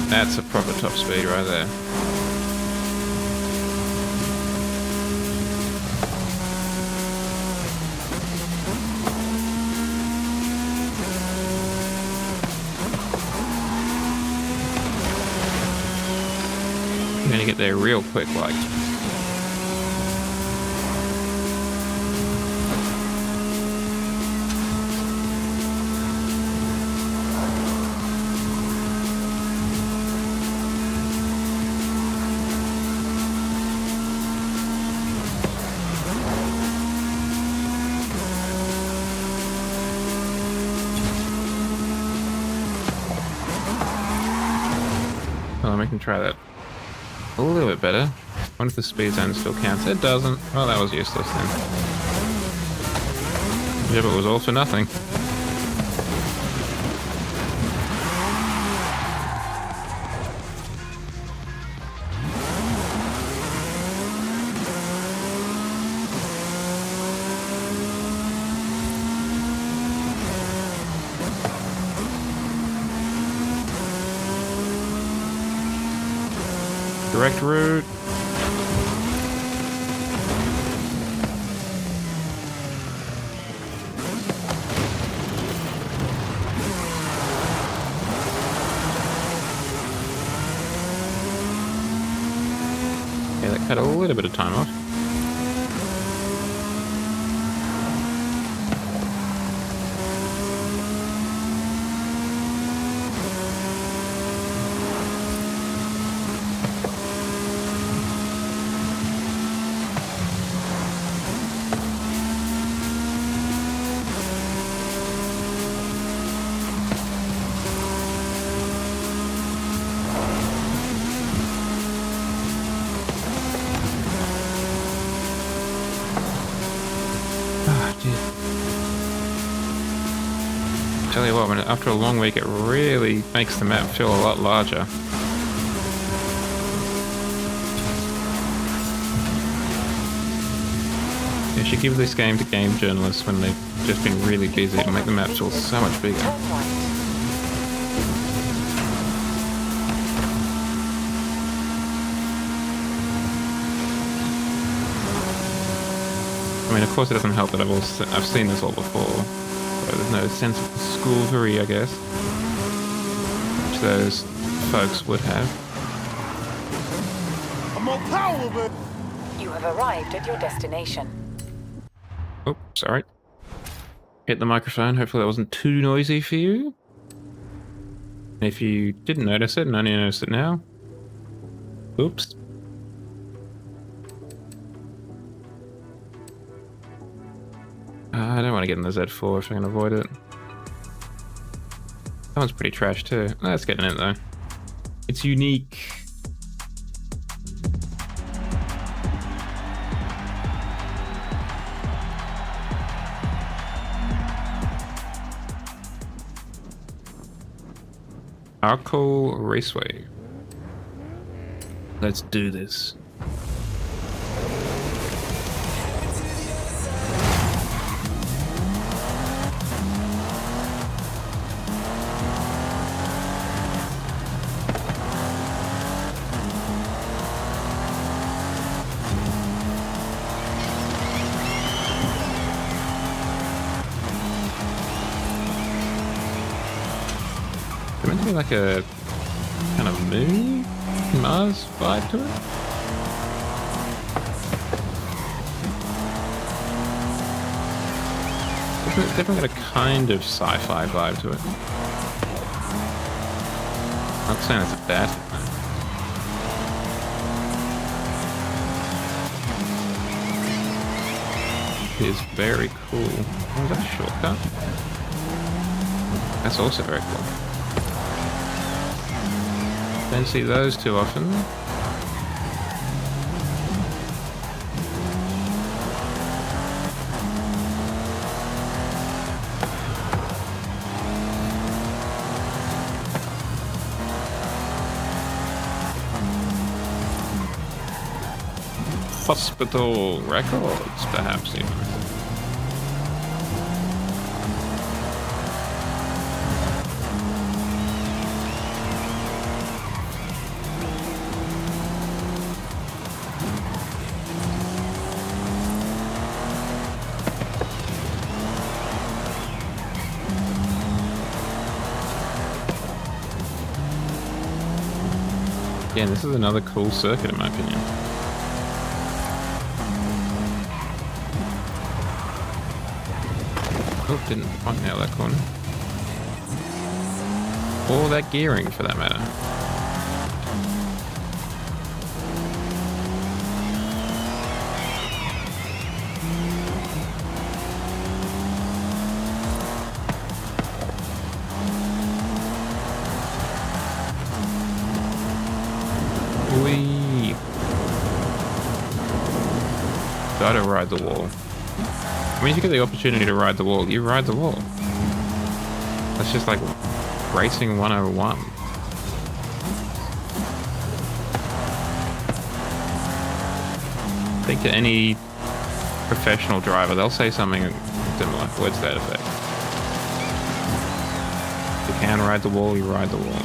S1: That's a proper top speed right there. I'm gonna get there real quick, like. Well, we can try that a little bit better. I wonder if the speed zone still counts. It doesn't. Well, that was useless then. Yeah, but it was all for nothing. direct route. Yeah, that cut a little bit of time off. Tell you what, after a long week, it really makes the map feel a lot larger. You should give this game to game journalists when they've just been really busy to make the map feel so much bigger.
S6: Turn right.
S1: I mean, of course it doesn't help that I've seen this all before, so there's no sense of schoolvery, I guess, which those folks would have.
S7: I'm on power, baby.
S6: You have arrived at your destination.
S1: Oh, sorry. Hit the microphone. Hopefully that wasn't too noisy for you. And if you didn't notice it and only noticed it now, oops. I don't want to get in the Z4 if I can avoid it. That one's pretty trash too. Let's get in it though. It's unique. Arco Raceway. Let's do this. It's meant to be like a kind of moon, Mars vibe to it. It's definitely got a kind of sci-fi vibe to it. I'm not saying it's a bad thing. It is very cool. Oh, is that a shortcut? That's also very cool. Don't see those too often. Hospital records, perhaps even. Yeah, this is another cool circuit in my opinion. Oh, didn't quite nail that corner. Or that gearing for that matter. Whee! Gotta ride the wall. I mean, if you get the opportunity to ride the wall, you ride the wall. That's just like racing 101. I think to any professional driver, they'll say something similar, words to that effect. If you can ride the wall, you ride the wall.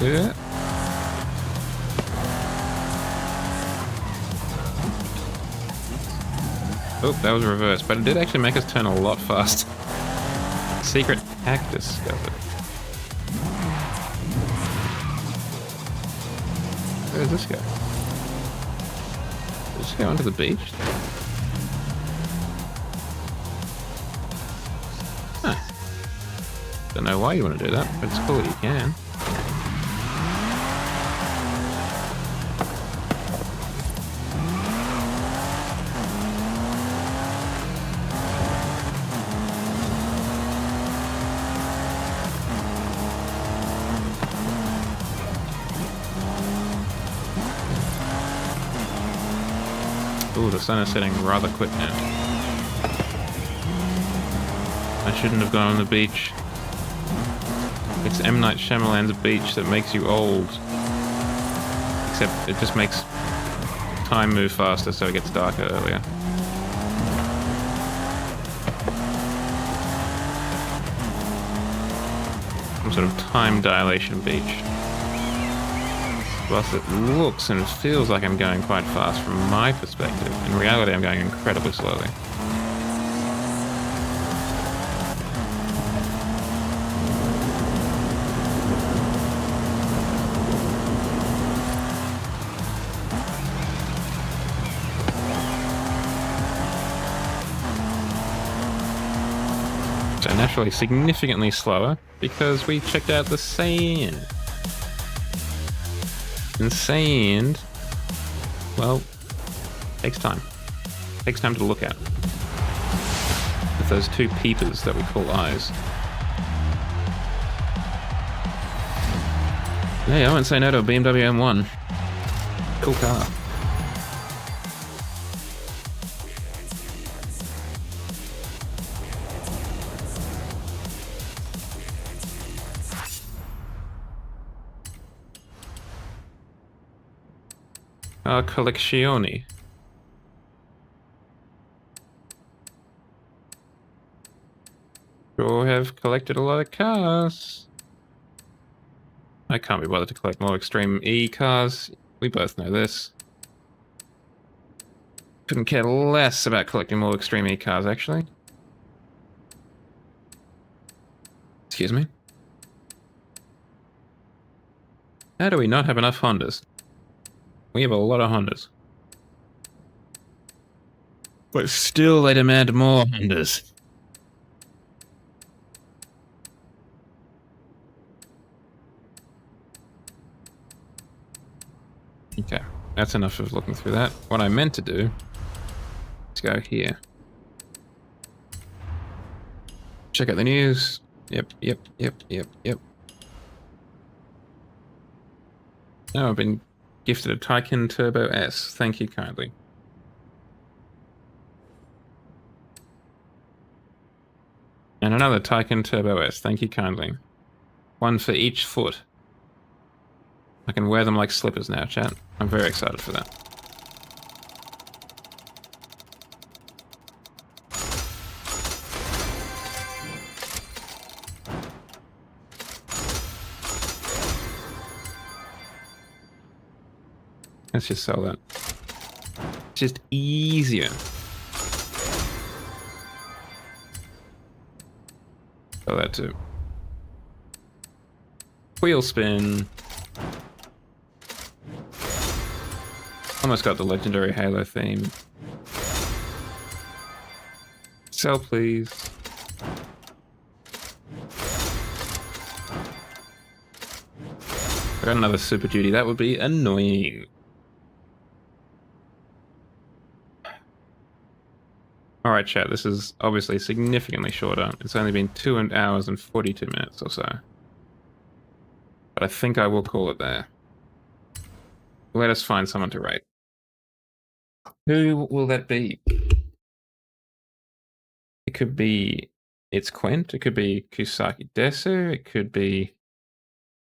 S1: Yeah. Oh, that was reversed, but it did actually make us turn a lot faster. Secret hack discovered. Where does this go? Does this go onto the beach? Huh. Don't know why you want to do that, but it's cool that you can. Ooh, the sun is setting rather quick now. I shouldn't have gone on the beach. It's M. Night Shyamalan's beach that makes you old. Except it just makes time move faster, so it gets darker earlier. Some sort of time dilation beach. Plus it looks and feels like I'm going quite fast from my perspective. In reality, I'm going incredibly slowly. So naturally significantly slower because we checked out the sand. And sand, well, takes time. Takes time to look at. With those two peepers that we call eyes. Hey, I won't say no to a BMW M1. Cool car. Collezioni. Sure have collected a lot of cars. I can't be bothered to collect more Extreme E cars. We both know this. Couldn't care less about collecting more Extreme E cars, actually. Excuse me. How do we not have enough Hondas? We have a lot of Hondas. But still they demand more Hondas. Okay, that's enough of looking through that. What I meant to do is go here. Check out the news. Yep. Oh, I've been gifted a Taycan Turbo S. Thank you kindly. And another Taycan Turbo S. Thank you kindly. One for each foot. I can wear them like slippers now, chat. I'm very excited for that. Let's just sell that. It's just easier. Sell that too. Wheel spin. Almost got the legendary Halo theme. Sell, please. I got another Super Duty. That would be annoying. Alright, chat. This is obviously significantly shorter. It's only been 2 hours and 42 minutes or so. But I think I will call it there. Let us find someone to rate. Who will that be? It could be It's Quint. It could be Kusaki Desu. It could be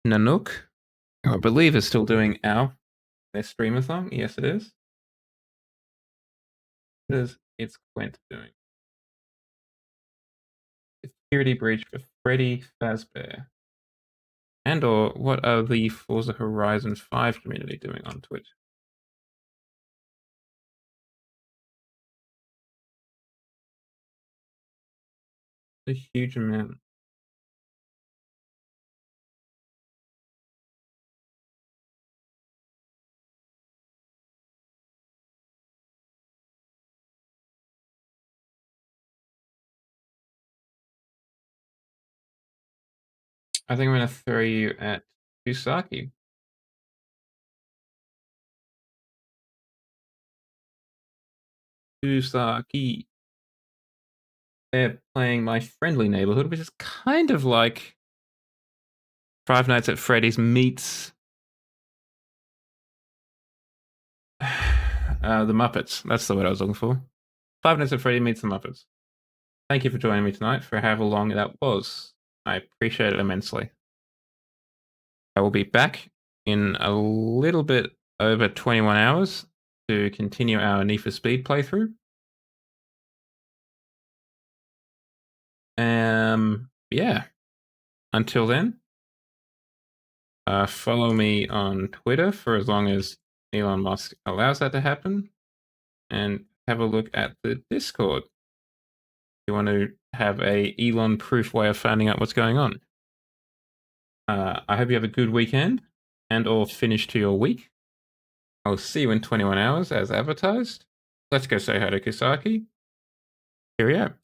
S1: Nanook, who I believe is still doing their streamathon. Yes, it is. What is It's Quint doing? Security breach for Freddy Fazbear. And or what are the Forza Horizon 5 community doing on Twitch? A huge amount. I think I'm going to throw you at Usaki. Usaki. They're playing My Friendly Neighborhood, which is kind of like Five Nights at Freddy's meets the Muppets. That's the word I was looking for. Five Nights at Freddy meets the Muppets. Thank you for joining me tonight for however long that was. I appreciate it immensely. I will be back in a little bit over 21 hours to continue our Need for Speed playthrough. Yeah. Until then, follow me on Twitter for as long as Elon Musk allows that to happen, and have a look at the Discord. You want to have a Elon-proof way of finding out what's going on. I hope you have a good weekend and or finish to your week. I'll see you in 21 hours as advertised. Let's go say hi to Kisaki. Cheerio.